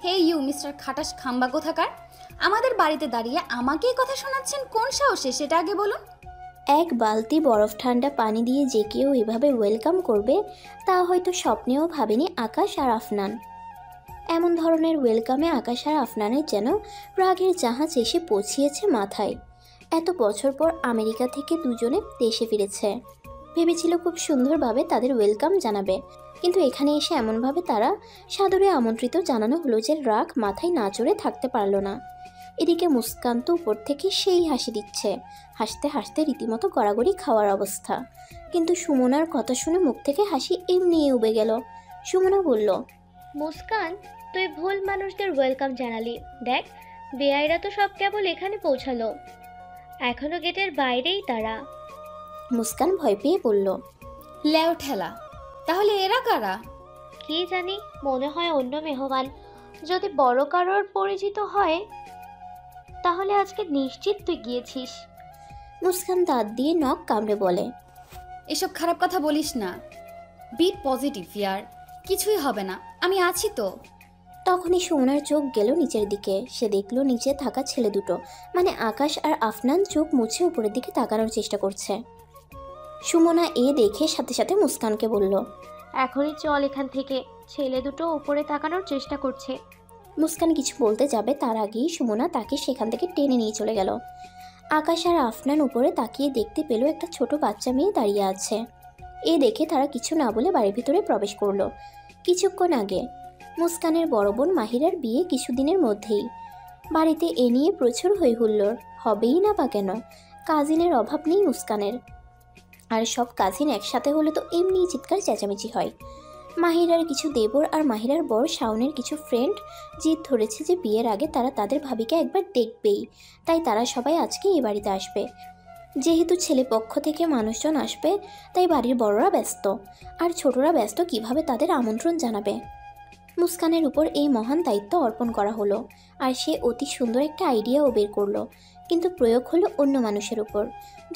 Hey you mister খাটাস খাম্বা কোথাকার, আমাদের বাড়িতে দাঁড়িয়ে আমাকেই কথা শোনাচ্ছেন কোন সাহসে সেটা আগে বলুন। এক বালতি বরফ ঠান্ডা পানি দিয়ে যে কেউ এভাবে ওয়েলকাম করবে তা হয়তো স্বপ্নেও ভাবেনি আকাশ আর আফনান। এমন ধরনের ওয়েলকামে আকাশ আর আফনানের যেন রাগের জাহাজ এসে পৌঁছিয়েছে মাথায়। এত বছর পর আমেরিকা থেকে দুজনে দেশে ফিরেছে, ভেবেছিল খুব সুন্দরভাবে তাদের ওয়েলকাম জানাবে, কিন্তু এখানে এসে এমনভাবে তারা সাদরে আমন্ত্রিত জানানো হলো যে রাগ মাথায় না চড়ে থাকতে পারল না। এদিকে মুস্কান তো উপর থেকে সেই হাসি দিচ্ছে, হাসতে হাসতে রীতিমতো গড়াগড়ি খাওয়ার অবস্থা। কিন্তু সুমনার কথা শুনে মুখ থেকে হাসি এমনিই উবে গেল। সুমনা বলল, মুস্কান, তুই ভুল মানুষদের ওয়েলকাম জানালি। দেখ, বেআইরা তো সব কেবল এখানে পৌঁছালো, এখনো গেটের বাইরেই তারা। মুস্কান ভয় পেয়ে বলল, লেও ঠেলা, তাহলে এরা কারা? কি জানি, মনে হয় অন্য মেহমান। যদি বড় কারোর পরিচিত হয় তাহলে আজকে নিশ্চিত তুই গিয়েছিস। মুস্কান দাঁত দিয়ে নখ কামড়ে বলে, এসব খারাপ কথা বলিস না, বি পজিটিভ ইয়ার, কিছুই হবে না, আমি আছি তো। তখনই সুমনার চোখ গেল নিচের দিকে। সে দেখল নিচে থাকা ছেলে দুটো, মানে আকাশ আর আফনান, চোখ মুছে উপরের দিকে তাকানোর চেষ্টা করছে। সুমনা এ দেখে সাথে সাথে মুস্কানকে বলল, এখনই চল এখান থেকে, ছেলে দুটো উপরে তাকানোর চেষ্টা করছে। মুস্কান কিছু বলতে যাবে তার আগেই সুমনা তাকে সেখান থেকে টেনে নিয়ে চলে গেল। আকাশ আর আফনান উপরে তাকিয়ে দেখতে পেল একটা ছোট বাচ্চা মেয়ে দাঁড়িয়ে আছে। এ দেখে তারা কিছু না বলে বাড়ির ভিতরে প্রবেশ করলো। কিছুক্ষণ আগে মুস্কানের বড় বোন মাহিরার বিয়ে কিছুদিনের মধ্যেই। বাড়িতে এ নিয়ে প্রচুর হইহুল্লোড়, হবেই না বা কেন, কাজিনের অভাব নেই মুস্কানের। আর সব কাজিন একসাথে হলে তো এমনিই চিৎকার চেঁচামেচি হয়। মাহিরার কিছু দেবর আর মাহিরার বর শাওনের কিছু ফ্রেন্ড জিদ ধরেছে যে বিয়ের আগে তারা তাদের ভাবিকে একবার দেখবেই, তাই তারা সবাই আজকে এই বাড়িতে আসবে। যেহেতু ছেলে পক্ষ থেকে মানুষজন আসবে, তাই বাড়ির বড়রা ব্যস্ত, আর ছোটরা ব্যস্ত কিভাবে তাদের আমন্ত্রণ জানাবে। মুস্কানের উপর এই মহান দায়িত্ব অর্পণ করা হলো, আর সে অতি সুন্দর একটা আইডিয়াও বের করলো, কিন্তু প্রয়োগ হলো অন্য মানুষের উপর।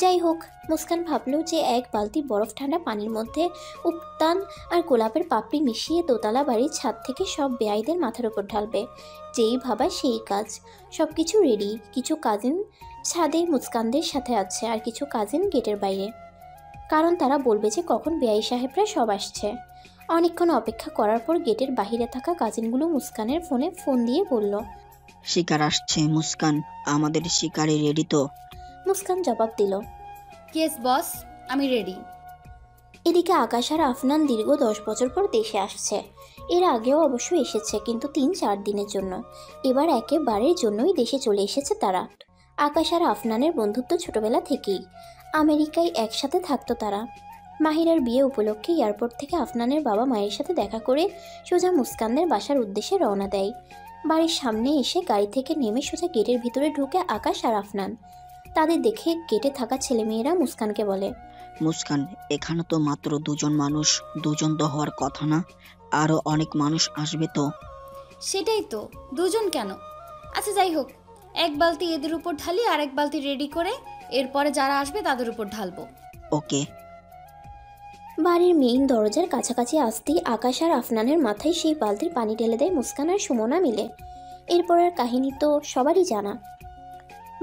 যাই হোক, মুস্কান ভাবলো যে এক বালতি বরফ ঠান্ডা পানির মধ্যে উপতান আর গোলাপের পাপড়ি মিশিয়ে দোতলা বাড়ির ছাদ থেকে সব বেয়াইদের মাথার উপর ঢালবে। যেই ভাবা সেই কাজ, সব কিছু রেডি। কিছু কাজিন ছাদে মুস্কানদের সাথে আছে, আর কিছু কাজিন গেটের বাইরে, কারণ তারা বলবে যে কখন বেয়াই সাহেবরা সব আসছে। অনেকক্ষণ অপেক্ষা করার পর গেটের বাহিরে থাকা কাজিনগুলো মুস্কানের ফোনে ফোন দিয়ে বলল, শিকার আসছে মুস্কান, আমাদের শিকারে রেডি তো? মুস্কান জবাব দিল, কেস বস, আমি রেডি। এদিকে আকাশ আর আফনান দীর্ঘ 10 বছর পর দেশে আসছে। এর আগেও অবশ্য এসেছে, কিন্তু 3-4 দিনের জন্য। এবার একেবারের জন্যই দেশে চলে এসেছে তারা। আকাশ আর আফনানের বন্ধুত্ব ছোটবেলা থেকেই, আমেরিকায় একসাথে থাকতো তারা। মাহিরার বিয়ে উপলক্ষে এয়ারপোর্ট থেকে আফনানের বাবা মায়ের সাথে দেখা করে সোজা মুস্কানদের বাসার উদ্দেশ্যে রওনা দেয়। বাড়ির সামনে এসে গাড়ি থেকে নেমে সোজা গেটের ভিতরে ঢুকে আকাশ আর আফনান। তাদের দেখে গেটে থাকা ছেলেমেয়েরা মুস্কানকে বলে, মুস্কান, এখানে তো মাত্র দুজন মানুষ, দুজন তো হওয়ার কথা না, আরো অনেক মানুষ আসবে তো? সেটাই তো, দুজন কেন? আচ্ছা যাই হোক, এক বালতি এদের উপর ঢালি আর এক বালতি রেডি করে এরপরে যারা আসবে তাদের উপর ঢালবো। ওকে। বাড়ির মেইন দরজার কাছাকাছি আসতেই আকাশ আর আফনানের মাথায় সেই বালতির পানি ঢেলে দেয় মুস্কান আর সুমনা মিলে। এরপরের কাহিনী তো সবারই জানা।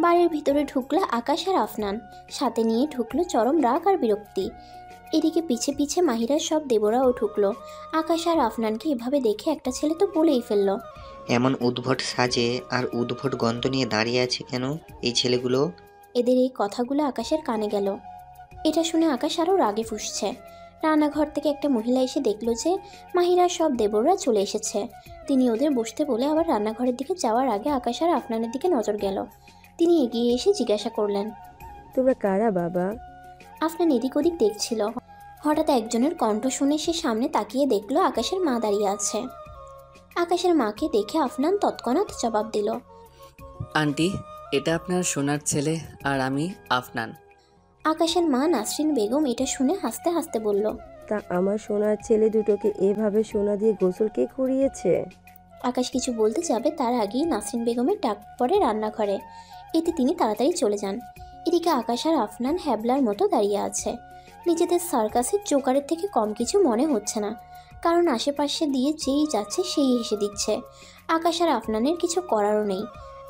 বাড়ির ভিতরে ঢুকলো আকাশ আর আফনান, সাথে নিয়ে ঢুকলো চরম রাগ আর বিরক্তি। এদিকে পিছে পিছে মাহিরার সব দেবরাও ঢুকলো। আকাশ আর আফনানকে এভাবে দেখে একটা ছেলে তো বলেই ফেললো, এমন উদ্ভট সাজে আর উদ্ভট গন্ধ নিয়ে দাঁড়িয়ে আছে কেন এই ছেলেগুলো? এদের এই কথাগুলো আকাশের কানে গেল। এটা শুনে আকাশ আরও রাগে ফুঁসছে। রান্নাঘর থেকে একটা মহিলা এসে দেখলো যে মাহিরার সব দেবররা চলে এসেছে। তিনি ওদের বসতে বলে আবার রান্নাঘরের দিকে যাওয়ার আগে আকাশ আর আফনানের দিকে নজর গেল। তিনি এগিয়ে এসে জিজ্ঞাসা করলেন, তোমরা কারা বাবা? আফনান এদিক ওদিক দেখছিল। হঠাৎ একজনের কণ্ঠ শুনে সে সামনে তাকিয়ে দেখলো আকাশের মা দাঁড়িয়ে আছে। আকাশের মাকে দেখে আফনান তৎক্ষণাৎ জবাব দিল, আন্টি, এটা আপনার সোনার ছেলে আর আমি আফনান। আকাশের মা নাসরিন বেগম এটা শুনে হাসতে হাসতে বলল, তা আমার সোনার ছেলে দুটোকে এভাবে সোনা দিয়ে গোসল কে করিয়েছে? আকাশ কিছু বলতে যাবে তার আগেই নাসরিন বেগমের ডাক পড়ে রান্নাঘরে। এতে তিনি তাড়াতাড়ি চলে যান। এদিকে আকাশ আর আফনান হ্যাবলার মতো দাঁড়িয়ে আছে। নিজেদের সার্কাসের জোকারের থেকে কম কিছু মনে হচ্ছে না। কারণ আশেপাশে দিয়ে যেই যাচ্ছে সেই হেসে দিচ্ছে। আকাশ আর আফনানের কিছু করারও নেই,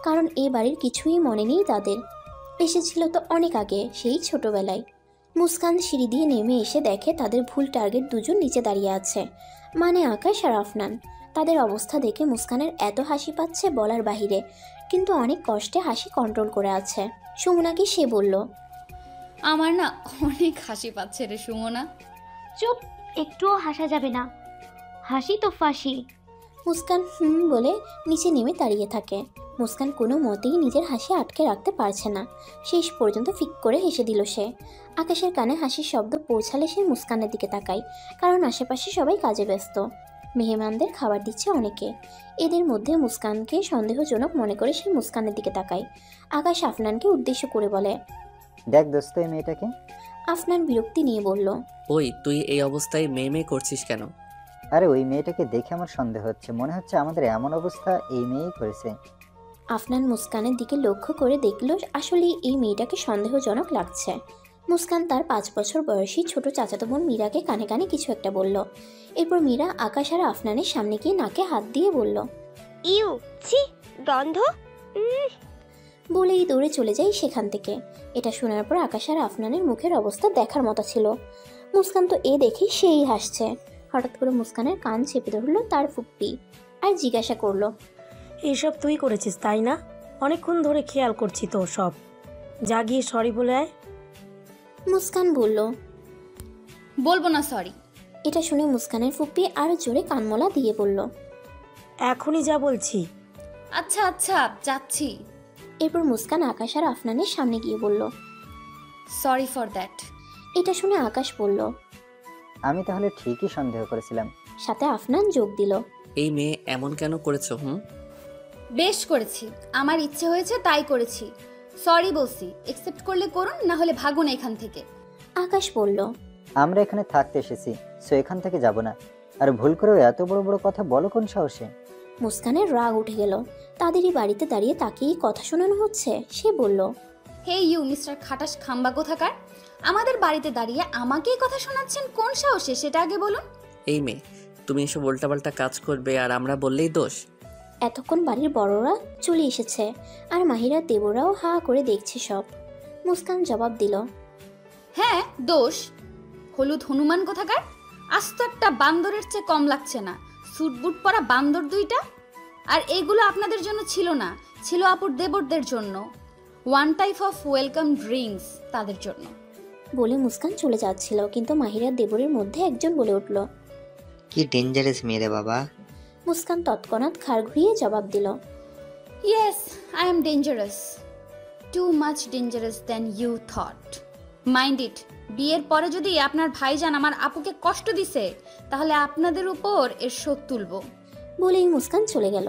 কারণ এ বাড়ির কিছুই মনে নেই তাদের। এসেছিল তো অনেক আগে, সেই ছোটবেলায়। মুস্কান সিঁড়ি দিয়ে নেমে এসে দেখে তাদের ভুল টার্গেট দুজন নিচে দাঁড়িয়ে আছে, মানে আকাশ আর আফনান। তাদের অবস্থা দেখে মুস্কানের এত হাসি পাচ্ছে বলার বাহিরে, কিন্তু অনেক কষ্টে হাসি কন্ট্রোল করে আছে। সুমনাকে সে বলল, আমার না অনেক হাসি পাচ্ছে রে সুমনা। চুপ, একটুও হাসা যাবে না, হাসি তো ফাঁসি। মুস্কান বলে নিচে নেমে দাঁড়িয়ে থাকে। মুস্কান কোনো মতেই নিজের হাসি আটকে রাখতে পারছে না। শেষ পর্যন্ত ফিক করে হেসে দিল সে। আকাশের কানে হাসির শব্দ পৌঁছালে সে মুস্কানের দিকে তাকায়, কারণ আশেপাশে সবাই কাজে ব্যস্ত। মেহমানদের খাবার দিচ্ছে অনেকে। এদের মধ্যে মুস্কানকে সন্দেহজনক মনে করে সে মুস্কানের দিকে তাকায়। আকাশ আফনানকে উদ্দেশ্য করে বলে, দেখ দোস্ত এই মেয়েটাকে। আফনান বিরক্তি নিয়ে বলল, ওই তুই এই অবস্থায় মেয়ে করছিস কেন? আরে ওই মেয়েটাকে দেখে আমার সন্দেহ হচ্ছে, মনে হচ্ছে আমাদের এমন অবস্থা এই মেয়েই করেছে। আফনান মুস্কানের দিকে লক্ষ্য করে দেখল আসলে এই মেয়েটাকে সন্দেহজনক লাগছে। মুস্কান তার 5 বছর বয়সী ছোট চাচাতো বোন মীরাকে কানে কানে কিছু একটা বলল। এরপর মীরা আকাশ আর আফনানের সামনে গিয়ে নাকে হাত দিয়ে বলল, ইউ, ছি, গন্ধ। বলেই দৌড়ে চলে যায় সেখান থেকে। এটা শোনার পর আকাশ আর আফনানের মুখের অবস্থা দেখার মতো ছিল। মুস্কান তো এ দেখে সেই হাসছে। হঠাৎ করে মুস্কানের কান চেপে ধরলো তার ফুপ্পি আর জিজ্ঞাসা করলো, এইসব তুই করেছিস তাই না? অনেকক্ষণ ধরে খেয়াল করছি তো সব। যা গিয়ে সরি বলে আয়। মুস্কান বলল, বলবো না সরি। এটা শুনে মুস্কানের ফুপ্পি আরো জোরে কানমোলা দিয়ে বলল, এখনই যা বলছি। আচ্ছা আচ্ছা যাচ্ছি। এরপর মুস্কান আকাশ আর আফনানের সামনে গিয়ে বলল, সরি ফর দ্যাট। এটা শুনে আকাশ বলল, আমি তাহলে ঠিকই সন্দেহ করেছিলাম। সাথে আফনান যোগ দিল, এই মেয়ে এমন কেন করেছো? বেশ করেছি, আমার ইচ্ছে হয়েছে তাই করেছি। সরি বলছি, একসেপ্ট করলে করুন, না হলে ভাগুন এখান থেকে। আকাশ বলল, আমরা এখানে থাকতে এসেছি, সো এখান থেকে যাব না। আর ভুল করেও এত বড় বড় কথা বলো কোন সাহসে? মুস্কানের রাগ উঠে গেল। তাদেরই বাড়িতে দাঁড়িয়ে তাকেই কথা শোনানো হচ্ছে। সে বলল, হে ইউ মিস্টার খাটাস খাম্বা কোথাকার, আমাদের বাড়িতে দাঁড়িয়ে আমাকেই কথা শোনাচ্ছেন কোন সাহসে সেটা আগে বলুন। এই মেয়ে, তুমি এসব উল্টাপাল্টা কাজ করবে আর আমরা বললেই দোষ? এতক্ষণ বাড়ির বড়রা চলে এসেছে আর মাহিরা দেবরাও হা করে দেখছে সব। মুস্কান জবাব দিল, হ্যাঁ দোষ। হলুদ হনুমান কোথাকার, আস্ত একটা বান্দরের চেয়ে কম লাগছে না। স্যুট বুট পরা বান্দর দুইটা। আর এইগুলো আপনাদের জন্য ছিল না, ছিল আপুর দেবরদের জন্য। One type of welcome drinks তাদের জন্য। বলে মুস্কান চলে যাচ্ছিল, কিন্তু মাহিরা দেবরের মধ্যে একজন বলে উঠল, কি ডেঞ্জারাস মেয়ে রে বাবা। মুস্কান তৎক্ষণাৎ ঘাড় ঘুরিয়ে জবাব দিল, yes I am dangerous, too much dangerous than you thought. Mind it, বিয়ের পরে যদি আপনার ভাইজান আমার আপুকে কষ্ট দিছে, তাহলে আপনাদের উপর এর শোধ তুলব। বলেই মুস্কান চলে গেল।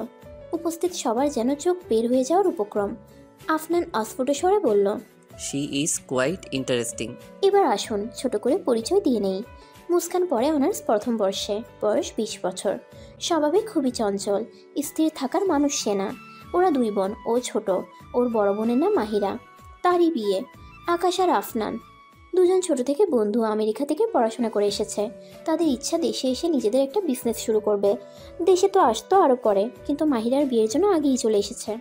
উপস্থিত সবার যেন চোখ বের হয়ে যাওয়ার উপক্রম। আফনান অস্ফুট স্বরে বলল, শি ইজ কোয়াইট ইন্টারেস্টিং। এবার আসুন ছোট করে পরিচয় দিয়ে নেই। মুস্কান পড়ে অনার্স প্রথম বর্ষে, বয়স 20 বছর। স্বভাবে খুবই চঞ্চল, স্থির থাকার মানুষ সে না। ওরা 2 বোন, ও ছোট। ওর বড় বোনের নাম মাহিরা, তারই বিয়ে। আকাশ আর আফনান দুজন ছোট থেকে বন্ধু, আমেরিকা থেকে পড়াশোনা করে এসেছে। তাদের ইচ্ছা দেশে এসে নিজেদের একটা বিজনেস শুরু করবে। দেশে তো আসতো আরও পরে, কিন্তু মাহিরার বিয়ের জন্য আগেই চলে এসেছে।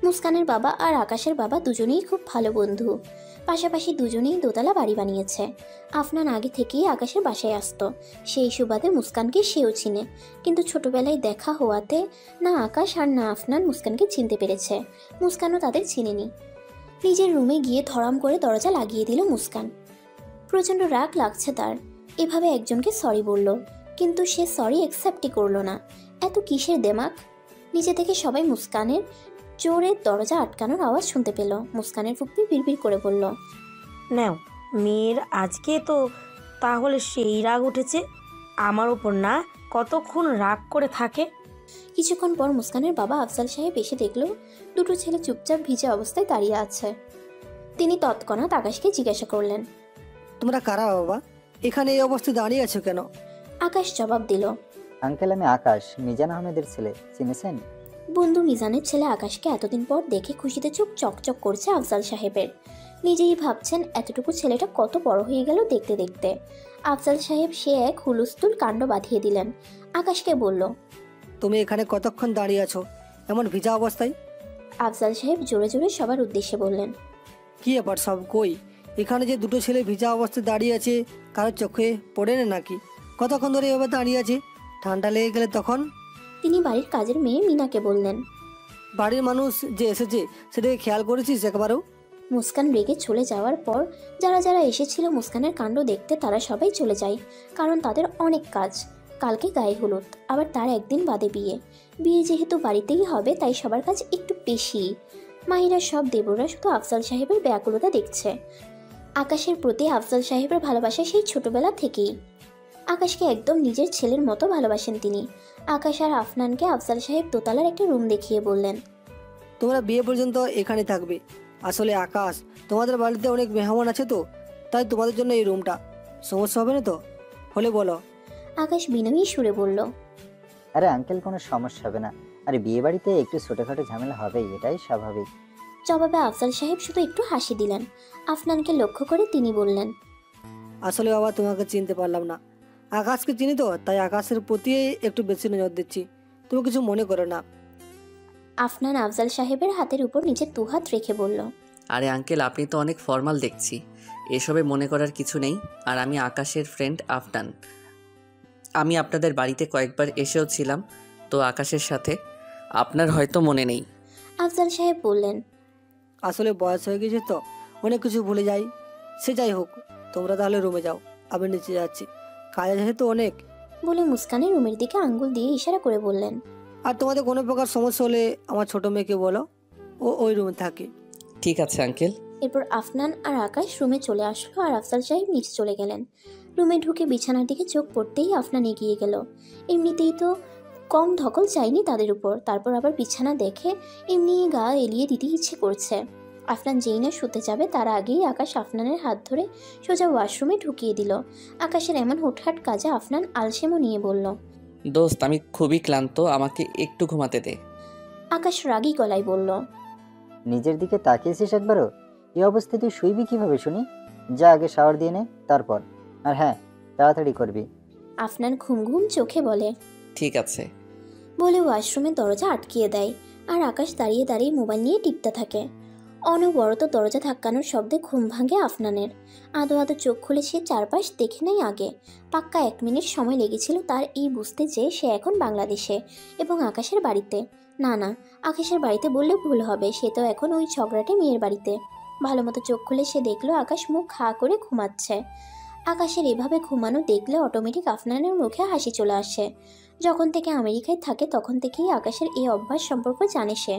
মুস্কানের বাবা আর আকাশের বাবা দুজনেই খুব ভালো বন্ধু। পাশাপাশি দুজনেই দোতলা বাড়ি বানিয়েছে। আফনান আগে থেকেই আকাশের বাসায় আসতো, সেই সুবাদে মুস্কানকে সেও চিনে। কিন্তু ছোটবেলায় দেখা হওয়াতে না আকাশ আর না আফনান মুস্কানকে চিনতে পেরেছে। মুস্কানও তাদের চিনেনি। নিজের রুমে গিয়ে ধরাম করে দরজা লাগিয়ে দিল মুস্কান। প্রচণ্ড রাগ লাগছে তার। এভাবে একজনকে সরি বলল, কিন্তু সে সরি অ্যাকসেপ্টই করলো না। এত কিসের দেমাক? নিচে থেকে সবাই মুস্কানের জোরে দরজা আটকানোর আওয়াজ শুনতে পেল। মুস্কানের ফুপ্পি বিড়বিড় করে বলল, নাও, মেয়ের আজকে তো তাহলে সেই রাগ উঠেছে আমার ওপর না? কতক্ষণ রাগ করে থাকে। কিছুক্ষণ পর মুস্কানের বাবা আফজাল সাহেব এসে দেখল 2টো ছেলে চুপচাপ ভিজে অবস্থায় দাঁড়িয়ে আছে। তিনি তৎক্ষণাৎ আকাশকে জিজ্ঞাসা করলেন, তোমরা কারা বাবা? এখানে এই অবস্থায় দাঁড়িয়ে আছো কেন? আকাশ জবাব দিল, আঙ্কেল আমি আকাশ, মিজান আহমেদের ছেলে, চিনেছেন? বন্ধু মিজানের ছেলে আকাশকে এতদিন পর দেখে খুশিতে চোখ চকচক করছে আফজাল সাহেবের। নিজেই ভাবছেন এতটুকু ছেলেটা কত বড় হয়ে গেল দেখতে দেখতে। আফজাল সাহেব সে এক হুলস্থুল কাণ্ড বাঁধিয়ে দিলেন। আকাশকে বলল, তুমি এখানে কতক্ষণ দাঁড়িয়ে আছো এমন ভিজা অবস্থায়? আফজাল সাহেব জোরে জোরে সবার উদ্দেশ্যে বললেন, কি ব্যাপার সব কই? এখানে যে দুটো ছেলে ভিজা অবস্থায় দাঁড়িয়ে আছে, কারোর চোখে পড়ে না নাকি? কতক্ষণ ধরে এভাবে দাঁড়িয়ে আছে? ঠান্ডা লেগে গেলে তখন? তিনি বাড়ির কাজের মেয়ে মিনাকে বললেন। বাড়ির মানুষ যে এসেছে সেটাকে খেয়াল করেছিস একবারও? মুস্কান রেগে চলে যাওয়ার পর যারা যারা এসেছিল মুস্কানের কাণ্ড দেখতে তারা সবাই চলে যায়, কারণ তাদের অনেক কাজ। কালকে গায়ে হলুদ, আবার তার একদিন বাদে বিয়ে। বিয়ে যেহেতু বাড়িতেই হবে তাই সবার কাজ একটু বেশি। মাহিরা সব দেবরা শুধু আফজাল সাহেবের ব্যাকুলতা দেখছে। আকাশের প্রতি আফজাল সাহেবের ভালোবাসা সেই ছোটবেলা থেকেই। আকাশকে একদম নিজের ছেলের মতো ভালোবাসেন তিনি। আকাশ আর আফনানকে আফজাল সাহেব দোতলার একটা রুম দেখিয়ে বললেন, তোমরা বিয়ে পর্যন্ত এখানে থাকবে। আসলে আকাশ, তোমাদের বাড়িতে অনেক মেহমান আছে তো, তাই তোমাদের জন্য এই রুমটা। সমস্যা হবে না তো? হলে বলো। আকাশ বিনয়ী সুরে বলল, আরে আঙ্কেল, কোনো সমস্যা হবে না। আরে বিয়ে বাড়িতে একটু ছোটখাটো ঝামেলা হবেই, এটাই স্বাভাবিক। জবাবে আফজাল সাহেব শুধু একটু হাসি দিলেন। আফনানকে লক্ষ্য করে তিনি বললেন, আসলে বাবা তোমাকে চিনতে পারলাম না। আকাশকে চিনি তো, তাই আকাশের প্রতি একটু বেশি নজর দিচ্ছি। তুমি কিছু মনে করো না। আফনান আফজাল সাহেবের হাতের উপর নিচে দুহাত রেখে বলল, আরে আঙ্কেল, আপনি তো অনেক ফর্মাল দেখছি, এসবে মনে করার কিছু নেই। আর আমি আকাশের ফ্রেন্ড আফনান। আমি আপনাদের বাড়িতে কয়েকবার এসেও ছিলাম তো আকাশের সাথে, আপনার হয়তো মনে নেই। আফজাল সাহেব বললেন, আসলে বয়স হয়ে গেছে তো, অনেক কিছু ভুলে যাই। সে যাই হোক, তোমরা তাহলে রুমে যাও, আমি নিচে যাচ্ছি, কাজ যেহেতু অনেক। বলে মুস্কানের রুমের দিকে আঙ্গুল দিয়ে ইশারা করে বললেন, আর তোমাদের কোনো প্রকার সমস্যা হলে আমার ছোট মেয়েকে বলো, ও ওই রুমে থাকে। ঠিক আছে আঙ্কেল। এরপর আফনান আর আকাশ রুমে চলে আসলো আর আফজাল সাহেব নিচে চলে গেলেন। রুমে ঢুকে বিছানার দিকে চোখ পড়তেই আফনান এগিয়ে গেল। এমনিতেই তো কম ধকল চাইনি তাদের উপর, তারপর আবার বিছানা দেখে এমনি গা এলিয়ে দিতে ইচ্ছে করছে। আফনান যেই না শুতে যাবে তার আগেই আকাশ আফনানের হাত ধরে সোজা ওয়াশরুমে ঢুকিয়ে দিল। আকাশের এমন হুটহাট কাজে আফনান আলসেমো নিয়ে বলল, দোস্ত, আমি খুবই ক্লান্ত, আমাকে একটু ঘুমাতে দে। আকাশ রাগী গলায় বলল, নিজের দিকে তাকিয়েছিস একবারও? এই অবস্থায় তুই শুইবি কিভাবে শুনি? যা আগে শাওয়ার দিয়ে নে, তারপর। আর হ্যাঁ, তাড়াতাড়ি করবি। আফনান ঘুম ঘুম চোখে বলে, ঠিক আছে। বলে ওয়াশরুমের দরজা আটকিয়ে দেয়। আর আকাশ দাঁড়িয়ে দাঁড়িয়ে মোবাইল নিয়ে টিপতে থাকে। অনবরত দরজা ধাক্কানোর শব্দে ঘুম ভাঙে আফনানের। আদো আদো চোখ খুলে সে চারপাশ দেখে নেয় আগে। পাক্কা 1 মিনিট সময় লেগেছিল তার এই বুঝতে যে সে এখন বাংলাদেশে এবং আকাশের বাড়িতে। না না, আকাশের বাড়িতে বললে ভুল হবে, সে তো এখন ওই ঝগড়াটে মেয়ের বাড়িতে। ভালো মতো চোখ খুলে সে দেখলো আকাশ মুখ খা করে ঘুমাচ্ছে। আকাশের এভাবে ঘুমানো দেখলে অটোমেটিক আফনানের মুখে হাসি চলে আসে। যখন থেকে আমেরিকায় থাকে তখন থেকেই আকাশের এই অভ্যাস সম্পর্কে জানে সে।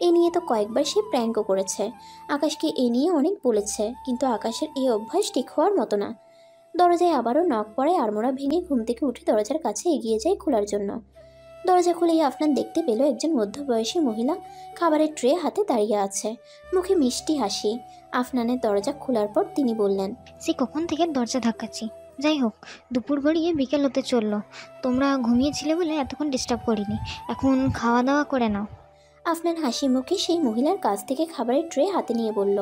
এ নিয়ে তো কয়েকবার সে প্র্যাঙ্কও করেছে, আকাশকে এ নিয়ে অনেক বলেছে, কিন্তু আকাশের এই অভ্যাস ঠিক হওয়ার মতো না। দরজায় আবারও নক পড়ায় আড়মোড়া ভেঙে ঘুম থেকে উঠে দরজার কাছে এগিয়ে যায় খোলার জন্য। দরজা খুলেই আফনান দেখতে পেল একজন মধ্যবয়সী মহিলা খাবারের ট্রে হাতে দাঁড়িয়ে আছে, মুখে মিষ্টি হাসি। আফনানের দরজা খোলার পর তিনি বললেন, সে কখন থেকে দরজা ধাক্কাচ্ছি। যাই হোক, দুপুর গড়িয়ে বিকেল হতে চললো, তোমরা ঘুমিয়েছিলে বলে এতক্ষণ ডিস্টার্ব করিনি, এখন খাওয়া দাওয়া করে নাও। আফনান হাসি মুখে সেই মহিলার কাছ থেকে খাবারের ট্রে হাতে নিয়ে বলল,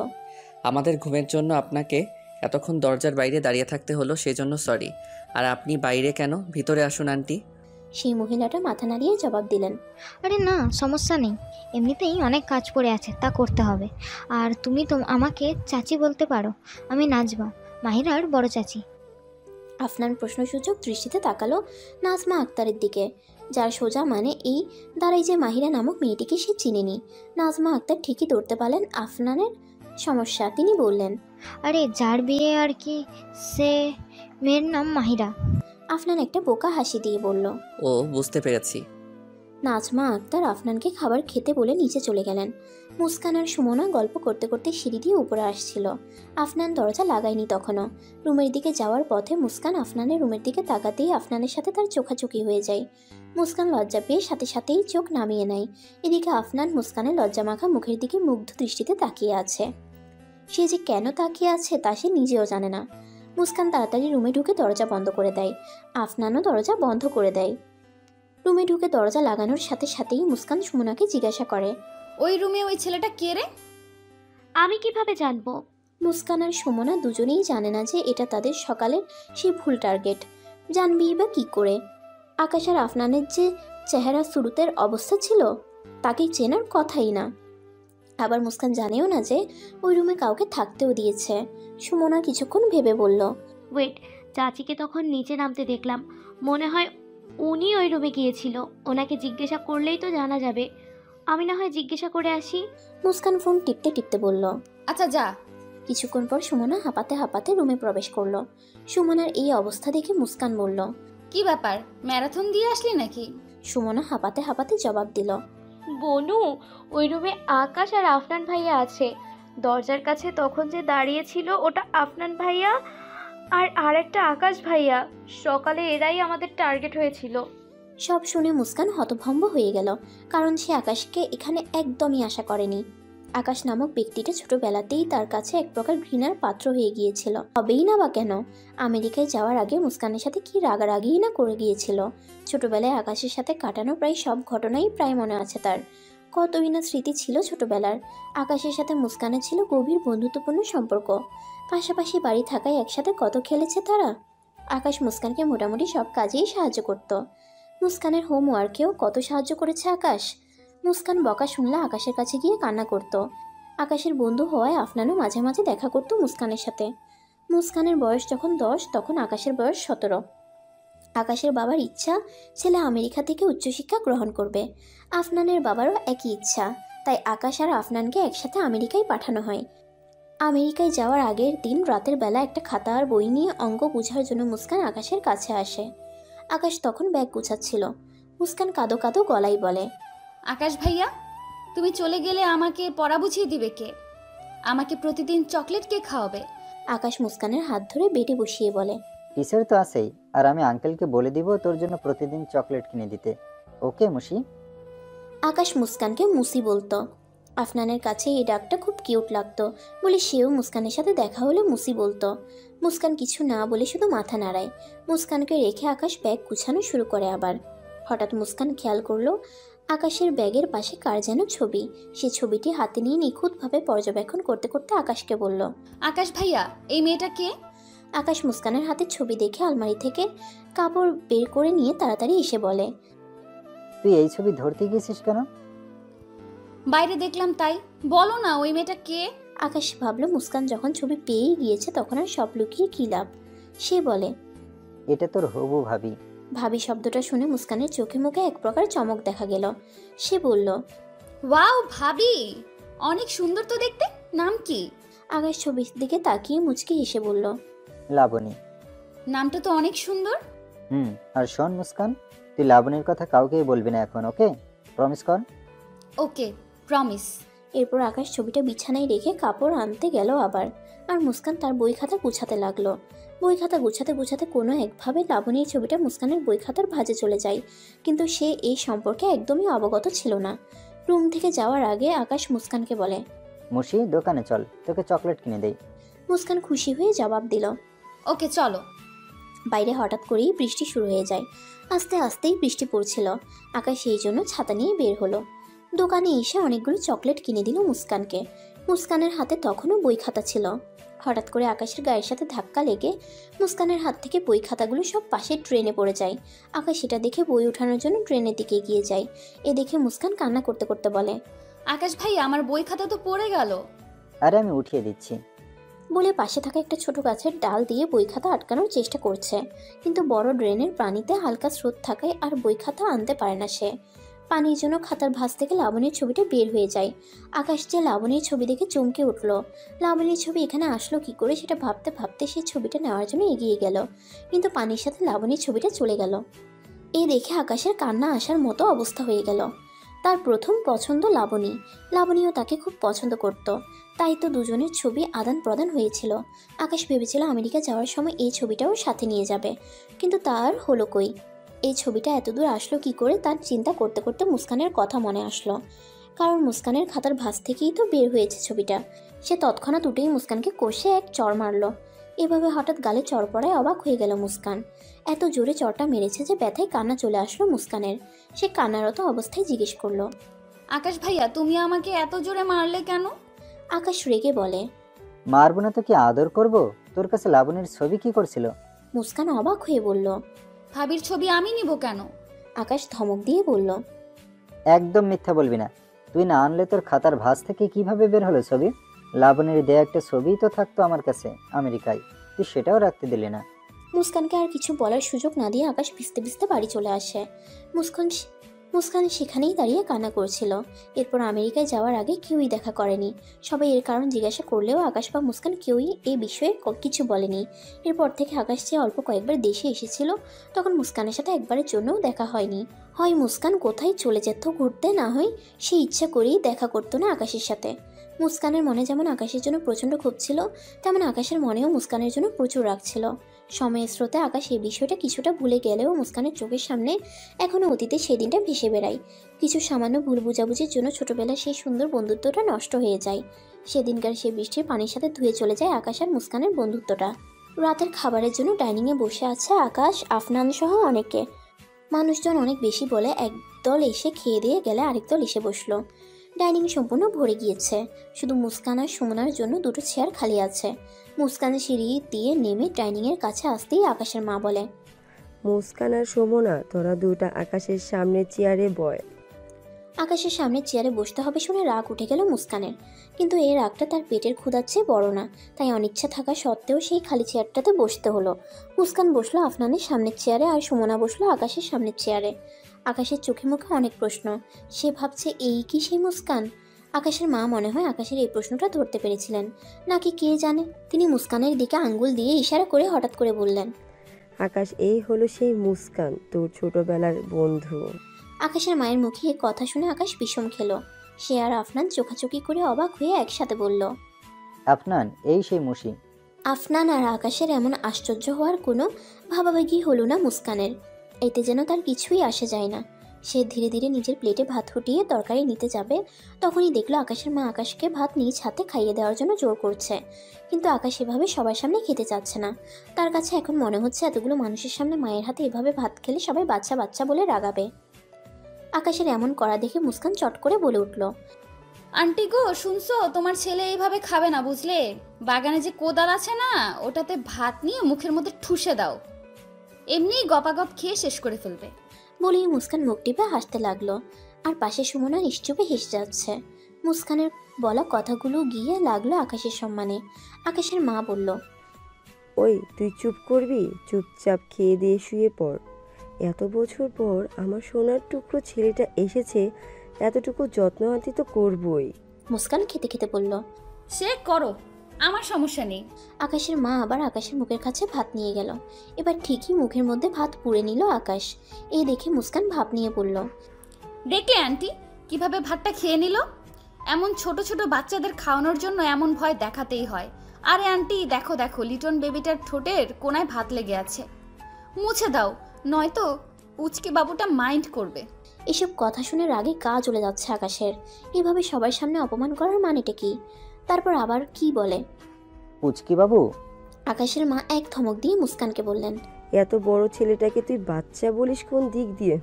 আমাদের ঘুমের জন্য আপনাকে এতক্ষণ দরজার বাইরে দাঁড়িয়ে থাকতে হলো, সেজন্য সরি। আর আপনি বাইরে কেন? ভিতরে আসুন আন্টি। সেই মহিলাটা মাথা নাড়িয়ে জবাব দিলেন, আরে না, সমস্যা নেই, এমনিতেই অনেক কাজ পড়ে আছে, তা করতে হবে। আর তুমি তো আমাকে চাচি বলতে পারো, আমি নাজমা, মাহিরার বড় চাচি। আফনান প্রশ্নসূচক দৃষ্টিতে তাকালো নাজমা আক্তারের দিকে, যার সোজা মানে এই দাঁড়াই যে মাহিরা নামক মেয়েটিকে সে চিনেনি। নাজমা আক্তার ঠিকই ধরতে পারলেন আফনানের সমস্যা। তিনি বললেন, আরে যার বিয়ে আর কি, সে মেয়ের নাম মাহিরা। আফনান একটা বোকা হাসি দিয়ে বলল, ও, বুঝতে পেরেছি। নাজমা আক্তার আফনানকে খাবার খেতে বলে নিচে চলে গেলেন। মুস্কান আর সুমনা গল্প করতে করতে সিঁড়ি দিয়ে উপরে আসছিল। আফনান দরজা লাগায়নি তখনও। রুমের দিকে যাওয়ার পথে মুস্কান আফনানের রুমের দিকে তাকাতেই আফনানের সাথে তার চোখাচোখি হয়ে যায়। মুস্কান লজ্জা পেয়ে সাথে সাথেই চোখ নামিয়ে নেয়। এদিকে আফনান মুস্কানের লজ্জামাখা মুখের দিকে মুগ্ধ দৃষ্টিতে তাকিয়ে আছে। সে যে কেন তাকিয়ে আছে তা সে নিজেও জানে না। মুস্কান তাড়াতাড়ি রুমে ঢুকে দরজা বন্ধ করে দেয়। আফনানও দরজা বন্ধ করে দেয়। রুমে ঢুকে দরজা লাগানোর সাথে সাথেই মুস্কান সুমনাকে জিজ্ঞাসা করে, ওই রুমে ওই ছেলেটা কে রে? আমি কিভাবে জানবো? মুস্কান আর সুমনা দুজনেই জানে না যে এটা তাদের সকালের সেই ভুল টার্গেট। জানবেই বা কী করে? আকাশ আর আফনানের যে চেহারা শুরুতের অবস্থা ছিল, তাকে চেনার কথাই না। আবার মুস্কান জানেও না যে ওই রুমে কাউকে থাকতেও দিয়েছে। সুমনা কিছুক্ষণ ভেবে বলল, ওয়েট, চাচিকে তখন নিচে নামতে দেখলাম, মনে হয় উনি ওই রুমে গিয়েছিল। ওনাকে জিজ্ঞাসা করলেই তো জানা যাবে। আমি না হয় জিজ্ঞাসা করে আসি। মুস্কান ফোন টিপতে টিপতে বলল, আচ্ছা যা। কিছুক্ষণ পর সুমনা হাঁপাতে হাঁপাতে রুমে প্রবেশ করলো। সুমনার এই অবস্থা দেখে মুস্কান বলল, কি ব্যাপার, ম্যারাথন দিয়ে আসলি নাকি? সুমনা হাঁপাতে হাঁপাতে জবাব দিল, বনু, ওই রুমে আকাশ আর আফনান ভাইয়া আছে। দরজার কাছে তখন যে দাঁড়িয়ে ছিল ওটা আফনান ভাইয়া আর আরেকটা আকাশ ভাইয়া। সকালে এরাই আমাদের টার্গেট হয়েছিল। সব শুনে মুস্কান হতভম্ব হয়ে গেল, কারণ সে আকাশকে এখানে একদমই আশা করেনি। আকাশ নামক ব্যক্তিটা ছোটবেলাতেই তার কাছে এক প্রকার ঘৃণার পাত্র হয়ে গিয়েছিল। হবেই না বা কেন? আমেরিকায় যাওয়ার আগে মুস্কানের সাথে কি রাগারাগিই না করে গিয়েছিল। ছোটবেলায় আকাশের সাথে কাটানো প্রায় সব ঘটনাই প্রায় মনে আছে তার। কতই না স্মৃতি ছিল ছোটবেলার। আকাশের সাথে মুস্কানের ছিল গভীর বন্ধুত্বপূর্ণ সম্পর্ক। পাশাপাশি বাড়ি থাকায় একসাথে কত খেলেছে তারা। আকাশ মুস্কানকে মোটামুটি সব কাজেই সাহায্য করত। মুস্কানের হোমওয়ার্কেও কত সাহায্য করেছে আকাশ। মুস্কান বকা শুনলে আকাশের কাছে গিয়ে কান্না করত। আকাশের বন্ধু হওয়ায় আফনানও মাঝে মাঝে দেখা করত মুস্কানের সাথে। মুস্কানের বয়স যখন 10, তখন আকাশের বয়স 17। আকাশের বাবার ইচ্ছা ছেলে আমেরিকা থেকে উচ্চশিক্ষা গ্রহণ করবে। আফনানের বাবারও একই ইচ্ছা, তাই আকাশ আর আফনানকে একসাথে আমেরিকায় পাঠানো হয়। আমেরিকায় যাওয়ার আগের দিন রাতের বেলা একটা খাতা আর বই নিয়ে অঙ্ক বোঝার জন্য মুস্কান আকাশের কাছে আসে। আকাশ তখন ব্যাগ গুছাচ্ছিল। মুস্কান কাঁদো কাঁদো গলায় বলে, আকাশ ভাইয়া, তুমি চলে গেলে আমাকে পড়া বুঝিয়ে দিবে কে? আমাকে প্রতিদিন চকলেট কে খাওয়াবে? আকাশ মুস্কানের হাত ধরে বেডে বসিয়ে বলে, টিচার তো আছেই, আর আমি আঙ্কেলকে বলে দিব তোর জন্য প্রতিদিন চকলেট কিনে দিতে। ওকে মুশি? আকাশ মুস্কানকে মুসি বলতো। আফনানের কাছে এই ডাকটা খুব কিউট লাগতো বলে সেও মুস্কানের সাথে দেখা হলে মুসি বলতো। মুস্কান কিছু না বলে শুধু মাথা নাড়ায়। মুস্কানকে রেখে আকাশ ব্যাগ গুছানো শুরু করে আবার। হঠাৎ মুস্কান খেয়াল করলো আকাশের ব্যাগের পাশে কার যেন ছবি। সে ছবিটি হাতে নিয়ে নিখুঁতভাবে পর্যবেক্ষণ করতে করতে আকাশকে বলল, আকাশ ভাইয়া, এই মেয়েটা কে? আকাশ মুস্কানের হাতে ছবি দেখে আলমারি থেকে কাপড় বের করে নিয়ে তাড়াতাড়ি এসে বলে, তুই এই ছবি ধরতে গেছিস কেন? বাইরে দেখলাম তাই। বলো না ওই মেয়েটা কে? আকাশ ভাবলো মুস্কান যখন ছবি পেয়েই গিয়েছে তখন আর সব লুকিয়ে কী লাভ। সে বলে, এটা তোর হবু ভাবি। ভাবি শব্দটা শুনে মুস্কানের চোখে মুখে এক প্রকার চমক দেখা গেল। সে বলল, ওয়াও ভাবি, অনেক সুন্দর তো দেখতে। নাম কি? আকাশ ছবির দিকে তাকিয়ে মুচকি হেসে বলল, লাবণী। নামটা তো অনেক সুন্দর। আর শোন মুস্কান, তুই লাবণীর কথা কাউকেই বলবি না এখন, ওকে? প্রমিস কর। ওকে, প্রমিস। এরপর আকাশ ছবিটা বিছানায় রেখে কাপড় আনতে গেল আবার। আর মুস্কান তার বই খাতা গুছাতে লাগলো। বই খাতা গুছাতে গুছাতে কোনো একভাবে লাবণীর ছবিটা মুস্কানের বই খাতার ভাঁজে চলে যায়, কিন্তু সে এই সম্পর্কে একদমই অবগত ছিল না। রুম থেকে যাওয়ার আগে আকাশ মুস্কানকে বলে, মুশি, দোকানে চল, তোকে চকলেট কিনে দেই। মুস্কান খুশি হয়ে জবাব দিল, ওকে চলো। বাইরে হঠাৎ করেই বৃষ্টি শুরু হয়ে যায়। আস্তে আস্তেই বৃষ্টি পড়ছিল। আকাশ সেই জন্য ছাতা নিয়ে বের হলো। দোকানে এসে অনেকগুলো চকলেট কিনে দিল মুস্কানকে। মুস্কানের হাতে তখনও বই খাতা ছিল। হঠাৎ করে আকাশের গায়ের সাথে ধাক্কা লেগে মুস্কানের হাত থেকে বই খাতাগুলো সব পাশে ট্রেনে পড়ে যায়। আকাশ সেটা দেখে বই ওঠানোর জন্য ট্রেনের দিকে এগিয়ে যায়। এ দেখে মুস্কান কান্না করতে করতে বলে, আকাশ ভাই, আমার বই খাতা তো পড়ে গেল। আরে আমি উঠিয়ে দিচ্ছি বলে পাশে থাকা একটা ছোট গাছের ডাল দিয়ে বই খাতা আটকানোর চেষ্টা করছে, কিন্তু বড় ড্রেনের পানিতে হালকা স্রোত থাকায় আর বই খাতা আনতে পারে না সে। পানির জন্য খাতার ভাঁজ থেকে লাবণীর ছবিটা বের হয়ে যায়। আকাশ যে লাবণীর ছবি দেখে চমকে উঠল। লাবণীর ছবি এখানে আসলো কি করে সেটা ভাবতে ভাবতে সেই ছবিটা নেওয়ার জন্য এগিয়ে গেল, কিন্তু পানির সাথে লাবণীর ছবিটা চলে গেল। এ দেখে আকাশের কান্না আসার মতো অবস্থা হয়ে গেল। তার প্রথম পছন্দ লাবণী। লাবণীও তাকে খুব পছন্দ করত, তাই তো দুজনের ছবি আদান প্রদান হয়েছিল। আকাশ ভেবেছিল আমেরিকা যাওয়ার সময় এই ছবিটাও সাথে নিয়ে যাবে, কিন্তু তার হলো কই। এই ছবিটা এতদূর আসলো কি করে তার চিন্তা করতে করতে মুস্কানের কথা মনে আসলো, কারণ মুস্কানের খাতার ভাঁজ থেকেই তো বের হয়েছে ছবিটা। সে তৎক্ষণাৎ উঠেই মুস্কানকে কষে এক চড় মারল। এভাবে হঠাৎ গালে চড় পড়ায় অবাক হয়ে গেল মুস্কান। এত জোরে চড়টা মেরেছে যে ব্যথায় কান্না চলে আসলো মুস্কানের। সে কান্নারত অবস্থায় জিজ্ঞেস করলো, আকাশ ভাইয়া, তুমি আমাকে এত জোরে মারলে কেন? আকাশ রেগে বলে, মারবো না তো কি আদর করব? তোর কাছে লাবণীর ছবি কি করছিল? মুস্কান অবাক হয়ে বলল। ভাবির ছবি আমি নিব কেন? আকাশ ধমক দিয়ে বলল। একদম মিথ্যা বলবি না। তুই না আনলে তোর খাতার ভাঁজ থেকে কিভাবে বের হলো ছবি? লাবণীর দেয়া একটা ছবিই তো থাকতো আমার কাছে আমেরিকায়, তুই সেটাও রাখতে দিলি না। মুস্কানকে আর কিছু বলার সুযোগ না দিয়ে আকাশ ভিজতে ভিজতে বাড়ি চলে আসে। মুস্কান সেখানেই দাঁড়িয়ে কান্না করছিল। এরপর আমেরিকায় যাওয়ার আগে কেউই দেখা করেনি। সবাই এর কারণ জিজ্ঞাসা করলেও আকাশ বা মুস্কান কেউই এই বিষয়ে কিছু বলেনি। এরপর থেকে আকাশ যে অল্প কয়েকবার দেশে এসেছিল, তখন মুস্কানের সাথে একবারের জন্যও দেখা হয়নি। হয় মুস্কান কোথায় চলে যেত ঘুরতে, না হয় সে ইচ্ছা করেই দেখা করতো না আকাশের সাথে। মুস্কানের মনে যেমন আকাশের জন্য প্রচণ্ড ক্ষোভ ছিল, তেমন আকাশের মনেও মুস্কানের জন্য প্রচুর রাগ ছিল। সময়ের স্রোতে আকাশ এই বিষয়টা কিছুটা ভুলে গেলেও মুস্কানের চোখের সামনে এখনও অতীতে সেই দিনটা ভেসে বেড়ায়। কিছু সামান্য ভুল বোঝাবুঝির জন্য ছোটবেলার সেই সুন্দর বন্ধুত্বটা নষ্ট হয়ে যায়। সেদিনকার সেই বৃষ্টির পানির সাথে ধুয়ে চলে যায় আকাশ আর মুস্কানের বন্ধুত্বটা। রাতের খাবারের জন্য ডাইনিংয়ে বসে আছে আকাশ, আফনান সহ অনেকে। মানুষজন অনেক বেশি বলে একদল এসে খেয়ে দিয়ে গেলে আরেক দল এসে বসলো। ডাইনিং সম্পূর্ণ ভরে গিয়েছে, শুধু মুস্কান আর সুমনার জন্য দুটো চেয়ার খালি আছে। মুস্কান সিঁড়ি দিয়ে নেমে ডাইনিংয়ের কাছে আসতেই আকাশের মা বলে, মুস্কান আর সুমনা, তোরা দুটা আকাশের সামনে চেয়ারে বয়। আকাশের সামনে চেয়ারে বসতে হবে শুনে রাগ উঠে গেল মুস্কানের, কিন্তু এই রাগটা তার পেটের ক্ষুধার চেয়ে বড় না, তাই অনিচ্ছা থাকা সত্ত্বেও সেই খালি চেয়ারটাতে বসতে হলো। মুস্কান বসলো আফনানের সামনের চেয়ারে আর সুমনা বসলো আকাশের সামনের চেয়ারে। আকাশের চোখে মুখে অনেক প্রশ্ন, সে ভাবছে এই কি সেই মুস্কান? আকাশের মা মনে হয় আকাশের এই প্রশ্নটা ধরতে পেরেছিলেন, নাকি কে জানে। তিনি মুস্কানের দিকে আঙ্গুল দিয়ে ইশারা করে হঠাৎ করে বললেন, আকাশ, এই হলো সেই মুস্কান, তোর ছোটবেলার বন্ধু। আকাশের মায়ের মুখে এই কথা শুনে আকাশ বিষম খেলো। সে আর আফনান চোখাচোখি করে অবাক হয়ে একসাথে বলল, আফনান, এই সেই মুশি। আফনান আর আকাশের এমন আশ্চর্য হওয়ার কোনো ভাবাভাবি হলো না মুস্কানের। এতে যেন তার কিছুই আসে যায় না। সে ধীরে ধীরে নিজের প্লেটে ভাত ফুটিয়ে তরকারি নিতে যাবে, তখনই দেখলো আকাশের মা আকাশকে ভাত নিজ হাতে খাইয়ে দেওয়ার জন্য জোর করছে। কিন্তু আকাশ এভাবে সবার সামনে খেতে চাচ্ছে না। তার কাছে এখন মনে হচ্ছে এতগুলো মানুষের সামনে মায়ের হাতে এভাবে ভাত খেলে সবাই বাচ্চা বাচ্চা বলে রাগাবে। আকাশের এমন করা দেখে মুস্কান চট করে বলে উঠল, আন্টি গো, শুনছো? তোমার ছেলে এইভাবে খাবে না, বুঝলে? বাগানে যে কোদাল আছে না, ওটাতে ভাত নিয়ে মুখের মধ্যে ঠুসে দাও, এমনি গপাগপ খেয়ে শেষ করে ফেলবে। বলেই মুস্কান মুখ টিপে হাসতে লাগলো, আর পাশে সুমনা নিশ্চুপে হেসে যাচ্ছে। মুস্কানের বলা কথাগুলো গিয়ে লাগলো আকাশের সম্মানে। আকাশের মা বলল, ওই, তুই চুপ করবি? চুপচাপ খেয়ে দিয়ে শুয়ে পড়। এত বছর পর আমার সোনার টুকরো ছেলেটা এসেছে, এতটুকু যত্ন আতি তো করবই। মুস্কান খেতে খেতে বলল, সে করো, আমার সমস্যা নেই। আকাশের মা আবার আকাশের মুখের কাছে ভাত নিয়ে গেল। এবার ঠিকই মুখের মধ্যে ভাত পুড়ে নিল আকাশ। এই দেখে মুস্কান ভাব নিয়ে বলল, দেখলে আন্টি কিভাবে ভাতটা খেয়ে নিল? এমন ছোট ছোট বাচ্চাদের খাওয়ানোর জন্য এমন ভয় দেখাতেই হয়। আরে আন্টি, দেখো দেখো, লিটন বেবিটার ঠোঁটের কোনায় ভাত লেগে আছে, মুছে দাও, নয়তো উচকে বাবুটা মাইন্ড করবে। এসব কথা শুনে রাগে গা জ্বলে যাচ্ছে আকাশের। এভাবে সবার সামনে অপমান করার মানেটা কি? তারপর আবার কি বলে, পুচকি বাবু। আকাশের মা এক ধমক দিয়ে মুস্কানকে বললেন, এত বড় ছেলেটাকে তুই বাচ্চা বলিস কোন দিক দিয়ে?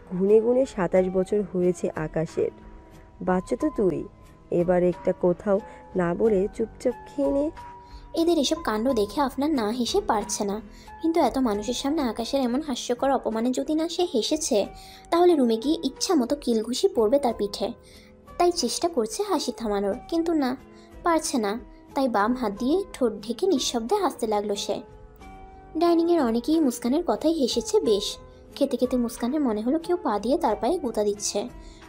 গুনে গুনে 27 বছর হয়েছে আকাশের, বাচ্চা তো তুই। এবার একটা কোথাও না বলে চুপচাপ খেয়ে নে। এদের এসব কাণ্ড দেখে আফনান না হেসে পারছে না, কিন্তু এত মানুষের সামনে আকাশের এমন হাস্যকর অপমানে যদি না সে হেসেছে, তাহলে রুমে গিয়ে ইচ্ছা মতো কিলঘুষি পড়বে তার পিঠে। তাই চেষ্টা করছে হাসি থামানোর, কিন্তু না, পারছে না। তাই বাম হাত দিয়ে ঠোঁট ঢেকে নিঃশব্দে হাসতে লাগলো সে। ডাইনিংয়ের অনেকেই মুস্কানের কথাই হেসেছে বেশ। খেতে খেতে মুস্কানের মনে হলো কেউ পা দিয়ে তার পায়ে গুঁতা দিচ্ছে।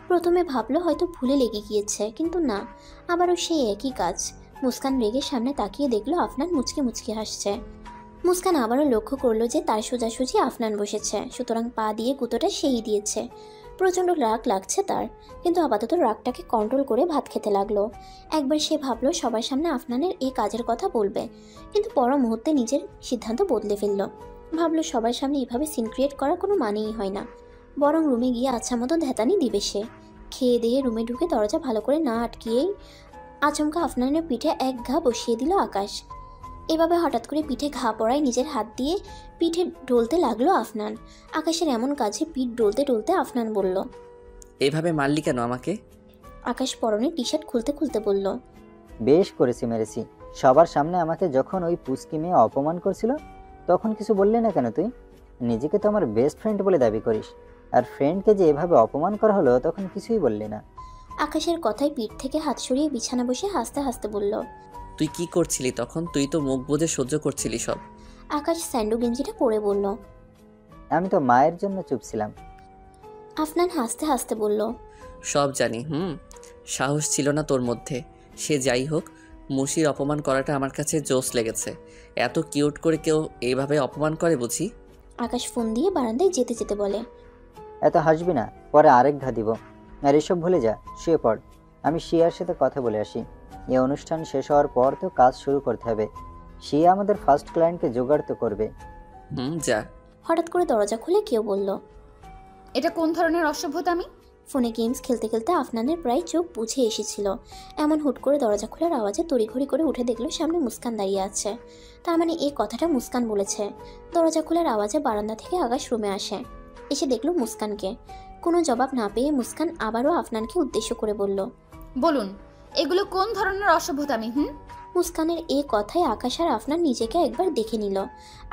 প্রথমে ভাবলো হয়তো ভুলে লেগে গিয়েছে, কিন্তু না, আবারও সেই একই কাজ। মুস্কান রেগে সামনে তাকিয়ে দেখলো আফনান মুচকে মুচকে হাসছে। মুস্কান আবারও লক্ষ্য করলো যে তার সোজাসুজি আফনান বসেছে, সুতরাং পা দিয়ে গুঁতোটা সেই দিয়েছে। প্রচণ্ড রাগ লাগছে তার, কিন্তু আপাতত রাগটাকে কন্ট্রোল করে ভাত খেতে লাগলো। একবার সে ভাবলো সবার সামনে আফনানের এই কাজের কথা বলবে, কিন্তু পর মুহূর্তে নিজের সিদ্ধান্ত বদলে ফেললো। ভাবলো সবার সামনে এভাবে সিন ক্রিয়েট করার কোনো মানেই হয় না, বরং রুমে গিয়ে আচ্ছা মতো ধ্যাতানি দিবে সে। খেয়ে দিয়ে রুমে ঢুকে দরজা ভালো করে না আটকিয়েই আচমকা আফনানের পিঠে এক ঘা বসিয়ে দিল আকাশ। এভাবে হঠাৎ করে পিঠে ঘা পড়ায় নিজের হাত দিয়ে পিঠে ডলতে লাগলো আফনান। আকাশের এমন কাজে পিঠ ডলতে ডলতে আফনান বলল, এইভাবে মারলি কেন আমাকে? আকাশ পরনে টি শার্ট খুলতে খুলতে বলল, বেশ করেছি, মেরেছি। সবার সামনে আমাকে যখন ওই পুচকি মেয়ে অপমান করছিল তখন কিছু বললি না কেন তুই? নিজেকে তো আমার বেস্ট ফ্রেন্ড বলে দাবি করিস, আর ফ্রেন্ডকে যে এভাবে অপমান করা হলো তখন কিছুই বললি না। আকাশের কথায় পিঠ থেকে হাত সরিয়ে বিছানা বসে হাসতে হাসতে বলল। তুই কি করছিলি তখন? তুই তো মুখ বুজে সহ্য করছিলি সব। আকাশ স্যান্ডো গেঞ্জিটা পরে বলল। আমি তো মায়ের জন্য চুপ ছিলাম। আফনান হাসতে হাসতে বলল। সব জানি। সাহস ছিল না তোর মধ্যে। সে যাই হোক, মুশির অপমান করাটা আমার কাছে জোশ লেগেছে। এত কিউট করে কেউ এইভাবে অপমান করে বুঝি? আকাশ ফোন দিয়ে বারান্দায় যেতে যেতে বলে। এত হাসবি না, পরে আরেক ঘা দিব। আর এসব ভুলে যা, শুয়ে পড়। আমি শিয়ার সাথে কথা বলে আসি। এই অনুষ্ঠান শেষ হওয়ার পর তো কাজ শুরু করতে হবে। শিয়া আমাদের ফার্স্ট ক্লায়েন্টকে জোগাড় তো করবে। যা। হঠাৎ করে দরজা খুলে কেউ বলল। এটা কোন ধরনের অসভ্যতামি? ফোনে গেমস খেলতে খেলতে আফনানের প্রায় চোখ বুঝে এসেছিল। এমন হুট করে দরজা খোলার আওয়াজে তড়িঘড়ি করে উঠে দেখলো সামনে মুস্কান দাঁড়িয়ে আছে। তার মানে এই কথাটা মুস্কান বলেছে। দরজা খোলার আওয়াজে বারান্দা থেকে আকাশ রুমে আসে। এসে দেখলো মুস্কানকে। কোনো জবাব না পেয়ে মুস্কান আবারও আফনানকে উদ্দেশ্য করে বলল। বলুন, এগুলো কোন ধরনের অসভ্যতামি? মুস্কানের এই কথায় আকাশ আর আফনান নিজেকে একবার দেখে নিল।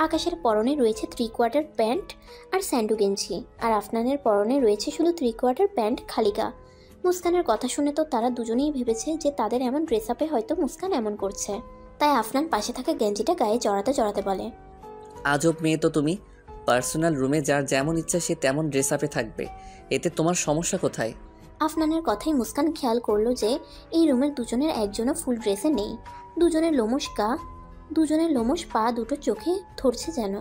আকাশের পরনে রয়েছে 3/4 প্যান্ট আর স্যান্ডো গেঞ্জি, আর আফনানের পরনে রয়েছে শুধু 3/4 প্যান্ট খালি গা। মুস্কানের কথা শুনে তো তারা দুজনেই ভেবেছে যে তাদের এমন ড্রেস আপে হয়তো মুস্কান এমন করছে। তাই আফনান পাশে থাকা গেঞ্জিটা গায়ে জড়াতে জড়াতে বলে। আজব মেয়ে তো তুমি। পার্সোনাল রুমে যার যেমন ইচ্ছা সে তেমন ড্রেস আপে থাকবে, এতে তোমার সমস্যা কোথায়? আফনানের কথাই মুস্কান খেয়াল করলো যে এই রুমের দুজনের একজনও ফুল ড্রেসে নেই। দুজনের লোমশ পা দুটো চোখে ধরছে যেন।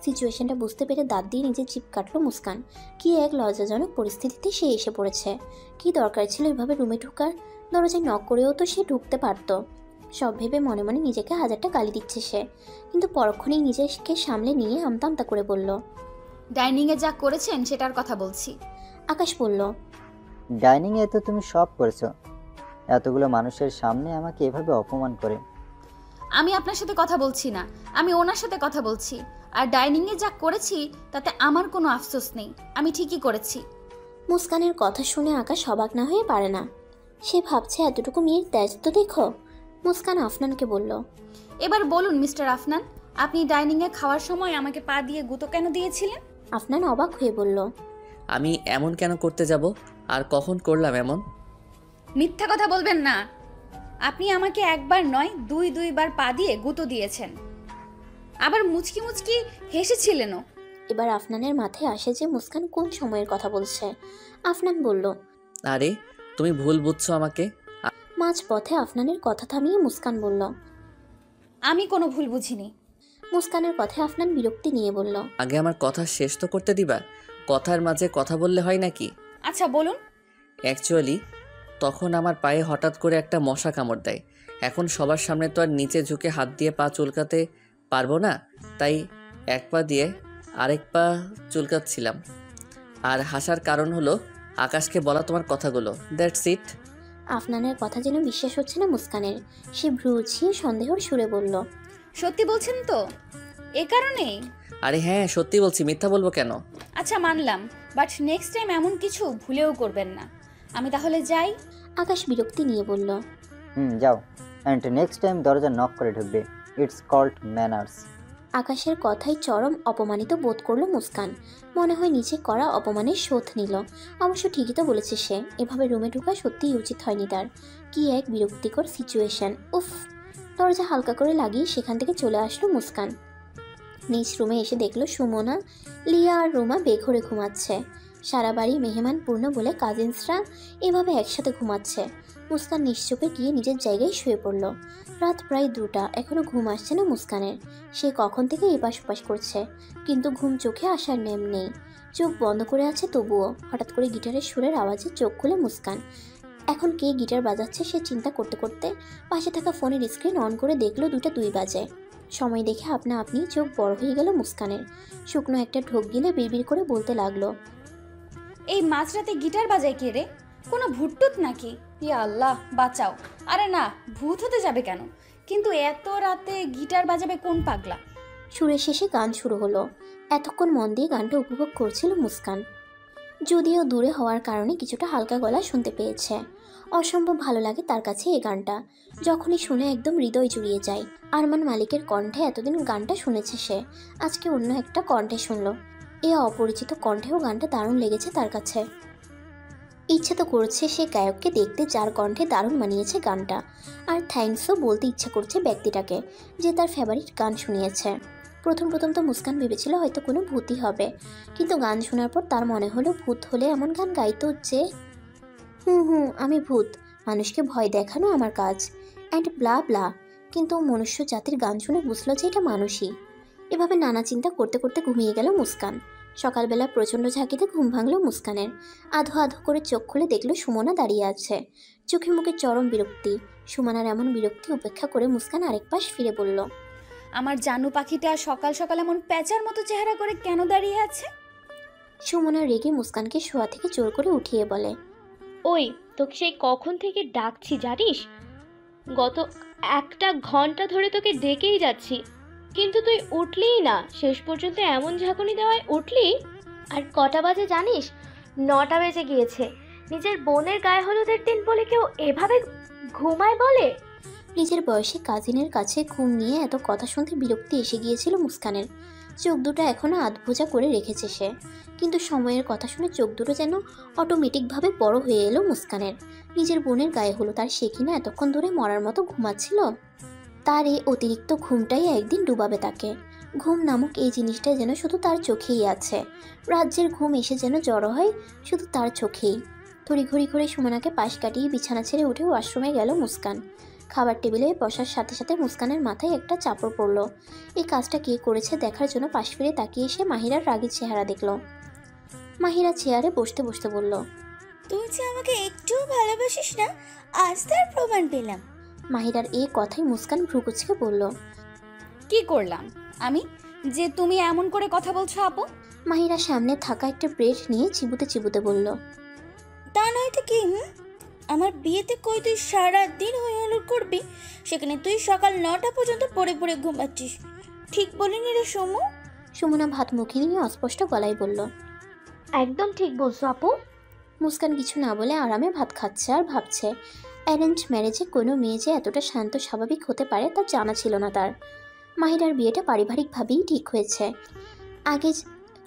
সিচুয়েশনটা বুঝতে পেরে দাঁত দিয়ে নিজের জিভ কাটলো মুস্কান। কি এক লজ্জাজনক পরিস্থিতিতে সে এসে পড়েছে। কি দরকার ছিল এভাবে রুমে ঢোকার? দরজায় নক করেও তো সে ঢুকতে পারত। সব ভেবে মনে মনে নিজেকে হাজারটা গালি দিচ্ছে সে, কিন্তু পরক্ষণেই নিজেকে সামলে নিয়ে আমতা আমতা করে বলল। ডাইনিংয়ে যা করেছেন সেটার কথা বলছি। আকাশ বলল। ডাইনিংয়ে তো তুমি সব করেছো, এতগুলো মানুষের সামনে আমাকে এভাবে অপমান করে। আমি আপনার সাথে কথা বলছি না, আমি ওনার সাথে কথা বলছি। আর ডাইনিংয়ে যা করেছি তাতে আমার কোনো আফসোস নেই, আমি ঠিকই করেছি। মুস্কানের কথা শুনে আকাশ অবাক না হয়ে পারে না। সে ভাবছে এতটুকু মেয়ের তেজ তো দেখো। মুস্কান আফনানকে বলল। এবার বলুন মিস্টার আফনান, আপনি ডাইনিংয়ে খাওয়ার সময় আমাকে পা দিয়ে গুঁতো কেন দিয়েছিলেন? আফনান অবাক হয়ে বলল। আমি এমন কেন করতে যাব? আর কখন করলাম এমন? মিথ্যা কথা বলবেন না। আপনি আমাকে একবার নয় দুইবার পা দিয়ে গুঁতো দিয়েছেন, আবার মুচকি মুচকি হেসেছিলেনও। এবার আফনানের মাথায় আসে যে মুস্কান কোন সময়ের কথা বলছে। আফনান বলল। আরে তুমি ভুল বুঝছো আমাকে। মাঝ পথে আফনানের কথা থামিয়ে মুস্কান বলল। আমি কোনো ভুল বুঝিনি। মুস্কানের কথায় আফনান বিরক্তি নিয়ে বলল। আগে আমার কথা শেষ তো করতে দিবা। কথার মাঝে কথা বললে হয় নাকি? আচ্ছা বলুন। অ্যাকচুয়ালি তখন আমার পায়ে হঠাৎ করে একটা মশা কামড় দেয়। এখন সবার সামনে তো আর নিচে ঝুঁকে হাত দিয়ে পা চুলকাতে পারবো না, তাই এক পা দিয়ে আরেক পা চুলকাচ্ছিলাম। আর হাসার কারণ হলো আকাশকে বলা তোমার কথাগুলো। That's it. আফনানের কথা যেন বিশ্বাস হচ্ছে না মুস্কানের। সে ভ্রু উঁচিয়ে সন্দেহর সুরে বলল। সত্যি বলছেন তো? এ কারণেই? আরে হ্যাঁ সত্যি বলছি, মিথ্যা বলবো কেন? আচ্ছা মানলাম, বাট নেক্সট টাইম এমন কিছু ভুলেও করবেন না। আমি তাহলে যাই। আকাশ বিরক্তি নিয়ে বলল। যাও, অ্যান্ড নেক্সট টাইম দরজা নক করে ঢুকবে। It's called manners. আকাশের কথায় চরম অপমানিত বোধ করলো মুস্কান। মনে হয় নিচে করা অপমানের শোধ নিল। অবশ্য ঠিকই তো বলেছে সে, এভাবে রুমে ঢোকা সত্যিই উচিত হয়নি তার। কি এক বিরক্তিকর সিচুয়েশন। উফ। দরজা হালকা করে লাগিয়ে সেখান থেকে চলে আসলো মুস্কান। নিজ রুমে এসে দেখলো সুমনা, লিয়া আর রুমা বেঘরে ঘুমাচ্ছে। সারা বাড়ি মেহমান পূর্ণ বলে কাজিনসরা এভাবে একসাথে ঘুমাচ্ছে। মুস্কান নিশ্চোপে গিয়ে নিজের জায়গায় শুয়ে পড়ল। রাত প্রায় 2টা, এখনো ঘুম আসছে না মুস্কানের। সে কখন থেকে এপাশ ওপাশ করছে, কিন্তু ঘুম চোখে আসার নেম নেই। চোখ বন্ধ করে আছে তবুও। হঠাৎ করে গিটারের সুরের আওয়াজে চোখ খুলে মুস্কান। এখন কে গিটার বাজাচ্ছে সে চিন্তা করতে করতে পাশে থাকা ফোনের স্ক্রিন অন করে দেখলো 2টা 2 বাজে। সময় দেখে আপনা আপনি চোখ বড় হয়ে গেল মুস্কানের। শুকনো একটা ঢোক গিলে বিড়বিড় করে বলতে লাগলো। এই মাঝরাতে গিটার বাজায় কে রে? কোনো ভূতটুত নাকি? ইয়া আল্লাহ বাঁচাও। আরে না, ভূত হতে যাবে কেন, কিন্তু এত রাতে গিটার বাজাবে কোন পাগলা? সুরের শেষে গান শুরু হলো। এতক্ষণ মন দিয়ে গানটা উপভোগ করছিল মুস্কান। যদিও দূরে হওয়ার কারণে কিছুটা হালকা গলা শুনতে পেয়েছে। অসম্ভব ভালো লাগে তার কাছে এই গানটা। যখনই শুনে একদম হৃদয় জুড়িয়ে যায়। আরমান মালিকের কণ্ঠে এতদিন গানটা শুনেছে সে, আজকে অন্য একটা কণ্ঠে শুনলো। এ অপরিচিত কণ্ঠেও গানটা দারুণ লেগেছে তার কাছে। ইচ্ছে তো করছে সে গায়ককে দেখতে যার কণ্ঠে দারুণ মানিয়েছে গানটা, আর থ্যাঙ্কসও বলতে ইচ্ছে করছে ব্যক্তিটাকে যে তার ফেভারিট গান শুনিয়েছে। প্রথম তো মুস্কান ভেবেছিল হয়তো কোনো ভূতই হবে, কিন্তু গান শোনার পর তার মনে হলো ভূত হলে এমন গান গাইতো যে আমি ভূত, মানুষকে ভয় দেখানো আমার কাজ, অ্যান্ড ব্লা ব্লা। কিন্তু মনুষ্য জাতির গান শুনে বুঝলো যে এটা মানুষই। এভাবে নানা চিন্তা করতে করতে ঘুমিয়ে গেল মুস্কান। সকালবেলা প্রচণ্ড ঝাঁকিতে ঘুম ভাঙলো মুস্কানের। আধো আধো করে চোখ খুলে দেখলো সুমনা দাঁড়িয়ে আছে, চোখে মুখে চরম বিরক্তি। সুমনার এমন বিরক্তি উপেক্ষা করে মুস্কান আরেক পাশ ফিরে বলল, আমার জানু পাখিটা সকাল সকাল এমন প্যাঁচার মতো চেহারা করে কেন দাঁড়িয়ে আছে? সুমনা রেগে মুস্কানকে শোয়া থেকে জোর করে উঠিয়ে বলে, ওই তোকে সেই কখন থেকে ডাকছি জানিস? গত 1 ঘন্টা ধরে তোকে ডেকেই যাচ্ছি, কিন্তু তুই উঠলিই না। শেষ পর্যন্ত এমন ঝাঁকুনি দেওয়ায় উঠলি। আর কটা বাজে জানিস? 9টা বেজে গিয়েছে। নিজের বোনের গায়ে হলুদের দিন বলে কেউ এভাবে ঘুমায় বলে? নিজের বয়সে কাজিনের কাছে ঘুম নিয়ে এত কথা শুনতে বিরক্তি এসে গিয়েছিল মুস্কানের। চোখ দুটো এখনও আধবোজা করে রেখেছে সে, কিন্তু সময়ের কথা শুনে চোখ দুটো যেন অটোমেটিকভাবে বড় হয়ে এলো মুস্কানের। নিজের বোনের গায়ে হলো তার, সে কিনা এতক্ষণ ধরে মরার মতো ঘুমাচ্ছিল। তার এই অতিরিক্ত ঘুমটাই একদিন ডুবাবে তাকে। ঘুম নামক এই জিনিসটা যেন শুধু তার চোখেই আছে। রাজ্যের ঘুম এসে যেন জড়ো হয় শুধু তার চোখেই। তড়িঘড়ি করে সুমনাকে পাশ কাটিয়ে বিছানা ছেড়ে উঠে ওয়াশরুমে গেল মুস্কান। খাবার টেবিলে বসার সাথে সাথে মুস্কানের মাথায় একটা চাপড় পড়ল। এই কাজটা কে করেছে দেখার জন্য পাশ ফিরে তাকিয়ে এসে মাহিরার রাগী চেহারা দেখল। মাহিরা চেয়ারে বসতে বসতে বলল, তুই যে আমাকে একটুও ভালোবাসিস না, আজ তার প্রমাণ পেলাম। মাহিরার এই কথাই মুস্কান ভ্রুকুচকে বলল, কি করলাম আমি যে তুমি এমন করে কথা বলছো আপু? মাহিরা সামনে থাকা একটা ব্রেড নিয়ে চিবুতে চিবুতে বলল, তা নয়তো কি? আমার বিয়েতে কই তুই সারা দিন হই হুল্লোড় করবি, সেখানে তুই সকাল 9টা পর্যন্ত পড়ে পড়ে ঘুমাচ্ছিস। ঠিক বলিনি রে সমু? সুমনা ভাত মুখে নিয়ে অস্পষ্ট গলায় বলল, একদম ঠিক বলছো আপু। মুস্কান কিছু না বলে আরামে ভাত খাচ্ছে আর ভাবছে অ্যারেঞ্জ ম্যারেজে কোনো মেয়ে যে এতটা শান্ত স্বাভাবিক হতে পারে তা জানা ছিল না তার। মাহিরার বিয়েটা পারিবারিকভাবেই ঠিক হয়েছে।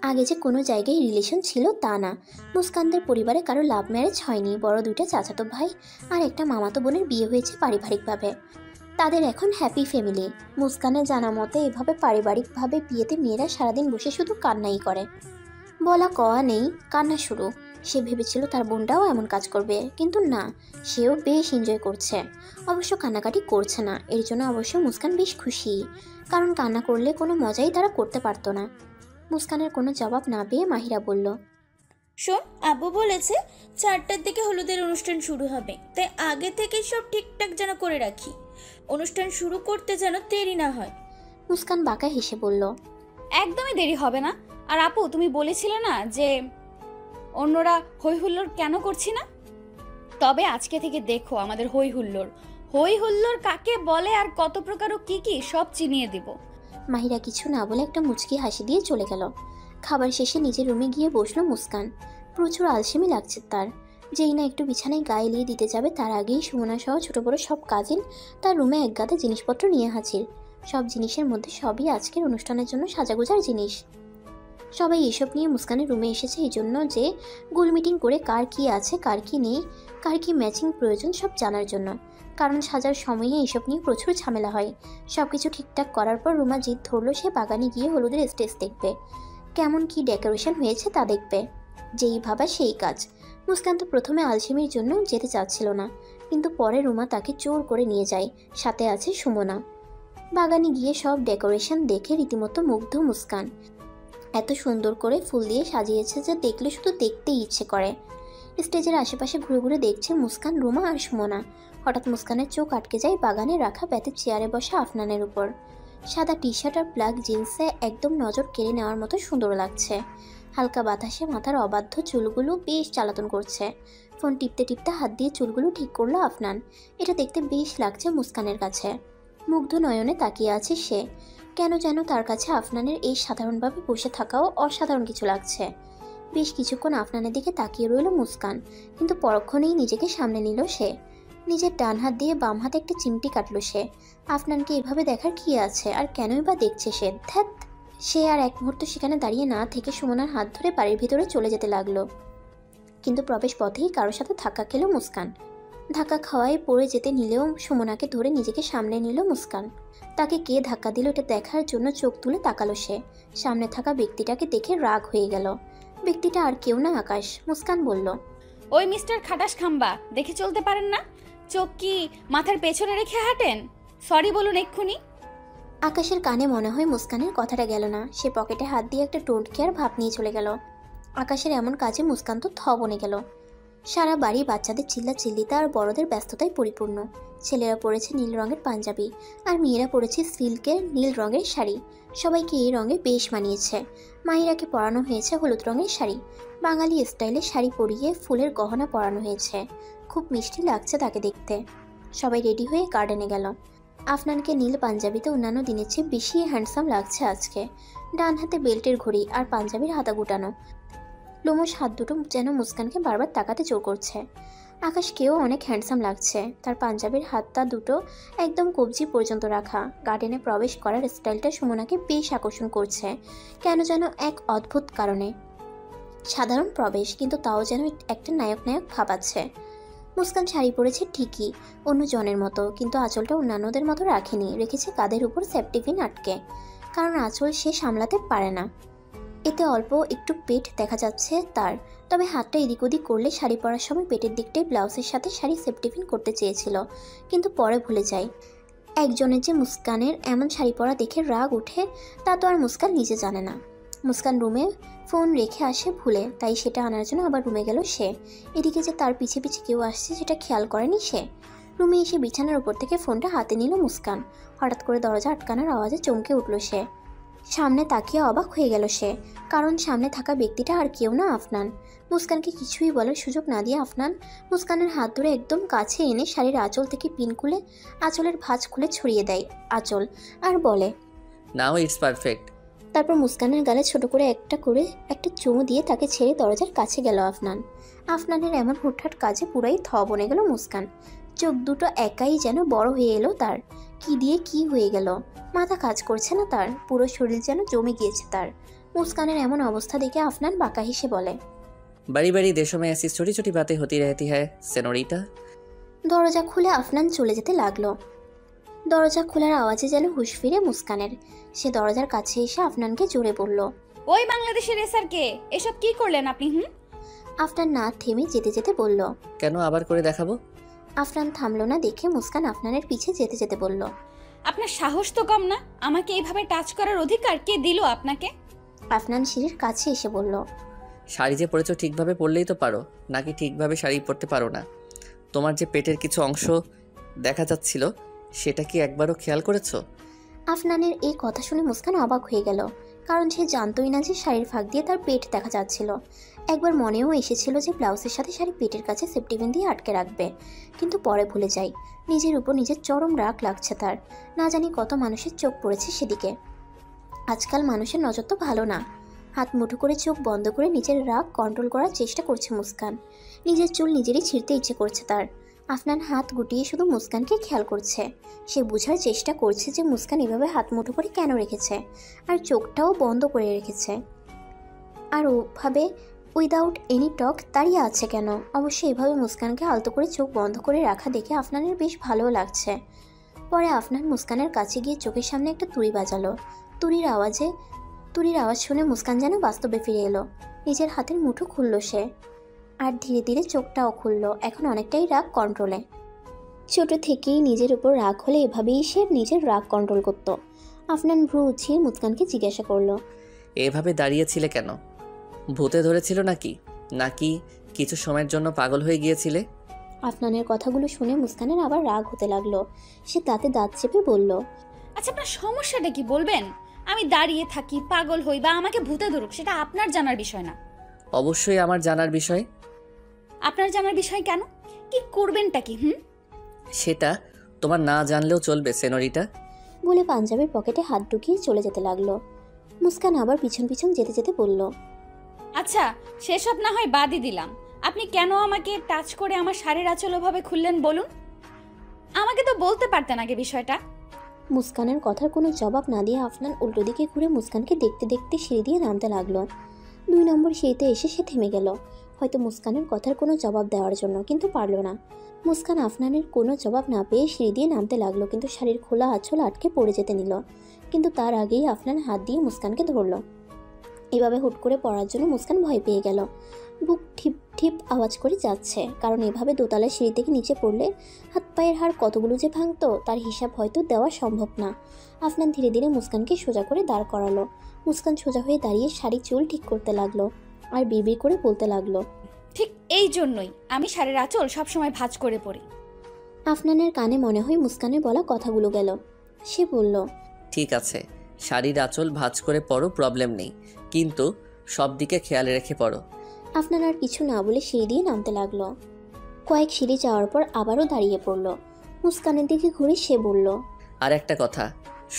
আগে যে কোনো জায়গায় রিলেশন ছিল তা না। মুস্কানদের পরিবারে কারো লাভ ম্যারেজ হয়নি, বড় 2টা চাচাতো ভাই আর একটা মামাতো বোনের বিয়ে হয়েছে পারিবারিকভাবে। তাদের এখন হ্যাপি ফ্যামিলি। মুস্কানের জানা মতে এভাবে পারিবারিকভাবে বিয়েতে মেয়েরা সারাদিন বসে শুধু কান্নাই করে। বলা কওয়া নেই, কান্না শুরু। সে ভেবেছিল তার বোনটাও এমন কাজ করবে, কিন্তু না, সেও বেশ এনজয় করছে। অবশ্য কান্নাকাটি করছে না, এর জন্য অবশ্য মুস্কান বেশ খুশি, কারণ কান্না করলে কোনো মজাই তারা করতে পারতো না। মুস্কানের কোনো জবাব না পেয়ে মাহিরা বলল, শোন, আব্বু বলেছে 4টার দিকে হলুদের অনুষ্ঠান শুরু হবে, তাই আগে থেকে সব ঠিকঠাক যেন করে রাখি, অনুষ্ঠান শুরু করতে যেন দেরি না হয়। মুস্কান বাঁকা হেসে বলল, একদমই দেরি হবে না। আর আপু, তুমি বলেছিলে না যে অন্যরা হই হুল্লোড় কেন করছি না? তবে আজকে থেকে দেখো আমাদের হই হুল্লোড়। হই হুল্লোড় কাকে বলে আর কত প্রকার ও কি সব চিনিয়ে দেব। মাহিরা কিছু না বলে একটা মুচকি হাসি দিয়ে চলে গেল। খাবার শেষে নিজের রুমে গিয়ে বসলো মুস্কান। প্রচুর আলসেমি লাগছে তার। যেই না একটু বিছানায় গায়ে লিয়ে দিতে যাবে তার আগেই সুমনা সহ ছোটো বড়ো সব কাজিন তার রুমে এক গাদা জিনিসপত্র নিয়ে হাজির। সব জিনিসের মধ্যে সবই আজকের অনুষ্ঠানের জন্য সাজাগোজার জিনিস। সবাই এসব নিয়ে মুস্কানের রুমে এসেছে এই জন্য যে গোল মিটিং করে কার কি আছে, কার কি নেই, কার কি ম্যাচিং প্রয়োজন সব জানার জন্য। কারণ সাজার সময়ে এইসব নিয়ে প্রচুর ঝামেলা হয়। সব কিছু ঠিকঠাক করার পর রুমা জিদ ধরলো সে বাগানে গিয়ে হলুদের স্টেজ দেখবে, কেমন কি ডেকোরেশন হয়েছে তা দেখবে। যেই ভাবা সেই কাজ। মুস্কান তো প্রথমে আলসেমির জন্য যেতে চাচ্ছিল না, কিন্তু পরে রুমা তাকে জোর করে নিয়ে যায়, সাথে আছে সুমনা। বাগানে গিয়ে সব ডেকোরেশন দেখে রীতিমতো মুগ্ধ মুস্কান। এত সুন্দর করে ফুল দিয়ে সাজিয়েছে যে দেখলে শুধু দেখতেই ইচ্ছে করে। স্টেজের আশেপাশে ঘুরে ঘুরে দেখছে মুস্কান, রুমা আর সুমনা। হঠাৎ মুস্কানের চোখ আটকে যায় বাগানে রাখা বেতের চেয়ারে বসা আফনানের উপর। সাদা টি শার্ট আর ব্ল্যাক জিন্সে একদম নজর কেড়ে নেওয়ার মতো সুন্দর লাগছে। হালকা বাতাসে মাথার অবাধ্য চুলগুলো বেশ জ্বালাতন করছে। ফোন টিপতে টিপতে হাত দিয়ে চুলগুলো ঠিক করলো আফনান। এটা দেখতে বেশ লাগছে মুস্কানের কাছে। মুগ্ধ নয়নে তাকিয়ে আছে সে। কেন যেন তার কাছে আফনানের এই সাধারণভাবে বসে থাকাও অসাধারণ কিছু লাগছে। বেশ কিছুক্ষণ আফনানের দিকে তাকিয়ে রইল মুস্কান, কিন্তু পরক্ষণেই নিজেকে সামনে নিল সে। নিজের ডান হাত দিয়ে বাম হাতে একটা চিমটি কাটলো সে। আফনানকে এভাবে দেখার কি আছে, আর কেনই বা দেখছে সে? ধ্যাত! সে আর এক মুহূর্ত সেখানে দাঁড়িয়ে না থেকে সুমনার হাত ধরে বাড়ির ভিতরে চলে যেতে লাগলো। কিন্তু প্রবেশ পথেই কারোর সাথে ধাক্কা খেল মুস্কান। ধাক্কা খাওয়ায় পড়ে যেতে নিলেও সুমনাকে ধরে নিজেকে সামনে নিল মুস্কান। তাকে কে ধাক্কা দিল এটা দেখার জন্য চোখ তুলে তাকালো সে। সামনে থাকা ব্যক্তিটাকে দেখে রাগ হয়ে গেল। ব্যক্তিটা আর কেউ না, আকাশ। মুস্কান বলল, ওই মিস্টার খাটাস খাম্বা, দেখে চলতে পারেন না? চোখ কি মাথার পেছনে রেখে হাঁটেন? সরি বলুন এক্ষুনি। আকাশের কানে মনে হয় মুস্কানের কথাটা গেল না। সে পকেটে হাত দিয়ে একটা ডোন্ট কেয়ার ভাব নিয়ে চলে গেল। আকাশের এমন কাজে মুস্কান তো থ বনে গেল। সারা বাড়ি বাচ্চাদের চিল্লাচিল্লিতে আর বড়দের ব্যস্ততায় পরিপূর্ণ। ছেলেরা পরেছে নীল রঙের পাঞ্জাবি, আর মেয়েরা পরেছে সিল্কের নীল রঙের শাড়ি। সবাইকে এই রঙে বেশ মানিয়েছে। মাহিরাকে পরানো হয়েছে হলুদ রঙের শাড়ি। বাঙালি স্টাইলে শাড়ি পরিয়ে ফুলের গহনা পরানো হয়েছে। খুব মিষ্টি লাগছে তাকে দেখতে। সবাই রেডি হয়ে গার্ডেনে গেল। আফনানকে নীল পাঞ্জাবিতে অন্যান্য দিনের চেয়ে বেশি হ্যান্ডসাম লাগছে আজকে। ডান হাতে বেল্টের ঘড়ি আর পাঞ্জাবির হাতা গুটানো। লোমশ হাত দুটো যেন মুস্কানকে বারবার তাকাতে জোর করছে। আকাশকেও অনেক হ্যান্ডসাম লাগছে। তার পাঞ্জাবির হাতটা দুটো একদম কবজি পর্যন্ত রাখা। গার্ডেনে প্রবেশ করার স্টাইলটা সুমনাকে বেশ আকর্ষণ করছে কেন যেন এক অদ্ভুত কারণে। সাধারণ প্রবেশ, কিন্তু তাও যেন একটা নায়ক নায়ক ভাব আছে। মুস্কান শাড়ি পরেছে ঠিকই, অন্য জনের মতো, কিন্তু আঁচলটা অন্যান্যদের মতো রাখেনি। রেখেছে কাঁধের উপর সেফটি পিন আটকে, কারণ আঁচল সে সামলাতে পারে না। এতে অল্প একটু পেট দেখা যাচ্ছে তার। তবে হাতটা এদিক ওদিক করলে শাড়ি পরার সময় পেটের দিকটাই ব্লাউজের সাথে শাড়ি সেফটি পিন করতে চেয়েছিল, কিন্তু পরে ভুলে যায়। একজনের যে মুস্কানের এমন শাড়ি পরা দেখে রাগ উঠে তা তো আর মুস্কান নিজে জানে না। মুস্কান রুমে ফোন রেখে আসে ভুলে, তাই সেটা আনার জন্য আবার রুমে গেল সে। এদিকে যে তার পিছে পিছে কেউ আসছে সেটা খেয়াল করেনি সে। রুমে এসে বিছানার উপর থেকে ফোনটা হাতে নিল মুস্কান। হঠাৎ করে দরজা আটকানোর আওয়াজে চমকে উঠল সে। সামনে তাকিয়ে অবাক হয়ে গেল সে, কারণ সামনে থাকা ব্যক্তিটা আর কেউ না, আফনান। মুস্কানকে কিছুই বলার সুযোগ না দিয়ে আফনান মুস্কানের হাত ধরে একদম কাছে এনে শাড়ির আঁচল থেকে পিন খুলে আঁচলের ভাঁজ খুলে ছড়িয়ে দেয় আঁচল, আর বলে, নাও ইটস পারফেক্ট। তারপর মুস্কানের গালে ছোট করে একটা চুমু দিয়ে তাকে ছেড়ে দরজার কাছে গেল আফনান। আফনানের এমন হুটহাট কাজে পুরাই থ বনে গেল মুস্কান। চোখ দুটো একাই যেন বড় হয়ে এলো তার। কি দিয়ে কি হয়ে গেল, মাথা কাজ করছে না তার, পুরো শরীর যেন জমে গিয়েছে তার। মুস্কানের এমন অবস্থা দেখে আফনান বাঁকা হেসে বলে, बड़ी बड़ी देशों में ऐसी छोटी छोटी बातें होती रहती है सेनोरिटा। দরজা খুলে আফনান চলে যেতে লাগলো। দরজা খোলার আওয়াজে যেন হুঁশ ফিরে মুস্কানের। সে দরজার কাছে এসে আফনানকে জোরে বলল, ওই বাংলাদেশের রেসারকে, এসব কি করলেন আপনি? আফনান না থেমে যেতে যেতে বলল, কেন আবার করে দেখাবো? আফনান থামলো না দেখে মুস্কান আফনানের পিছে যেতে যেতে বলল, আপনার সাহস তো কম না, আমাকে এইভাবে টাচ করার অধিকার কে দিল আপনাকে? আফনান সিঁড়ির কাছে এসে বলল, শাড়ি যে পরেছো ঠিকভাবে পরলেই তো পারো, নাকি ঠিকভাবে শাড়ি পরতে পারো না? তোমার যে পেটের কিছু অংশ দেখা যাচ্ছিল সেটা কি একবারও খেয়াল করেছো? আফনানের এই কথা শুনে মুস্কান অবাক হয়ে গেল, কারণ সে জানতোই না যে শাড়ির ফাঁক দিয়ে তার পেট দেখা যাচ্ছিল। একবার মনেও এসেছিল যে ব্লাউজের সাথে শাড়ি পেটের কাছে সেফটি পিন দিয়ে আটকে রাখবে, কিন্তু পরে ভুলে যায়। নিজের উপর নিজের চরম রাগ লাগছে তার। না জানি কত মানুষের চোখ পড়েছে সেদিকে। আজকাল মানুষের নজর তো ভালো না। হাত মুঠো করে চোখ বন্ধ করে নিজের রাগ কন্ট্রোল করার চেষ্টা করছে মুস্কান। নিজের চুল নিজেরই ছিঁড়তে ইচ্ছে করছে তার। আফনান হাত গুটিয়ে শুধু মুস্কানকে খেয়াল করছে। সে বোঝার চেষ্টা করছে যে মুস্কান এভাবে হাত মুঠো করে কেন রেখেছে, আর চোখটাও বন্ধ করে রেখেছে, আর ওভাবে উইদাউট এনি টক দাঁড়িয়ে আছে কেন। অবশ্যই এভাবে মুস্কানকে আলতো করে চোখ বন্ধ করে রাখা দেখে আফনানের বেশ ভালোও লাগছে। পরে আফনান মুস্কানের কাছে গিয়ে চোখের সামনে একটা তুড়ি বাজালো। তুড়ির আওয়াজ শুনে মুস্কান যেন বাস্তবে ফিরে এলো। নিজের হাতের মুঠো খুলল সে, আর ধীরে ধীরে চোখটাও খুলল। এখন অনেকটাই রাগ কন্ট্রোলে। ছোট থেকেই নিজের উপর রাগ হলে এভাবেই সে নিজের রাগ কন্ট্রোল করত। আফনান ভ্রু উঠিয়ে মুস্কানকে জিজ্ঞাসা করলো, এভাবে দাঁড়িয়েছিলে কেন? ভূতে ধরেছিল নাকি, নাকি কিছু সময়ের জন্য পাগল হয়ে গিয়েছিলে? আফনানের কথাগুলো শুনে মুস্কানের আবার রাগ হতে লাগলো। সে দাঁতে দাঁত চেপে বলল, আচ্ছা আপনার সমস্যাটা কি বলবেন? আমি দাঁড়িয়ে থাকি, পাগল হই বা আমাকে ভূতে ধরুক, সেটা আপনার জানার বিষয় না। অবশ্যই আমার জানার বিষয়। আপনার জানার বিষয় কেন? কি করবেনটা কি? সেটা তোমার না জানলেও চলবে সেনরিটা, বলে পাঞ্জাবির পকেটে হাত ঢুকিয়ে চলে যেতে লাগলো। মুস্কান আবার পিছন পিছন যেতে যেতে বলল, আচ্ছা, সেসব না হয় বাদই দিলাম। আপনি কেন আমাকে টাচ করে আমার শাড়ির আঁচল ওভাবে খুললেন বলুন? আমাকে তো বলতে পারতেন আগে বিষয়টা। মুস্কানের কথার কোনো জবাব না দিয়ে আফনান উল্টো দিকে ঘুরে মুস্কানকে দেখতে দেখতে সিঁড়ি দিয়ে নামতে লাগলো। 2 নম্বর সিঁড়িতে এসে সে থেমে গেল, হয়তো মুস্কানের কথার কোনো জবাব দেওয়ার জন্য, কিন্তু পারল না। মুস্কান আফনানের কোনো জবাব না পেয়ে সিঁড়ি দিয়ে নামতে লাগলো, কিন্তু শাড়ির খোলা আঁচল আটকে পড়ে যেতে নিল। কিন্তু তার আগেই আফনান হাত দিয়ে মুস্কানকে ধরলো। এভাবে হুট করে পড়ার জন্য মুস্কান ভয় পেয়ে গেল। বুক ঠিপ ঠিপ আওয়াজ করে যাচ্ছে, কারণ এভাবে দোতলার সিঁড়ি থেকে নিচে পড়লে হাত পায়ের হাড় কতগুলো যে ভাঙতো তার হিসাব হয়তো দেওয়া সম্ভব না। আফনান ধীরে ধীরে মুস্কানকে সোজা করে দাঁড় করালো। মুস্কান সোজা হয়ে দাঁড়িয়ে শাড়ি চুল ঠিক করতে লাগলো আর বিড়বিড় করে বলতে লাগলো, ঠিক এই জন্যই আমি শাড়ির আঁচল সবসময় ভাঁজ করে পরি। আফনানের কানে মনে হয় মুস্কানের বলা কথাগুলো গেল। সে বলল, ঠিক আছে, শাড়ির আঁচল ভাঁজ করে পরো, প্রবলেম নেই, কিন্তু সব দিকে খেয়াল রেখে পরো। আফনান আর কিছু না বলে সিঁড়ি দিয়ে নামতে লাগলো। কয়েক সিঁড়ি যাওয়ার পর আবারও দাঁড়িয়ে পড়ল। মুস্কানের দিকে ঘুরে সে বলল, আর একটা কথা,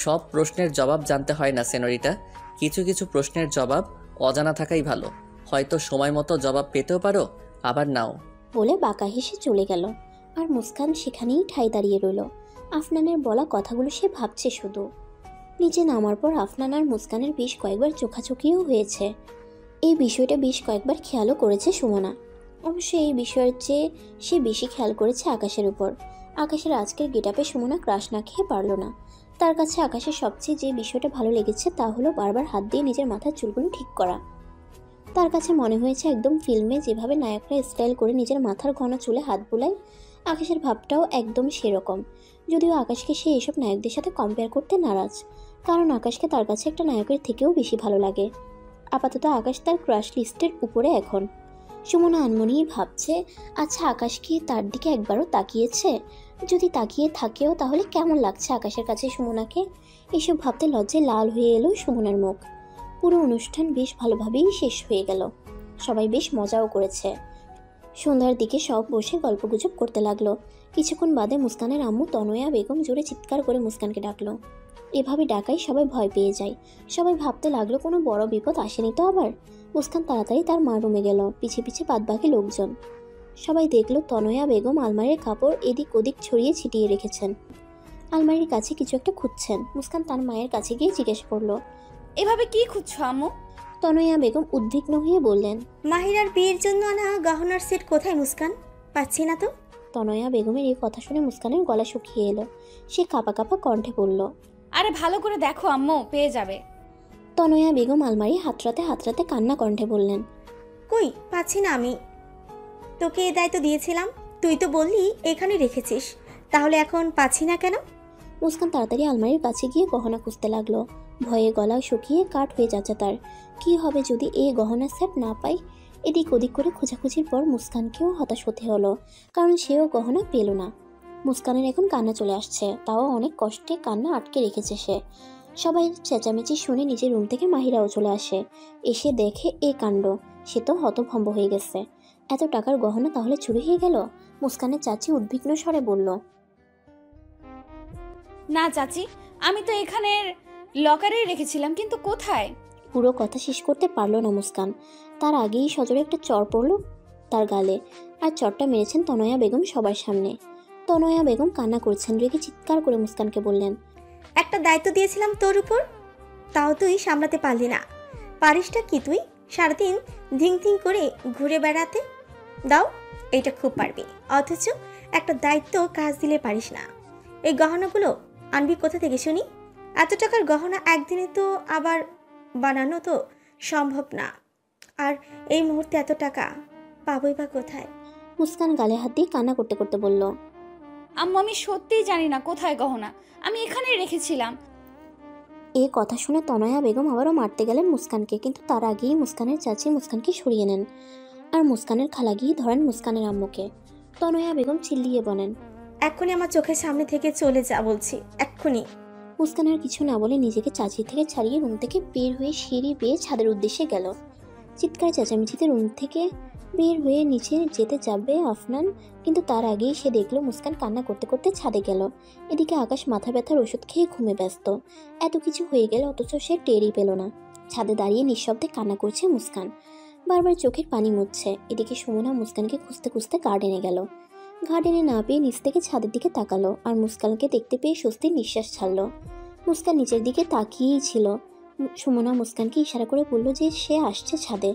সব প্রশ্নের জবাব জানতে হয় না সেনরিটা, কিছু কিছু প্রশ্নের জবাব অজানা থাকাই ভালো, হয়তো সময় মতো জবাব পেতেও পারো, আবার নাও। বলে বাঁকা হেসে চলে গেল। আর মুস্কান সেখানেই ঠাই দাঁড়িয়ে রইল। আফনানের বলা কথাগুলো সে ভাবছে শুধু। নিচে নামার পর আফনান আর মুস্কানের বেশ কয়েকবার চোখাচোখিও হয়েছে। এই বিষয়টা বেশ কয়েকবার খেয়ালও করেছে সুমনা। অবশ্য এই বিষয়ের চেয়ে সে বেশি খেয়াল করেছে আকাশের উপর। আকাশের আজকের গেটআপে সুমনা ক্রাশ না খেয়ে পারল না। তার কাছে আকাশের সবচেয়ে যে বিষয়টা ভালো লেগেছে তা হলো বারবার হাত দিয়ে নিজের মাথার চুলগুলো ঠিক করা। তার কাছে মনে হয়েছে একদম ফিল্মে যেভাবে নায়করা স্টাইল করে নিজের মাথার ঘন চুলে হাত বুলায়, আকাশের ভাবটাও একদম সেরকম। যদিও আকাশকে সে এসব নায়কদের সাথে কম্পেয়ার করতে নারাজ, কারণ আকাশকে তার কাছে একটা নায়কের থেকেও বেশি ভালো লাগে। আপাতত আকাশ তার ক্রাশ লিস্টের উপরে এখন। সুমনা আনমনেই ভাবছে, আচ্ছা আকাশ কি তার দিকে একবারও তাকিয়েছে? যদি তাকিয়ে থাকেও তাহলে কেমন লাগছে আকাশের কাছে সুমনাকে? এসব ভাবতে লজ্জায় লাল হয়ে এলো সুমনার মুখ। পুরো অনুষ্ঠান বেশ ভালোভাবেই শেষ হয়ে গেল। সবাই বেশ মজাও করেছে। সন্ধ্যার দিকে সব বসে গল্পগুজব করতে লাগলো। কিছুক্ষণ বাদে মুস্কানের আম্মু তনয়া বেগম জোরে চিৎকার করে মুস্কানকে ডাকলো। এভাবে ডাকাই সবাই ভয় পেয়ে যায়। সবাই ভাবতে লাগলো কোনো বড় বিপদ আসেনি তো আবার। মুস্কান তাড়াতাড়ি তার মা রুমে গেল, পিছে পিছে বাদবাকি লোকজন। সবাই দেখলো তনয়া বেগম আলমারির কাপড় এদিক ওদিক ছড়িয়ে ছিটিয়ে রেখেছেন। আলমারির কাছে কিছু একটা খুঁজছেন। মুস্কান তার মায়ের কাছে গিয়ে জিজ্ঞেস করলো, এভাবে কি খুঁজছো আম্মু? তনয়া বেগম উদ্বিগ্ন হয়ে বললেন, মাহিরার বিয়ের জন্য আনা গহনার সেট কোথায় মুস্কান? পাচ্ছি না তো। তনয়া বেগমের এই কথা শুনে মুস্কানের গলা শুকিয়ে এলো। সে কাঁপা কাঁপা কণ্ঠে বলল, আরে ভালো করে দেখো আম্মু, পেয়ে যাবে। তনয়া বেগম আলমারি হাতড়াতে কান্না কণ্ঠে বললেন, কই পাচ্ছি না আমি। তোকে এই দায়িত্ব দিয়েছিলাম, তুই তো বললি এখানে রেখেছিস, তাহলে এখন পাচ্ছি না কেন? মুস্কান তাড়াতাড়ি আলমারির কাছে গিয়ে গহনা খুঁজতে লাগলো। ভয়ে গলা শুকিয়ে কাঠ হয়ে যাচ্ছে তার। কি হবে যদি এই গহনার সেট না পাই? এদিক ওদিক করে খোঁজাখুঁজির পর মুস্কানকেও হতাশ হতে হলো, কারণ সেও গহনা পেল না। মুস্কানের এখন কান্না চলে আসছে, তাও অনেক কষ্টে কান্না আটকে রেখেছে সে। সবাই চেঁচামেচি শুনে নিজের রুম থেকে মাহিরাও চলে আসে। এসে দেখে এ কাণ্ড, সে তো হতভম্ব হয়ে গেছে। এত টাকার গহনা তাহলে চুরি হয়ে গেল? মুস্কানের চাচি উদ্বিগ্ন স্বরে বলল, না চাচি, আমি তো এখানের লকারেই রেখেছিলাম, কিন্তু কোথায়? পুরো কথা শেষ করতে পারলো না মুস্কান। তার আগেই সজোরে একটা চড় পড়ল তার গালে, আর চড়টা মেরেছেন তনয়া বেগম সবার সামনে। তনয়া বেগম কান্না করছেন, রেগে চিৎকার করে মুস্কানকে বললেন, একটা দায়িত্ব দিয়েছিলাম তোর উপর, তাও তুই সামলাতে পারলি না। পারিসটা কি তুই সারাদিন ধিং ধিং করে ঘুরে বেড়াতে? দাও, এটা খুব পারবি, অথচ একটা দায়িত্ব কাজ দিলে পারিস না। এই গহনাগুলো আনবি কোথা থেকে শুনি? এত টাকার গহনা একদিনে তো আবার বানানো তো সম্ভব না, আর এই মুহূর্তে এত টাকা পাবোই বা কোথায়? মুস্কান গালে হাত দিয়ে কান্না করতে করতে বলল, আম্মু আমি সত্যিই জানি না কোথায় গহনা, আমি এখানেই রেখেছিলাম। এই কথা শুনে তনয়া বেগম আবারও মারতে গেলেন মুস্কানকে, কিন্তু তার আগেই মুস্কানের চাচি মুস্কানকে সরিয়ে নেন, আর মুস্কানের খালা গিয়ে ধরেন মুস্কানের আম্মুকে। তনয়া বেগম চিল্লিয়ে বলেন, এক্ষুনি আমার চোখের সামনে থেকে চলে যা বলছি, এক্ষুনি। মুস্কানের কিছু না বলে নিজেকে চাচি থেকে ছাড়িয়ে রুম থেকে বের হয়ে সিঁড়ি বেয়ে ছাদের উদ্দেশ্যে গেল। চিৎকার চেঁচামেচিতে রুম থেকে বের হয়ে নিচে যেতে যাবে আফনান, কিন্তু তার আগেই সে দেখলো মুস্কান কান্না করতে করতে ছাদে গেল। এদিকে আকাশ মাথা ব্যথার ওষুধ খেয়ে ঘুমে ব্যস্ত। এত কিছু হয়ে গেল অথচ সে টেরই পেল না। ছাদে দাঁড়িয়ে নিঃশব্দে কান্না করছে মুস্কান। বারবার চোখের পানি মুছছে। এদিকে সুমনা মুস্কানকে খুঁজতে খুঁজতে গার্ডেনে গেল। গার্ডেনে না পেয়ে নিচ থেকে ছাদের দিকে তাকালো আর মুস্কানকে দেখতে পেয়ে স্বস্তির নিঃশ্বাস ছাড়লো। মুস্কান নিচের দিকে তাকিয়েই ছিল। সুমনা মুস্কানকে ইশারা করে বলল যে সে আসছে ছাদে।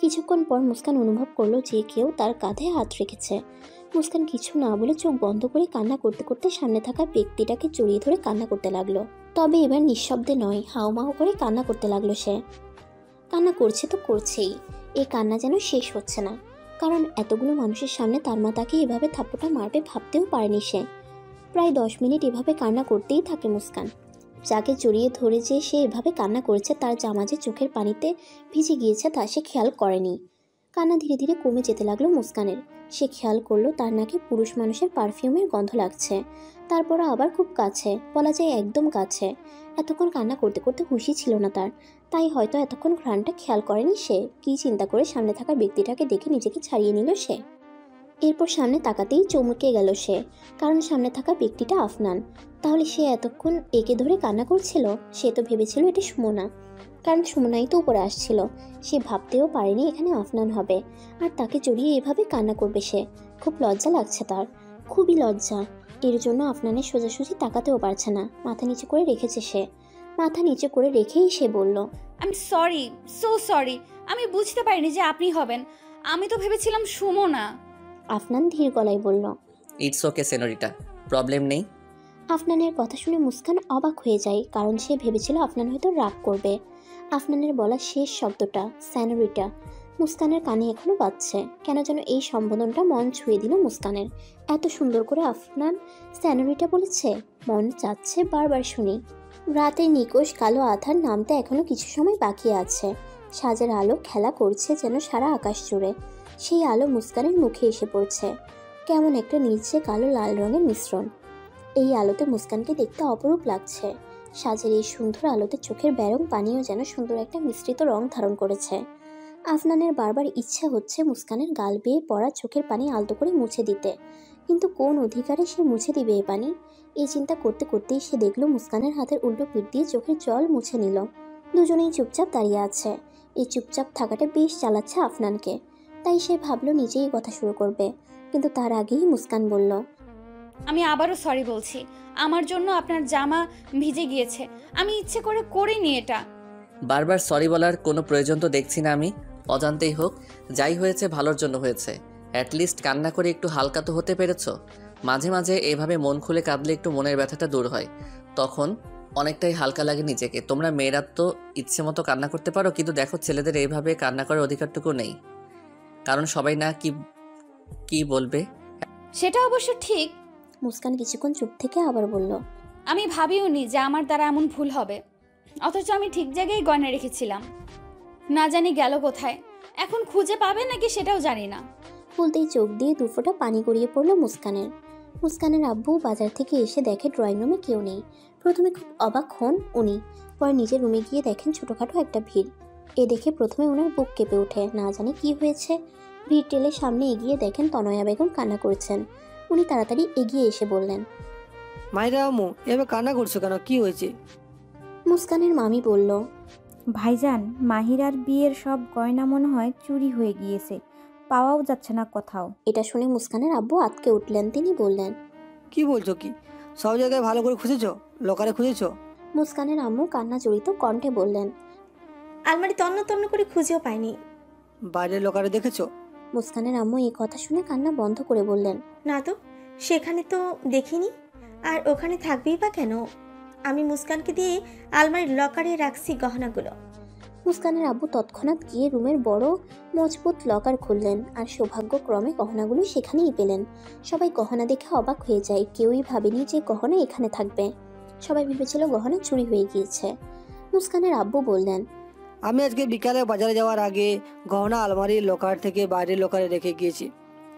কিছুক্ষণ পর মুস্কান অনুভব করলো যে কেউ তার কাঁধে হাত রেখেছে। মুস্কান কিছু না বলে চোখ বন্ধ করে কান্না করতে করতে সামনে থাকা ব্যক্তিটাকে জড়িয়ে ধরে কান্না করতে লাগলো। তবে এবার নিঃশব্দে নয়, হাউমাউ করে কান্না করতে লাগলো সে। কান্না করছে তো করছেই, এই কান্না যেন শেষ হচ্ছে না। কারণ এতগুলো মানুষের সামনে তার মা তাকে এভাবে থাপ্পড়টা মারবে ভাবতেও পারেনি সে। প্রায় 10 মিনিট এভাবে কান্না করতেই থাকে মুস্কান। যাকে জড়িয়ে ধরে যে সে এভাবে কান্না করেছে তার জামা যে চোখের পানিতে ভিজে গিয়েছে তা সে খেয়াল করেনি। কান্না ধীরে ধীরে কমে যেতে লাগলো মুস্কানের। সে খেয়াল করলো তার নাকি পুরুষ মানুষের পারফিউমের গন্ধ লাগছে। তারপর আবার খুব কাছে, বলা যায় একদম কাছে। এতক্ষণ কান্না করতে করতে হুঁশই ছিল না তার, তাই হয়তো এতক্ষণ ঘ্রাণটা খেয়াল করেনি সে। কী চিন্তা করে সামনে থাকা ব্যক্তিটাকে দেখে নিজেকে ছাড়িয়ে নিল সে। এরপর সামনে তাকাতেই চমকে গেল সে, কারণ সামনে থাকা ব্যক্তিটা আফনান। তাহলে সে এতক্ষণ একে ধরে কান্না করছিল? সে তো ভেবেছিল এটা সুমনা, কারণ সুমনাই তো উপরে আসছিল। সে ভাবতেও পারেনি এখানে আফনান হবে আর তাকে জড়িয়ে এভাবে কান্না করবে সে। খুব লজ্জা লাগছে তার, খুবই লজ্জা। এর জন্য আফনানের সোজাসুজি তাকাতেও পারছে না, মাথা নিচু করে রেখেছে সে। মাথা নিচু করে রেখেই সে বলল, I am sorry, so sorry. আমি বুঝতে পারিনি যে আপনি হবেন। আমি তো ভেবেছিলাম সুমনা। আফনান ধীর গলায় বলল, ইটস ওকে সেনোরিটা, প্রবলেম নেই। আফনানের কথা শুনে মুস্কান অবাক হয়ে যায়, কারণ সে ভেবেছিল আফনান হয়তো রাগ করবে। আফনানের বলা শেষ শব্দটা স্যানোরিটা মুস্কানের কানে এখনো বাজছে। কেন যেন এই সম্বোধনটা মন ছুঁয়ে দিল মুস্কানের। এত সুন্দর করে আফনান স্যানোরিটা বলেছে, মন চাচ্ছে বারবার শুনি। রাতের নিকোষ কালো আধার নামতে এখনো কিছু সময় বাকি আছে। সাজের আলো খেলা করছে যেন সারা আকাশ জুড়ে। সেই আলো মুস্কানের মুখে এসে পড়ছে, কেমন একটা নীলচে কালো লাল রঙের মিশ্রণ। এই আলোতে মুস্কানকে দেখতে অপরূপ লাগছে। সাজের এই সুন্দর আলোতে চোখের ব্যারং পানিও যেন সুন্দর একটা মিশ্রিত রং ধারণ করেছে। আফনানের বারবার ইচ্ছা হচ্ছে মুস্কানের গাল বেয়ে পড়া চোখের পানি আলতো করে মুছে দিতে, কিন্তু কোন অধিকারে সে মুছে দিবে এ পানি? এই চিন্তা করতে করতেই সে দেখল মুস্কানের হাতের উল্টো পিঠ দিয়ে চোখের জল মুছে নিল। দুজনেই চুপচাপ দাঁড়িয়ে আছে। এই চুপচাপ থাকাটা বেশ জ্বালাচ্ছে আফনানকে, তাই সে ভাবলো নিজেই কথা শুরু করবে। কিন্তু তার আগেই মুস্কান বলল, আমি আবারও সরি বলছি। আমার জন্য আপনার জামা ভিজে গিয়েছে। আমি ইচ্ছে করে করিনি এটা। বারবার সরি বলার কোনো প্রয়োজন তো দেখছি না আমি। অজান্তেই হোক, যাই হয়েছে ভালোর জন্য হয়েছে। অ্যাটলিস্ট কান্না করে একটু হালকা তো হতে পেরেছো। মাঝে মাঝে এভাবে মন খুলে কাঁদলে একটু মনের ব্যথাটা দূর হয়, তখন অনেকটাই হালকা লাগে নিজেকে। তোমরা মেয়েরা তো ইচ্ছে মতো কান্না করতে পারো, কিন্তু দেখো ছেলেদের এইভাবে কান্না করার অধিকারটুকু নেই, কারণ সবাই না কি বলবে। সেটা অবশ্য ঠিক। মুস্কান কিছুক্ষণ চুপ থেকে আবার বলল, আমি ভাবিওনি যে আমার দ্বারা এমন ভুল হবে, অথচ আমি ঠিক জায়গায় গয়না রেখেছিলাম। না জানি গেল কোথায়, এখন খুঁজে পাবে নাকি সেটাও জানি না। বলতেই চোখ দিয়ে দুফোঁটা পানি গড়িয়ে পড়ল মুস্কানের। মুস্কানের আব্বু বাজার থেকে এসে দেখে ড্রয়িং রুমে কেউ নেই। প্রথমে খুব অবাক হন উনি, পরে নিজের রুমে গিয়ে দেখেন ছোটোখাটো একটা ভিড়। এ দেখে প্রথমে ওনার বুক কেঁপে ওঠে, না জানি কি হয়েছে। ভিড় টেলে সামনে এগিয়ে দেখেন তনয়া বেগম কান্না করছেন। উনি তাড়াতাড়ি এগিয়ে এসে বললেন, মাইরা আম্মু এভাবে কান্না করছো কেন, কি হয়েছে? মুস্কানের মামি বলল, ভাইজান, মাহিরার বিয়ের সব গয়না মনে হয় চুরি হয়ে গিয়েছে, পাওয়াও যাচ্ছে না কোথাও। এটা শুনে মুস্কানের আব্বু আতকে উঠলেন। তিনি বললেন, কি বলছো কি? সব জায়গায় ভালো করে খুঁজেছো? লকারে খুঁজেছো? মুস্কানের আম্মু কান্না জড়িত কণ্ঠে বললেন, আলমারি তন্ন তন্ন করে খুঁজেও পাইনি। বাইরের লকারে দেখেছো? মুস্কানের আম্মু এই কথা শুনে কান্না বন্ধ করে বললেন, না তো, সেখানে তো দেখিনি। আর ওখানে থাকবেই বা কেন? আমি মুস্কানকে দিয়ে আলমারির লকারে রাখছি গহনাগুলো। মুস্কানের আব্বু তৎক্ষণাৎ গিয়ে রুমের বড় মজবুত লকার খুললেন আর সৌভাগ্যক্রমে গহনাগুলো সেখানেই পেলেন। সবাই গহনা দেখে অবাক হয়ে যায়। কেউই ভাবেনি যে গহনা এখানে থাকবে। সবাই ভেবেছিল গহনা চুরি হয়ে গিয়েছে। মুস্কানের আব্বু বললেন, আমি আজকে বিকালে বাজারে যাওয়ার আগে গহনা আলমারির লকার থেকে বাইরের লকারে রেখে গিয়েছি,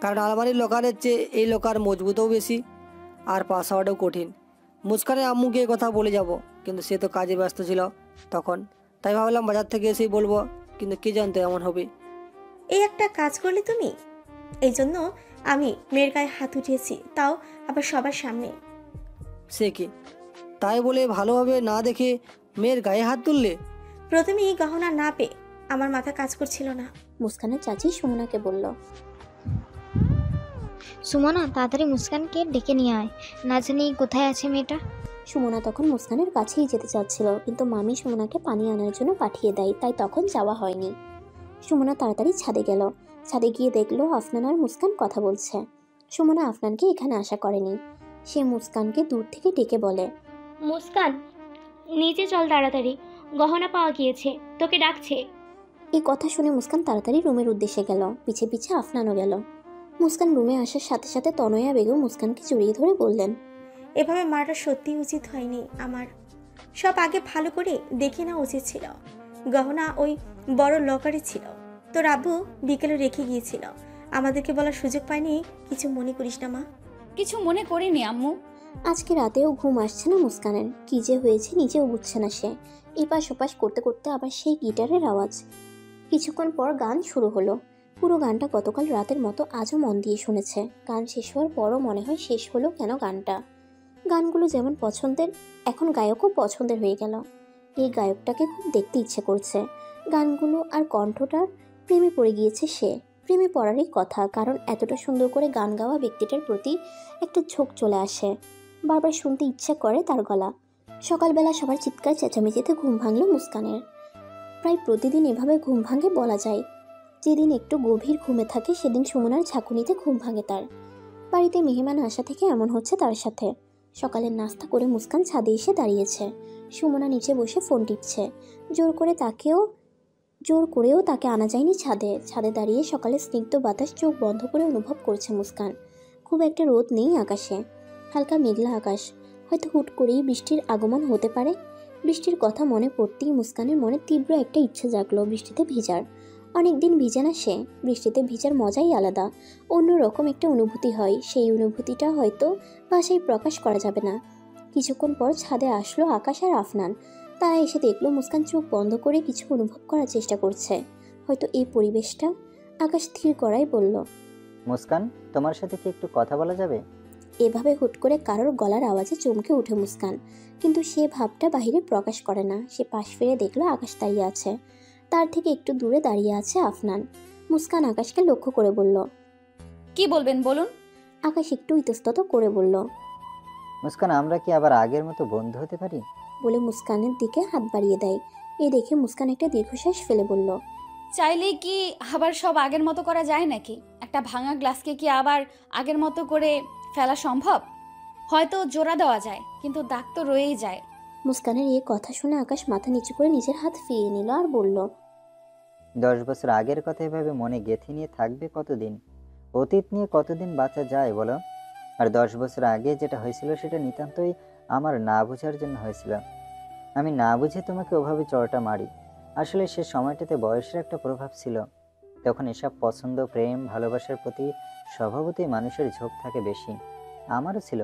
কারণ আলমারির লকারের চেয়ে এই লকার মজবুতও বেশি আর পাসওয়ার্ডও কঠিন। মুস্কানের আম্মুকে এই কথা বলে যাব, কিন্তু সে তো কাজে ব্যস্ত ছিল তখন, তাই ভাবলাম বাজার থেকে এসেই বলবো, কিন্তু কে জানতো এমন হবে। এই একটা কাজ করলে তুমি। এই জন্য আমি মেয়ের গায়ে হাত উঠিয়েছি, তাও আবার সবার সামনে। সে কি, তাই বলে ভালোভাবে না দেখে মেয়ের গায়ে হাত তুললে? প্রথমে এই গহনা না পেয়ে আমার মাথা কাজ করছিল না। মুস্কানের চাচি সুমনাকে বলল, সুমনা, তাড়াতাড়ি মুস্কানকে ডেকে নিয়ে আয়, না জানি কোথায় আছে মেয়েটা। সুমনা তখন মুস্কানের কাছেই যেতে চাচ্ছিল, কিন্তু মামি সুমনাকে পানি আনার জন্য পাঠিয়ে দেয়, তাই তখন যাওয়া হয়নি। সুমনা তাড়াতাড়ি ছাদে গেল। ছাদে গিয়ে দেখলো আফনান আর মুস্কান কথা বলছে। সুমনা আফনানকে এখানে আশা করেনি। সে মুস্কানকে দূর থেকে ডেকে বলে, মুস্কান, নিচে চল তাড়াতাড়ি, গহনা পাওয়া গিয়েছে, তোকে ডাকছে। এই কথা শুনে মুস্কান তাড়াতাড়ি রুমের উদ্দেশ্যে গেল। পিছে পিছে আফনানও গেল। মুস্কান রুমে আসার সাথে সাথে তনয়া বেগম মুস্কানকে জড়িয়ে ধরে বললেন, এভাবে মারাটা সত্যি উচিত হয়নি আমার। সব আগে ভালো করে দেখে নেওয়া উচিত ছিল। গহনা ওই বড় লকারে ছিল, তোর আব্বু বিকেলে রেখে গিয়েছিল, আমাদেরকে বলার সুযোগ পায়নি। কিছু মনে করিস না মা। কিছু মনে করিনি আম্মু। আজকে রাতেও ঘুম আসছে না মুস্কানের। কি যে হয়েছে নিজেও বুঝছে না সে। এপাশ ওপাশ করতে করতে আবার সেই গিটারের আওয়াজ। কিছুক্ষণ পর গান শুরু হলো। পুরো গানটা গতকাল রাতের মতো আজও মন দিয়ে শুনেছে। গান শেষ হওয়ার পরও মনে হয় শেষ হলো কেন গানটা। গানগুলো যেমন পছন্দের, এখন গায়কও পছন্দের হয়ে গেল। এই গায়কটাকে খুব দেখতে ইচ্ছে করছে। গানগুলো আর কণ্ঠটার প্রেমে পড়ে গিয়েছে সে। প্রেমে পড়ারই কথা, কারণ এতটা সুন্দর করে গান গাওয়া ব্যক্তিটার প্রতি একটা ঝোঁক চলে আসে। বারবার শুনতে ইচ্ছা করে তার গলা। সকালবেলা সবার চিৎকার চেঁচামেচিতে ঘুম ভাঙল মুস্কানের। প্রায় প্রতিদিন এভাবে ঘুম ভাঙে বলা যায়। যেদিন একটু গভীর ঘুমে থাকে সেদিন সুমনার ঝাঁকুনিতে ঘুম ভাঙে তার। বাড়িতে মেহমান আসা থেকে এমন হচ্ছে তার সাথে। সকালের নাস্তা করে মুস্কান ছাদে এসে দাঁড়িয়েছে। সুমনা নিচে বসে ফোন টিপছে। জোর করেও তাকে আনা যায়নি ছাদে। ছাদে দাঁড়িয়ে সকালে স্নিগ্ধ বাতাস চোখ বন্ধ করে অনুভব করছে মুস্কান। খুব একটা রোদ নেই আকাশে, হালকা মেঘলা আকাশ। হয়তো হুট করেই বৃষ্টির আগমন হতে পারে। বৃষ্টির কথা মনে পড়তেই মুস্কানের মনে তীব্র একটা ইচ্ছে জাগলো বৃষ্টিতে ভিজার। অনেকদিন ভিজে না সে। বৃষ্টিতে ভিজার মজাই আলাদা, অন্যরকম একটা অনুভূতি হয়। সেই অনুভূতিটা হয়তো ভাষায় প্রকাশ করা যাবে না। কিছুক্ষণ পর ছাদে আসলো আকাশ আর আফনান। তারা এসে দেখলো মুস্কান চোখ বন্ধ করে কিছু অনুভব করার চেষ্টা করছে। হয়তো এই পরিবেশটা। আকাশ স্থির করাই বলল, মুস্কান, তোমার সাথে কি একটু কথা বলা যাবে? এভাবে হুট করে কারোর গলার আওয়াজে চমকে উঠে মুস্কান, কিন্তু সে ভাবটা বাহিরে প্রকাশ করে না। সে পাশ ফিরে দেখলো আকাশ দাঁড়িয়ে আছে। তার থেকে একটু দূরে দাঁড়িয়ে আছে আফনান। মুস্কান আকাশকে লক্ষ্য করে বলল, কি বলবেন বলুন। আকাশ একটু ইতস্তত করে বলল, মুস্কান, আমরা কি আবার আগের মতো বন্ধু হতে পারি? বলে মুস্কানের দিকে হাত বাড়িয়ে দেয়। এ দেখে মুস্কান একটা দীর্ঘশ্বাস ফেলে বলল, চাইলে কি আবার সব আগের মতো করা যায় নাকি? একটা ভাঙা গ্লাসকে কি আবার আগের মতো করে ফেলা সম্ভব? হয়তো জোড়া দেওয়া যায়, কিন্তু দাগ তো রয়েই যায়। মুস্কানের এই কথা শুনে আকাশ মাথা নিচু করে নিজের হাত ফিরিয়ে নিল আর বলল, 10 বছর আগের কথা এভাবে মনে গেঁথে নিয়ে থাকবে কতদিন? অতীত নিয়ে কতদিন বাঁচা যায় বলো? আর 10 বছর আগে যেটা হয়েছিল সেটা নিতান্তই আমার না বোঝার জন্য হয়েছিল। আমি না বুঝে তোমাকে ওভাবে চড়টা মারি। আসলে সে সময়টাতে বয়সের একটা প্রভাব ছিল। তখন এসব পছন্দ, প্রেম, ভালোবাসার প্রতি স্বভাবতই মানুষের ঝোঁক থাকে বেশি। আমারও ছিল।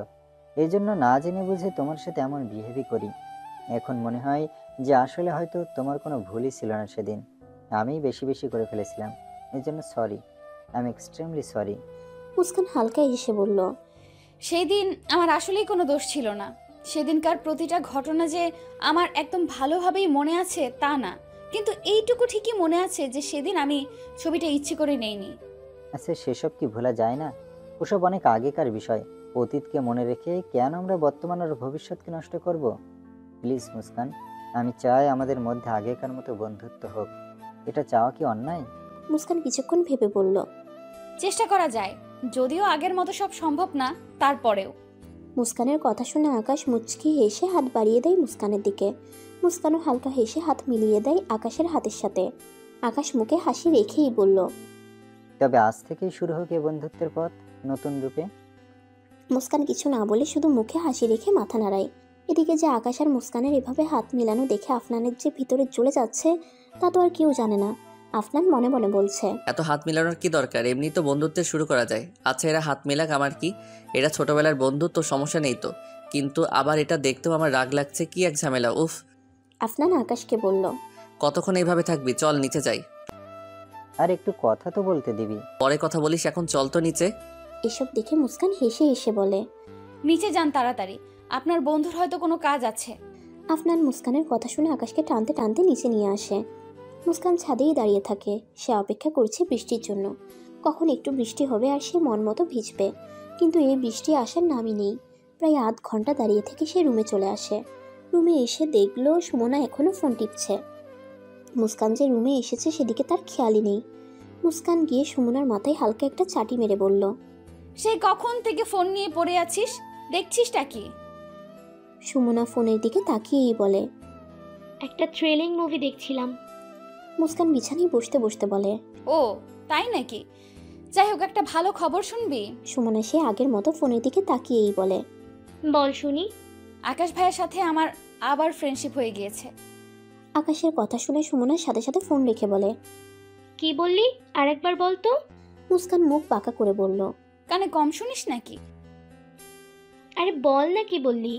এই জন্য না জেনে বুঝে তোমার সাথে এমন বিহেভই করি। এখন মনে হয় যে আসলে হয়তো তোমার কোনো ভুলই ছিল না সেদিন। আমি বেশি বেশি করে ফেলেছিলাম। এই জন্য sorry, I am extremely sorry. Muskan হালকা এসে বলল, সেই দিন আমার আসলেই কোনো দোষ ছিল না। সেদিনকার প্রতিটা ঘটনা যে আমার একদম ভালোভাবেই মনে আছে তা না, কিন্তু এইটুকু ঠিকই মনে আছে যে সেদিন আমি ছবিটা ইচ্ছে করে নেইনি। আচ্ছা, সেসব কি ভোলা যায় না? ওসব অনেক আগেকার বিষয়। অতীতকে মনে রেখে কেন আমরা বর্তমান আর ভবিষ্যৎকে নষ্ট করব? প্লিজ মুস্কান, আমি চাই আমাদের মধ্যে আগেকার মতো বন্ধুত্ব হোক। এটা চাওয়া কি অন্যায়? মুস্কান কিছুক্ষণ ভেবে বলল, চেষ্টা করা যায়, যদিও আগের মতো সব সম্ভব না, তারপরেও। মুস্কানের কথা শুনে আকাশ মুচকি হেসে হাত বাড়িয়ে দেয় মুস্কানের দিকে। মুস্কানও হালকা হেসে হাত মিলিয়ে দেয় আকাশের হাতের সাথে। আকাশ মুখে হাসি রেখেই বলল, তবে আজ থেকেই শুরু হোক এই বন্ধুত্বের পথ নতুন রূপে। মুস্কান কিছু না বলে শুধু মুখে হাসি রেখে মাথা নাড়ায়। এদিকে যে আকাশ আর মুস্কানের এভাবে হাত মিলানো দেখে আফনানের যে ভিতরে জ্বলে যাচ্ছে তা তো আর কেউ জানে না। আফনান মনে মনে বলছে, এত হাত মিলানোর কি দরকার? এমনি তো বন্ধুত্বের শুরু করা যায়। আচ্ছা, এরা হাত মেলাক, আমার কি? এরা ছোটবেলার বন্ধু, তো সমস্যা নেই তো। কিন্তু আবার এটা দেখতেও আমার রাগ লাগছে। কি এক ঝামেলা, উফ। আফনান আকাশকে বলল, কতক্ষণ এইভাবে থাকবি? চল নিচে যাই। আর একটু কথা তো বলতে দিবি। পরে কথা বলিস, এখন চল তো নিচে। এসব দেখে মুস্কান হেসে হেসে বলে, নিচে যান তাড়াতাড়ি, আপনার বন্ধুর হয়তো কোনো কাজ আছে। আফনান মুস্কানের কথা শুনে আকাশকে টানতে টানতে নিচে নিয়ে আসে। মুস্কান ছাদেই দাঁড়িয়ে থাকে। সে অপেক্ষা করছে বৃষ্টির জন্য। কখন একটু বৃষ্টি হবে আর সে মন মতো ভিজবে, কিন্তু এই বৃষ্টি আসার নামই নেই। প্রায় আধ ঘন্টা দাঁড়িয়ে থেকে সে রুমে চলে আসে। রুমে এসে দেখলো সুমনা এখনও ফোন টিপছে। মুস্কান যে রুমে এসেছে সেদিকে তার খেয়ালই নেই। মুস্কান গিয়ে সুমনার মাথায় হালকা একটা চাটি মেরে বলল, সেই কখন থেকে ফোন নিয়ে পড়ে আছিস, দেখছিসটা কি? সুমনা ফোনের দিকে তাকিয়েই বলে, একটা থ্রিলিং মুভি দেখছিলাম। মুস্কান বিছানায় বসতে বসতে বলে, ও তাই নাকি? যাই হোক, একটা ভালো খবর শুনবি? সুমনা সে আগের মতো ফোনের দিকে তাকিয়েই বলে, বল শুনি। আকাশ ভাইয়ের সাথে আমার আবার ফ্রেন্ডশিপ হয়ে গিয়েছে। আকাশের কথা শুনে সুমনার সাথে সাথে ফোন রেখে বলে, কি বললি আরেকবার বল তো। মুস্কান মুখ বাঁকা করে বলল, কানে কম শুনিস নাকি? আরে বল না, কি বললি?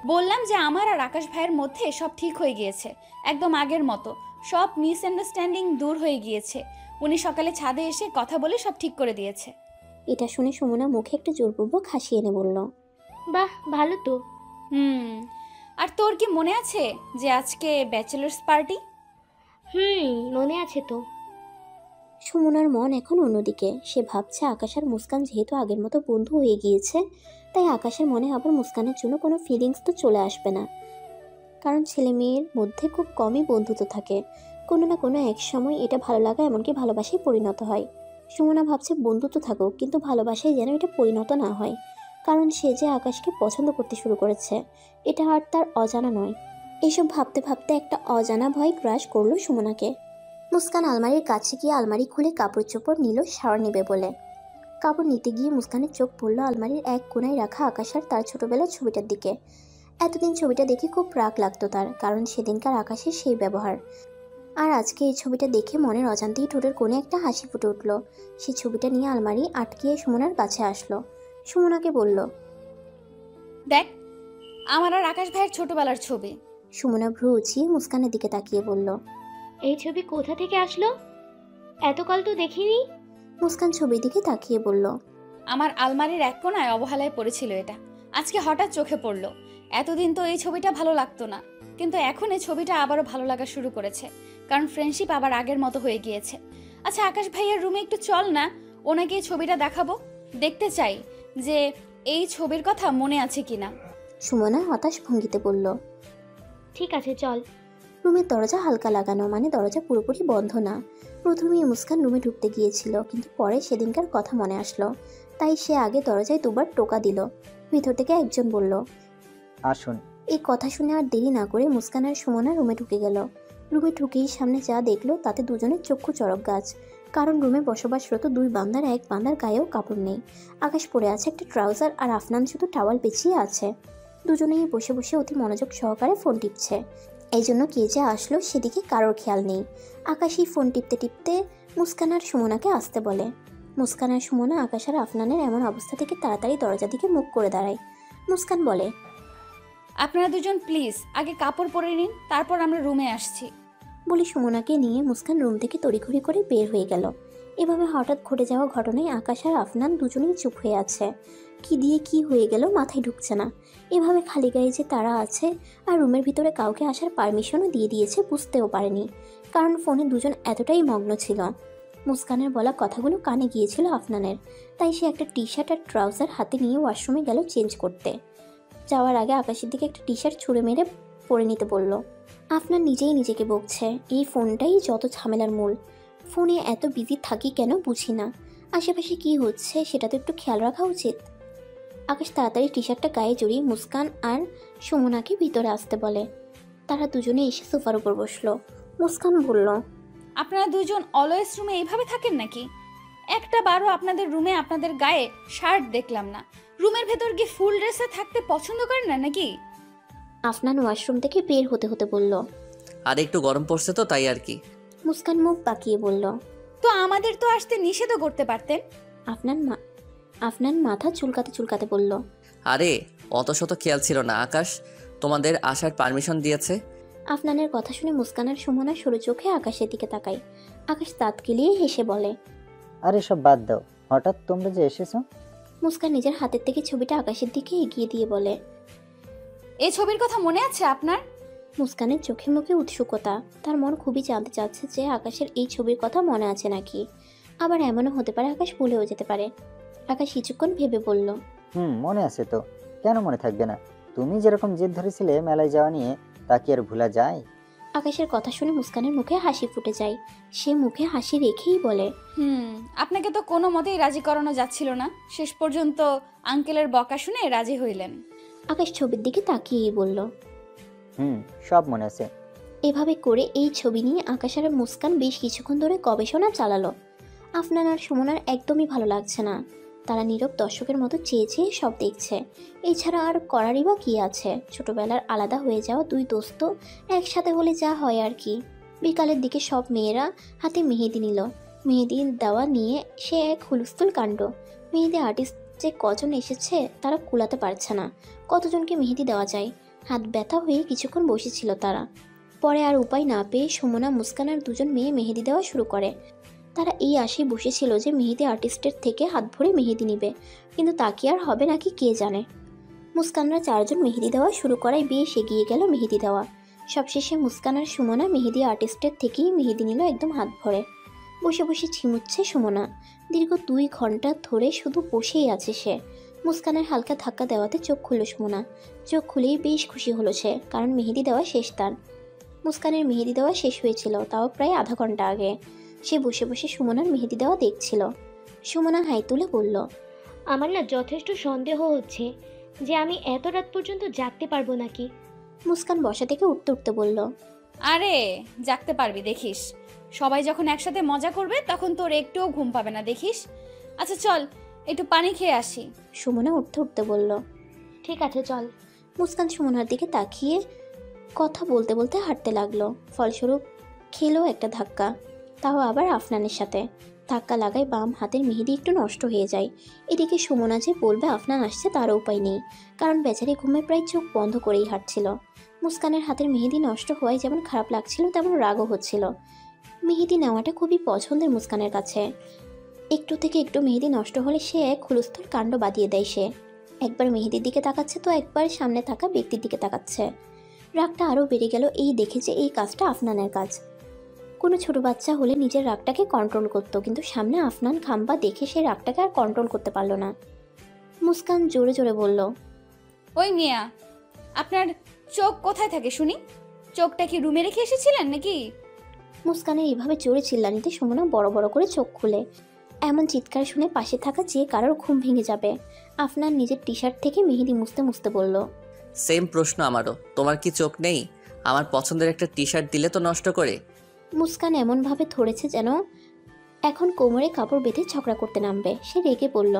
বললাম যে আমার আর আকাশ ভাইয়ের মধ্যে সব ঠিক হয়ে গিয়েছে, একদম আগের মতো। সব মিসআন্ডারস্ট্যান্ডিং দূর হয়ে গিয়েছে। উনি সকালে ছাদে এসে কথা বলে সব ঠিক করে দিয়েছে। এটা শুনে সুমনা মুখে একটা জোরপূর্বক হাসি এনে বলল, বাহ, ভালো তো। আর তোর কি মনে আছে যে আজকে ব্যাচেলার্স পার্টি? মনে আছে তো। সুমনার মন এখন অন্যদিকে। সে ভাবছে আকাশ আর মুস্কান যেহেতু আগের মতো বন্ধু হয়ে গিয়েছে, তাই আকাশের মনে আবার মুস্কানের জন্য কোনো ফিলিংস তো চলে আসবে না। কারণ ছেলে মেয়ের মধ্যে খুব কমই বন্ধুত্ব থাকে, কোনো না কোনো এক সময় এটা ভালো লাগা এমনকি ভালোবাসায় পরিণত হয়। সুমনা ভাবছে বন্ধুত্ব থাকুক, কিন্তু ভালোবাসায় যেন এটা পরিণত না হয়। কারণ সে যে আকাশকে পছন্দ করতে শুরু করেছে, এটা আর তার অজানা নয়। এসব ভাবতে ভাবতে একটা অজানা ভয় গ্রাস করলো সুমনাকে। মুস্কান আলমারির কাছে গিয়ে আলমারি খুলে কাপড় চোপড় নিল শাওয়ার নেবে বলে। কাপড় নিতে গিয়ে মুস্কানের চোখ পড়ল আলমারির এক কোণায় রাখা আকাশ আর তার ছোটবেলার ছবিটার দিকে। এতদিন ছবিটা দেখে খুব রাগ লাগতো তার, কারণ সেদিনকার আকাশের সেই ব্যবহার। আর আজকে এই ছবিটা দেখে মনের অজান্তেই ঠোঁটের কোণে একটা হাসি ফুটে উঠল। সেই ছবিটা নিয়ে আলমারি আটকিয়ে সুমনার কাছে আসলো। সুমনাকে বলল, দেখ, আমার আর আকাশ ভাইয়ের ছোটবেলার ছবি। সুমনা ভ্রু উঁচিয়ে মুস্কানের দিকে তাকিয়ে বলল, এই ছবি কোথা থেকে আসলো? এতকাল তো দেখিনি। মুস্কান ছবির দিকে তাকিয়ে বলল, আমার আলমারির এক কোণায় অবহেলায় পড়েছিল এটা, আজকে হঠাৎ চোখে পড়লো। এতদিন তো এই ছবিটা ভালো লাগতো না, কিন্তু এখন এই ছবিটা আবারও ভালো লাগা শুরু করেছে, কারণ ফ্রেন্ডশিপ আবার আগের মতো হয়ে গিয়েছে। আচ্ছা, আকাশ ভাইয়ের রুমে একটু চল না, ওনাকে এই ছবিটা দেখাবো। দেখতে চাই যে এই ছবির কথা মনে আছে কিনা। সুমনা হতাশ ভঙ্গিতে বলল, ঠিক আছে চল। রুমের দরজা হালকা লাগানো, মানে দরজা পুরোপুরি বন্ধ না। প্রথমেই মুস্কান রুমে ঢুকতে গিয়েছিল, কিন্তু পরে সেদিনকার কথা মনে আসলো, তাই সে আগে দরজায় দুবার টোকা দিল। ভিতর থেকে একজন বলল, আসুন। এই কথা শুনে আর দেরি না করে মুস্কান আর সুমনা রুমে ঢুকে গেল। রুমে ঢুকেই সামনে যা দেখলো তাতে দুজনের চক্ষু চড়ক গাছ, কারণ রুমে বসবাসরত দুই বান্দার এক বান্দার গায়েও কাপড় নেই। আকাশ পরে আছে একটা ট্রাউজার আর আফনান শুধু টাওয়াল পেঁচিয়ে আছে। দুজনেই বসে বসে অতি মনোযোগ সহকারে ফোন টিপছে। এই জন্য কে যে আসলো সেদিকে কারোর খেয়াল নেই। আকাশই ফোন টিপতে টিপতে মুস্কান আর সুমনাকে আসতে বলে। মুস্কান আর সুমনা আকাশ আর আফনানের এমন অবস্থা থেকে তাড়াতাড়ি দরজা দিকে মুখ করে দাঁড়ায়। মুস্কান বলে, আপনারা দুজন প্লিজ আগে কাপড় পরে নিন, তারপর আমরা রুমে আসছি। বলে সুমনাকে নিয়ে মুস্কান রুম থেকে তড়িঘড়ি করে বের হয়ে গেল। এভাবে হঠাৎ ঘটে যাওয়া ঘটনায় আকাশ আর আফনান দুজনেই চুপ হয়ে আছে। কি দিয়ে কি হয়ে গেল মাথায় ঢুকছে না। এভাবে খালি গায়ে যে তারা আছে আর রুমের ভিতরে কাউকে আসার পারমিশনও দিয়ে দিয়েছে বুঝতেও পারেনি, কারণ ফোনে দুজন এতটাই মগ্ন ছিল। মুস্কানের বলা কথাগুলো কানে গিয়েছিল আফনানের, তাই সে একটা টি শার্ট আর ট্রাউজার হাতে নিয়ে ওয়াশরুমে গেল চেঞ্জ করতে। যাওয়ার আগে আকাশের দিকে একটা টি শার্ট ছুঁড়ে মেরে পরে নিতে বলল। আফনান নিজেই নিজেকে বকছে, এই ফোনটাই যত ঝামেলার মূল। ফোনে এত বিজি থাকি কেন বুঝি না, আশেপাশে কি হচ্ছে সেটা তো একটু খেয়াল রাখা উচিত। আকাশ তাড়াতাড়ি টি শার্টটা গায়ে জড়িয়ে মুস্কান আর সুমনাকে ভিতরে আসতে বলে। তারা দুজনে এসে সোফার উপর বসলো। মুস্কান বলল, আপনারা দুজন অলওয়েজ রুমে এইভাবে থাকেন নাকি? একটা বারও আপনাদের রুমে আপনাদের গায়ে শার্ট দেখলাম না। রুমের ভেতর গিয়ে ফুল ড্রেসে থাকতে পছন্দ করেন না নাকি? আফনান ওয়াশরুম থেকে বের হতে হতে বলল, আর একটু গরম পড়ছে তো তাই আর কি। মুস্কান মুখ বাঁকিয়ে বলল, তো আমাদের তো আসতে নিষেধও করতে পারতেন। আফনান মাথা চুলকাতে চুলকাতে বলল, আরে অত শত খেয়াল ছিল না, আকাশ তোমাদের আসার পারমিশন দিয়েছে। আফনানের কথা শুনে মুস্কান আর সুমনা সরু চোখে আকাশের দিকে তাকায়। আকাশ দাঁত কিলিয়ে হেসে বলে, আরে সব বাদ দাও, হঠাৎ তোমরা যে এসেছো। মুস্কান নিজের হাতের থেকে ছবিটা আকাশের দিকে এগিয়ে দিয়ে বলে, এই ছবির কথা মনে আছে আপনার? মুস্কানের চোখে মুখে উৎসুকতা। তার মন খুবই জানতে চাচ্ছে যে আকাশের এই ছবির কথা মনে আছে নাকি। আবার এমনও হতে পারে আকাশ ভুলেও যেতে পারে। আকাশ কিছুক্ষণ ভেবে বলল, মনে আছে তো, কেন মনে থাকবে না? তুমি যেরকম জেদ ধরেছিলে মেলায় যাওয়া নিয়ে, তা কি আর ভোলা যায়? আকাশের কথা শুনে মুস্কানের মুখে হাসি ফুটে যায়। সে মুখে হাসি রেখেই বলে, আপনাকে তো কোনো মতেই রাজি করানো যাচ্ছিল না, শেষ পর্যন্ত আঙ্কেলের বকা শুনে রাজি হইলেন। আকাশ ছবির দিকে তাকিয়েই বলল, সব মনে আছে। এভাবে করে এই ছবি নিয়ে আকাশ আর মুস্কান বেশ কিছুক্ষণ ধরে গবেষণা চালালো। আফনান আর সুমনার একদমই ভালো লাগছে না। তারা নীরব দর্শকের মতো চেয়ে চেয়ে সব দেখছে। এছাড়া আর করারই বা কী আছে? ছোটবেলার আলাদা হয়ে যাওয়া দুই দোস্ত একসাথে হলে যা হয় আর কি। বিকালের দিকে সব মেয়েরা হাতে মেহেদি নিল। মেহেদি দেওয়া নিয়ে সে এক হুলস্থুল কাণ্ড। মেহেদি আর্টিস্ট যে কজন এসেছে তারা কুলাতে পারছে না। কতজনকে মেহেদি দেওয়া যায়? হাত ব্যথা হয়ে কিছুক্ষণ বসেছিল তারা। পরে আর উপায় না পেয়ে সুমনা, মুস্কান আর দুজন মেয়ে মেহেদি দেওয়া শুরু করে। তারা এই আশায় বসেছিল যে মেহেদি আর্টিস্টের থেকে হাত ভরে মেহেদি নিবে, কিন্তু তা কি আর হবে নাকি কে জানে। মুস্কানরা চারজন মেহেদি দেওয়া শুরু করায় বেশ এগিয়ে গেল মেহেদি দেওয়া। সবশেষে মুস্কান আর সুমনা মেহেদি আর্টিস্টের থেকেই মেহেদি নিল একদম হাত ভরে। বসে বসে ঝিমুচ্ছে সুমনা। দীর্ঘ 2 ঘন্টা ধরে শুধু বসেই আছে সে। মুস্কানের হালকা ধাক্কা দেওয়াতে চোখ খুলল সুমনা। চোখ খুলেই বেশ খুশি হলো সে, কারণ মেহেদি দেওয়া শেষ তার। মুস্কানের মেহেদি দেওয়া শেষ হয়েছিল, তাও প্রায় আধা ঘন্টা আগে। সে বসে বসে সুমনার মেহেদি দেওয়া দেখছিল। সুমনা হাই তুলে বলল, আমার না যথেষ্ট সন্দেহ হচ্ছে যে আমি এত রাত পর্যন্ত জাগতে পারবো নাকি। মুস্কান বসা থেকে উঠতে উঠতে বলল, আরে জাগতে পারবি, দেখিস। সবাই যখন একসাথে মজা করবে তখন তোর একটুও ঘুম পাবে না, দেখিস। আচ্ছা চল একটু পানি খেয়ে আসি। সুমনা উঠতে উঠতে বলল, ঠিক আছে চল। মুস্কান সুমনার দিকে তাকিয়ে কথা বলতে বলতে হাঁটতে লাগলো। ফলস্বরূপ খেলো একটা ধাক্কা, তাও আবার আফনানের সাথে। ধাক্কা লাগায় বাম হাতের মেহেদি একটু নষ্ট হয়ে যায়। এদিকে সুমনা যে বলবে আফনান আসছে তারও উপায় নেই, কারণ বেচারি ঘুমে প্রায় চোখ বন্ধ করেই হাঁটছিল। মুস্কানের হাতের মেহেদি নষ্ট হওয়ায় যেমন খারাপ লাগছিল তেমন রাগও হচ্ছিল। মেহেদি নেওয়াটা খুবই পছন্দের মুস্কানের কাছে। একটু থেকে একটু মেহেদি নষ্ট হলে সে এক হুলস্থুল কাণ্ড বাঁধিয়ে দেয় সে। একবার মেহেদির দিকে তাকাচ্ছে তো একবার সামনে থাকা ব্যক্তির দিকে তাকাচ্ছে। রাগটা আরও বেড়ে গেল এই দেখে যে এই কাজটা আফনানের কাজ। কোনো ছোট বাচ্চা হলে নিজের রাগটাকে কন্ট্রোল করতো, কিন্তু সামনে আফনান খাম্বা দেখে সে রাগটাকে আর কন্ট্রোল করতে পারল না। মুস্কান জোরে জোরে বলল, ওই মিয়া, আপনার চোখ কোথায় থাকে শুনি? চোখটা কি রুমে রেখে এসেছিলেন নাকি? মুস্কানের এইভাবে জোরে চিল্লানিতে সুমনা বড় বড় করে চোখ খুলে। এমন চিৎকার শুনে পাশে থাকা যে কারোর ঘুম ভেঙে যাবে। আফনান নিজের টি শার্ট থেকে মেহেদি মুছতে মুছতে বলল, সেম প্রশ্ন আমারও। তোমার কি চোখ নেই? আমার পছন্দের একটা টি শার্ট দিলে তো নষ্ট করে। মুস্কান এমনভাবে ধরেছে যেন এখন কোমরে কাপড় বেঁধে ঝগড়া করতে নামবে। সে রেগে বলল,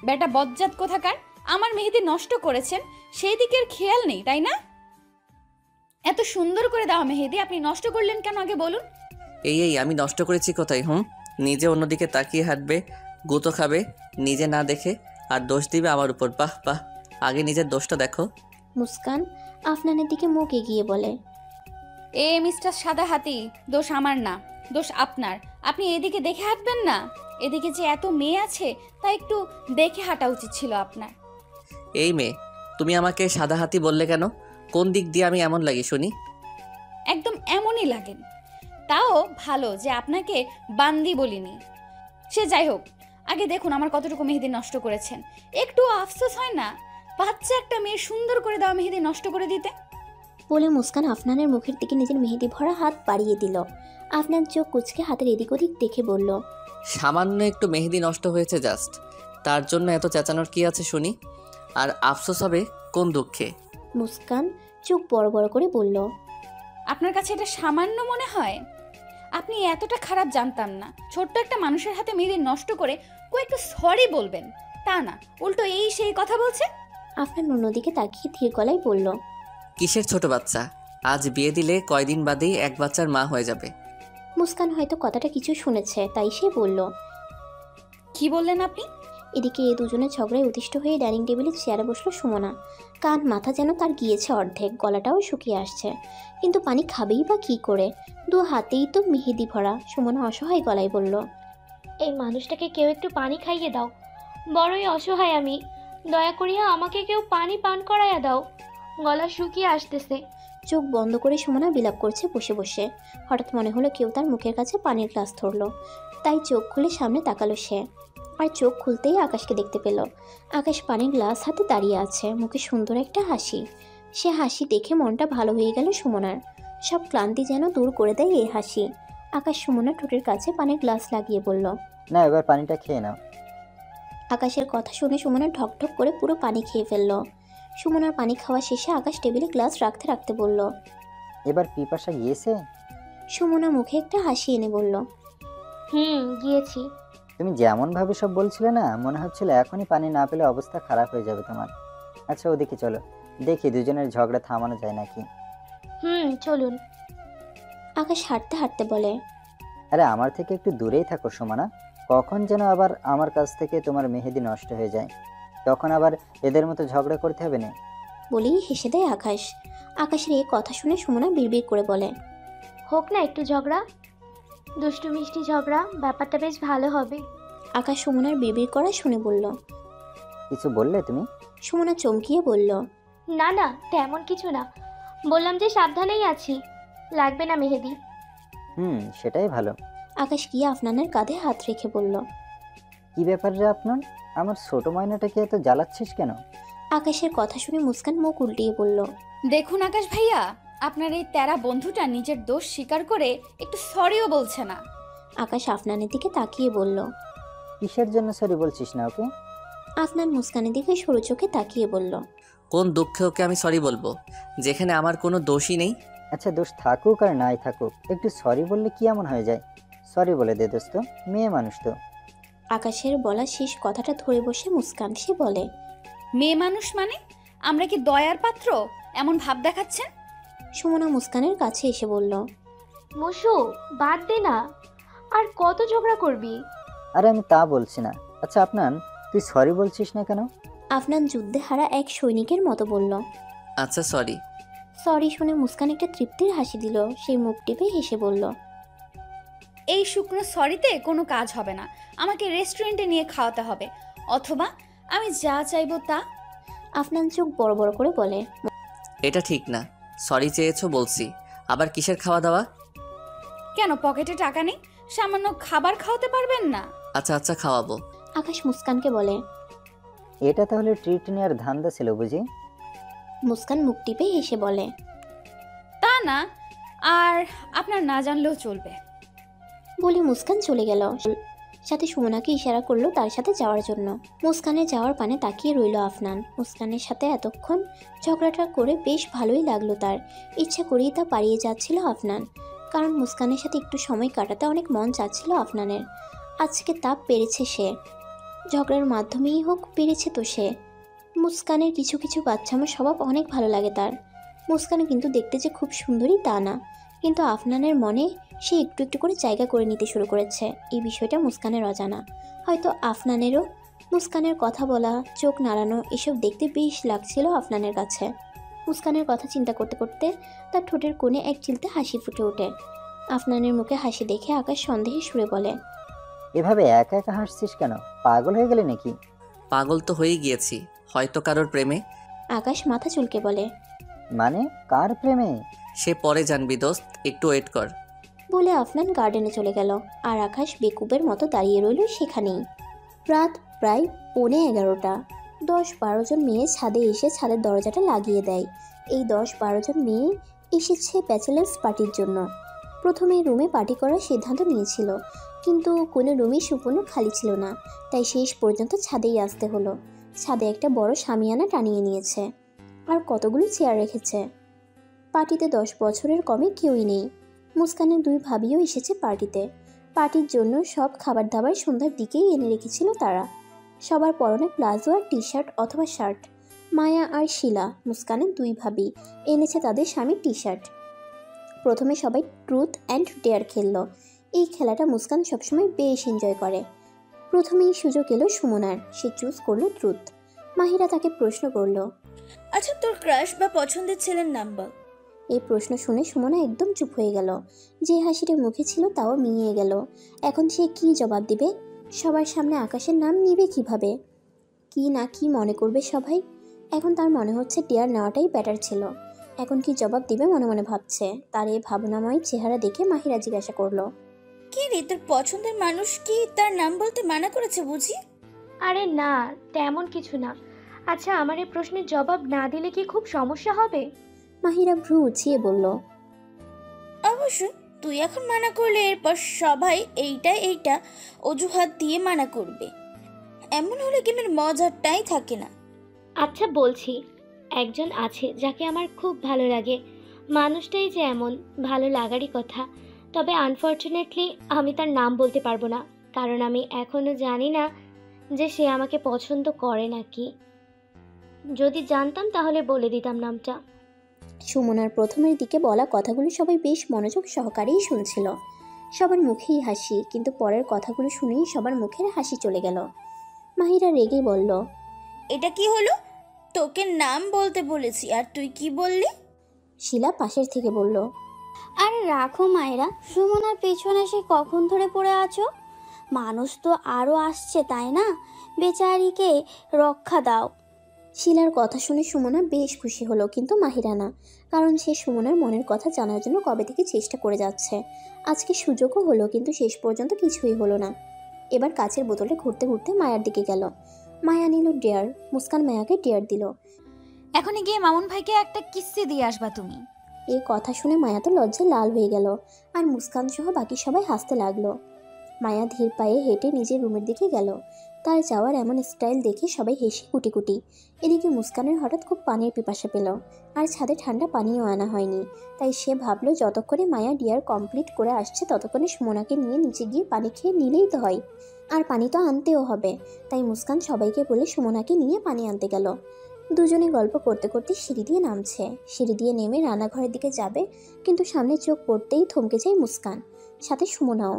বেটা বজ্জাত কোথাকার, আমার মেহেদি নষ্ট করেছেন সেই দিকের খেয়াল নেই তাই না? এত সুন্দর করে দেওয়া মেহেদি আপনি নষ্ট করলেন কেন আগে বলুন। এই আমি নষ্ট করেছি কোথায়? নিজে অন্যদিকে তাকিয়ে হাঁটবে, গুঁতো খাবে নিজে না দেখে, আর দোষ দিবে আমার উপর। বাহ বাহ, আগে নিজের দোষটা দেখো। মুস্কান আফনানের দিকে মুখ এগিয়ে বলে, মিস্টার সাদা হাতি, দোষ আমার না, দোষ আপনার। আপনি এদিকে দেখে হাঁটবেন না? এদিকে যে এত মেয়ে আছে তা একটু দেখে হাঁটা উচিত ছিল আপনার। এই মেয়ে, তুমি আমাকে সাদা হাতি বললে কেন? কোন দিক দিয়ে আমি এমন লাগি শুনি? একদম এমনই লাগেন। তাও ভালো যে আপনাকে বান্দি বলিনি। সে যাই হোক, আগে দেখুন আমার কতটুকু মেহেদি নষ্ট করেছেন। একটু আফসোস হয় না বাচ্চা একটা মেয়ে সুন্দর করে দেওয়া মেহেদি নষ্ট করে দিতে? বলে মুস্কান আফনানের মুখের দিকে নিজের মেহেদি ভরা হাত বাড়িয়ে দিল। আফনান চোখ কুচকে হাতের এদিক ওদিক দেখে বলল, সামান্য একটু মেহেদি নষ্ট হয়েছে জাস্ট, তার জন্য এত চেঁচানোর কি আছে শুনি? আর আফসোস হবে কোন দুঃখে? মুস্কান চোখ বড় বড় করে বলল, আপনার কাছে এটা সামান্য মনে হয়? আপনি এতটা খারাপ জানতাম না। ছোট্ট একটা মানুষের হাতে মেহেদি নষ্ট করে একটু সরি বলবেন, তা না উল্টো এই সেই কথা বলছে। আফনান অন্যদিকে তাকিয়ে ধীর গলায় বলল, কিসের ছোট বাচ্চা? আজ বিয়ে দিলে কয়দিন বাদেই এক বাচ্চার মা হয়ে যাবে। মুস্কান হয়তো কথাটা কিছু শুনেছে, তাই সে বলল, কি বললেন আপনি? এদিকে এই দুজনের ঝগড়ায় অতিষ্ঠ হয়ে ডাইনিং টেবিলে চেয়ারে বসলো সুমনা। কান মাথা যেন তার গিয়েছে অর্ধেক, গলাটাও শুকিয়ে আসছে, কিন্তু পানি খাবেই বা কী করে? 2 হাতেই তো মেহেদি ভরা। সুমনা অসহায় গলায় বলল, এই মানুষটাকে কেউ একটু পানি খাইয়ে দাও, বড়ই অসহায় আমি, দয়া করিয়া আমাকে কেউ পানি পান করাইয়া দাও, গলা শুকিয়ে আসতেছে। চোখ বন্ধ করে সুমনা বিলাপ করছে বসে বসে। হঠাৎ মনে হলো কেউ তার মুখের কাছে পানির গ্লাস ধরলো, তাই চোখ খুলে সামনে তাকালো সে। আর চোখ খুলতেই আকাশকে দেখতে পেল। আকাশ পানির গ্লাস হাতে দাঁড়িয়ে আছে, মুখে সুন্দর একটা হাসি। সে হাসি দেখে মনটা ভালো হয়ে গেল সুমনার। সব ক্লান্তি যেন দূর করে দেয় এই হাসি। আকাশ সুমনার ঠোঁটের কাছে পানির গ্লাস লাগিয়ে বলল, না, এবার পানিটা খেয়ে নাও। আকাশের কথা শুনে সুমনা ঢকঢক করে পুরো পানি খেয়ে ফেলল। সুমনার পানি খাওয়া শেষে আকাশ টেবিলে গ্লাস রাখতে রাখতে বলল, এবার পিপাসা গিয়েছে? সুমনা মুখে একটা হাসি এনে বলল, গিয়েছি। তুমি যেমনভাবে সব বলছিলে না, মনে হচ্ছিল এখনই পানি না পেলে অবস্থা খারাপ হয়ে যাবে তোমার। আচ্ছা, ওদিকে চলো, দেখি দুজনের ঝগড়া থামানো যায় নাকি। চলুন। আকাশ হাঁটতে হাঁটতে বলে, আরে আমার থেকে একটু দূরেই থাকো সুমনা। কখন যেন আবার আমার কাছ থেকে তোমার মেহেদি নষ্ট হয়ে যায়, তখন আবার এদের মতো ঝগড়া করতে হবে না। বলেই হেসে দেয় আকাশ। আকাশের এই কথা শুনে সুমনা বিড়বিড় করে বলে, হোক না একটু ঝগড়া, দুষ্টু মিষ্টি ঝগড়া, ব্যাপারটা বেশ ভালো হবে। আকাশ সুমনার বিড়বিড় করা শুনে বলল, কিছু বললে তুমি? সুমনা চমকিয়ে বলল, না না, তেমন কিছু না, বললাম যে সাবধানেই আছি, লাগবে না মেহেদি। সেটাই ভালো। আকাশ গিয়ে আফনানের কাঁধে হাত রেখে বলল, কি ব্যাপার রে আপনার, আমার ছোট ময়নাটাকে এত জ্বালাচ্ছিস কেন? আকাশের কথা শুনে মুস্কান মুখ উল্টিয়ে বলল, দেখুন আকাশ ভাইয়া, আপনার এই তেরা বন্ধুটা নিজের দোষ স্বীকার করে একটু সরিও বলছে না। আকাশ আফনানের দিকে তাকিয়ে বলল, কিসের জন্য সরি বলছিস না ওকে? আফনান মুস্কানের দিকে সরু চোখে তাকিয়ে বলল, কোন দুঃখে ওকে আমি সরি বলবো, যেখানে আমার কোনো দোষই নেই। আচ্ছা, দোষ থাকুক আর নাই থাকুক, একটু সরি বললে কি এমন হয়ে যায়? সরি বলে দে দোস্ত, মেয়ে মানুষ তো। আকাশের বলা শেষ কথাটা ধরে বসে মুস্কান সে বলে, মেয়ে মানুষ মানে আমরা কি দয়ার পাত্র এমন ভাব দেখাচ্ছেন? সুমনা মুস্কানের কাছে এসে বলল, মুসু বাদ দে না, আর কত ঝগড়া করবি? আরে আমি তা বলছি না। আচ্ছা আপনার, তুই সরি বলছিস না কেন? আফনান যুদ্ধে হারা এক সৈনিকের মতো বলল, আচ্ছা সরি। সরি শুনে মুস্কান একটা তৃপ্তির হাসি দিল। সেই মুখ টিপে হেসে বলল, এই শুকনো সরিতে কোনো কাজ হবে না, আমাকে রেস্টুরেন্টে নিয়ে খাওয়াতে হবে, অথবা আমি যা চাইবো তা। আফনান চোখ বড় বড় করে বলে, এটা ঠিক না, সরি চেয়েছো বলছি, আবার কিসের খাওয়া দাওয়া? কেন পকেটে টাকা নেই? সামান্য খাবার খাওয়াতে পারবেন না? আচ্ছা আচ্ছা খাওয়াবো। আকাশ মুস্কানকে বলে, এটা তাহলে ট্রিট নেওয়ার ধান্দা ছিল বুঝি? মুস্কান মুখ টিপে হেসে বলে, তা না, আর আপনার না জানলেও চলবে। বলে মুস্কান চলে গেল। সাথে সুমনাকে ইশারা করলো তার সাথে যাওয়ার জন্য। মুস্কানের যাওয়ার পানে তাকিয়ে রইল আফনান। মুস্কানের সাথে এতক্ষণ ঝগড়াটা করে বেশ ভালোই লাগলো তার। ইচ্ছা করেই তা পালিয়ে যাচ্ছিল আফনান, কারণ মুস্কানের সাথে একটু সময় কাটাতে অনেক মন চাচ্ছিল আফনানের। আজকে তা পেরেছে সে, ঝগড়ার মাধ্যমেই হোক পেরেছে তো সে। মুস্কানের কিছু কিছু বাচ্চামো স্বভাব অনেক ভালো লাগে তার। মুস্কান কিন্তু দেখতে যে খুব সুন্দরী তা না, কিন্তু আফনানের মনে সে একটু একটু করে জায়গা করে নিতে শুরু করেছে। এই বিষয়টা মুস্কানের অজানা। হয়তো আফনানেরও মুস্কানের কথা বলা, চোখ নাড়ানো এসব দেখতে বেশ লাগছিল আফনানের কাছে। মুস্কানের কথা চিন্তা করতে করতে তার ঠোঁটের কোণে এক চিলতে হাসি ফুটে ওঠে। আফনানের মুখে হাসি দেখে আকাশ সন্দেহে সুরে বলে, এভাবে একা একা হাসছিস কেন? পাগল হয়ে গেলে নাকি? পাগল তো হয়ে গিয়েছি, হয়তো কারোর প্রেমে। আকাশ মাথা চুলকে বলে, মানে কার প্রেমে? সে পরে জানবি দোস্ত, একটু ওয়েট কর। বলে আফনান গার্ডেনে চলে গেল আর আকাশ বেকুবের মতো দাঁড়িয়ে রইল সেখানেই। রাত প্রায় 11:15। 10-12 জন মেয়ে ছাদে এসে ছাদের দরজাটা লাগিয়ে দেয়। এই 10-12 জন মেয়ে এসেছে ব্যাচেলার্স পার্টির জন্য। প্রথমে রুমে পার্টি করার সিদ্ধান্ত নিয়েছিল, কিন্তু কোনো রুমই সম্পূর্ণ খালি ছিল না, তাই শেষ পর্যন্ত ছাদেই আসতে হলো। ছাদে একটা বড় শামিয়ানা টানিয়ে নিয়েছে আর কতগুলো চেয়ার রেখেছে। পার্টিতে 10 বছরের কমে কেউই নেই। মুস্কানের 2 ভাবিও এসেছে পার্টিতে। পার্টির জন্য সব খাবার দাবার সন্ধ্যার দিকেই এনে রেখেছিল তারা। সবার পরনে প্লাজো আর টি শার্ট অথবা শার্ট। মায়া আর শিলা, মুস্কানের 2 ভাবি, এনেছে তাদের স্বামীর টি শার্ট। প্রথমে সবাই ট্রুথ অ্যান্ড ডেয়ার খেললো। এই খেলাটা মুস্কান সবসময় বেশ এনজয় করে। প্রথমেই সুযোগ এলো সুমনার, সে চুজ করলো ট্রুথ। মাহিরা তাকে প্রশ্ন করলো, আচ্ছা তোর ক্রাশ বা পছন্দের ছেলের নাম বল। এই প্রশ্ন শুনে সুমনা একদম চুপ হয়ে গেল। যে হাসিটা মুখে ছিল তাও মিলিয়ে গেল। এখন সে কি জবাব দিবে? সবার সামনে আকাশের নাম নিবে কিভাবে? কি না কি মনে করবে সবাই? এখন তার মনে হচ্ছে ডেয়ার নেওয়াটাই বেটার ছিল। এখন কি জবাব দিবে মনে মনে ভাবছে। তার এই ভাবনাময় চেহারা দেখে মাহিরা জিজ্ঞাসা করলো, কি রে, তোর পছন্দের মানুষ কি তার নাম বলতে মানা করেছে বুঝি? আরে না, তেমন কিছু না। আচ্ছা, আমার এই প্রশ্নের জবাব না দিলে কি খুব সমস্যা হবে? মাহিরা ভ্রু উঁচিয়ে বলল, অবশ্যই। তুই এখন মানা করলে এরপর সবাই এইটা অজুহাত দিয়ে মানা করবে। এমন হলে গেমের মজাটাই থাকে না। আচ্ছা বলছি, একজন আছে যাকে আমার খুব ভালো লাগে। মানুষটাই যে এমন, ভালো লাগারই কথা। তবে আনফর্চুনেটলি আমি তার নাম বলতে পারবো না, কারণ আমি এখনও জানি না যে সে আমাকে পছন্দ করে নাকি। যদি জানতাম তাহলে বলে দিতাম নামটা। সুমনার প্রথমের দিকে বলা কথাগুলো সবাই বেশ মনোযোগ সহকারেই শুনছিল। সবার মুখেই হাসি, কিন্তু পরের কথাগুলো শুনেই সবার মুখের হাসি চলে গেল। মাহিরা রেগে বলল, এটা কি হলো? তোকে নাম বলতে বলেছি আর তুই কি বললি? শিলা পাশের থেকে বলল, আরে রাখো মায়েরা, সুমনার পেছনে সে কখন ধরে পড়ে আছো? মানুষ তো আরও আসছে তাই না? বেচারিকে রক্ষা দাও। শিলার কথা শুনে সুমনা বেশ খুশি হলো, কিন্তু মাহিরা না, কারণ সে সুমনার মনের কথা জানার জন্য কবে থেকে চেষ্টা করে যাচ্ছে। আজকে সুযোগও হলো, কিন্তু শেষ পর্যন্ত কিছুই হলো না। এবার কাচের বোতলে ঘুরতে ঘুরতে মায়ার দিকে গেল। মায়া নিল ডেয়ার, মুস্কান মায়াকে ডেয়ার দিল। এখনই গিয়ে মামুন ভাইকে একটা কিস্সি দিয়ে আসবা তুমি। এই কথা শুনে মায়া তো লজ্জায় লাল হয়ে গেল, আর মুস্কান সহ বাকি সবাই হাসতে লাগলো। মায়া ধীর পায়ে হেঁটে নিজের রুমের দিকে গেল। তার যাওয়ার এমন স্টাইল দেখে সবাই হেসে কুটি কুটি। এদিকে মুস্কানের হঠাৎ খুব পানির পিপাসা পেল, আর ছাদে ঠান্ডা পানিও আনা হয়নি। তাই সে ভাবলো যতক্ষণে মায়া ডিয়ার কমপ্লিট করে আসছে ততক্ষণে সুমনাকে নিয়ে নিচে গিয়ে পানি খেয়ে নিলেই তো হয়, আর পানি তো আনতেও হবে। তাই মুস্কান সবাইকে বলে সুমনাকে নিয়ে পানি আনতে গেল। দুজনে গল্প করতে করতে সিঁড়ি দিয়ে নামছে। সিঁড়ি দিয়ে নেমে রান্নাঘরের দিকে যাবে, কিন্তু সামনে চোখ পড়তেই থমকে যায় মুস্কান, সাথে সুমনাও।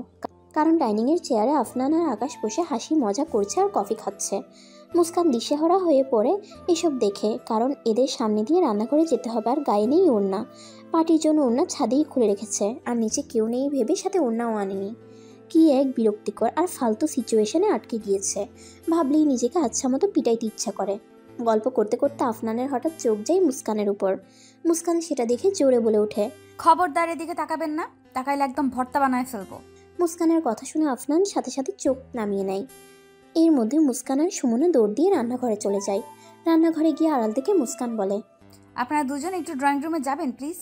কারণ ডাইনিংয়ের চেয়ারে আফনান আর আকাশ বসে হাসি মজা করছে আর কফি খাচ্ছে। মুস্কান দিশেহারা হয়ে পড়ে এসব দেখে, কারণ এদের সামনে দিয়ে রান্নাঘরে যেতে হবে, আর গায়ে নেই ওড়না। পার্টির জন্য ওড়না ছাদেই খুলে রেখেছে, আর নিচে কেউ নেই ভেবে সাথে ওড়নাও আনেনি। কি এক বিরক্তিকর আর ফালতু সিচুয়েশনে আটকে গিয়েছে। ভাবলেই নিজেকে আচ্ছা মতো পিটাইতে ইচ্ছা করে। গল্প করতে করতে আফনানের হঠাৎ চোখ যায় মুস্কানের উপর। মুস্কান সেটা দেখে জোরে বলে ওঠে, খবরদার এদিকে তাকাবেন না, তাকাইলে একদম ভর্তা বানায় ফেলবো। মুস্কানের কথা শুনে আফনান সাথে সাথে চোখ নামিয়ে নেয়। এর মধ্যে মুস্কান আর সুমনা দৌড় দিয়ে রান্নাঘরে চলে যায়। রান্নাঘরে গিয়ে আড়াল থেকে মুস্কান বলে, আপনারা দুজন একটু ড্রয়িং রুমে যাবেন প্লিজ।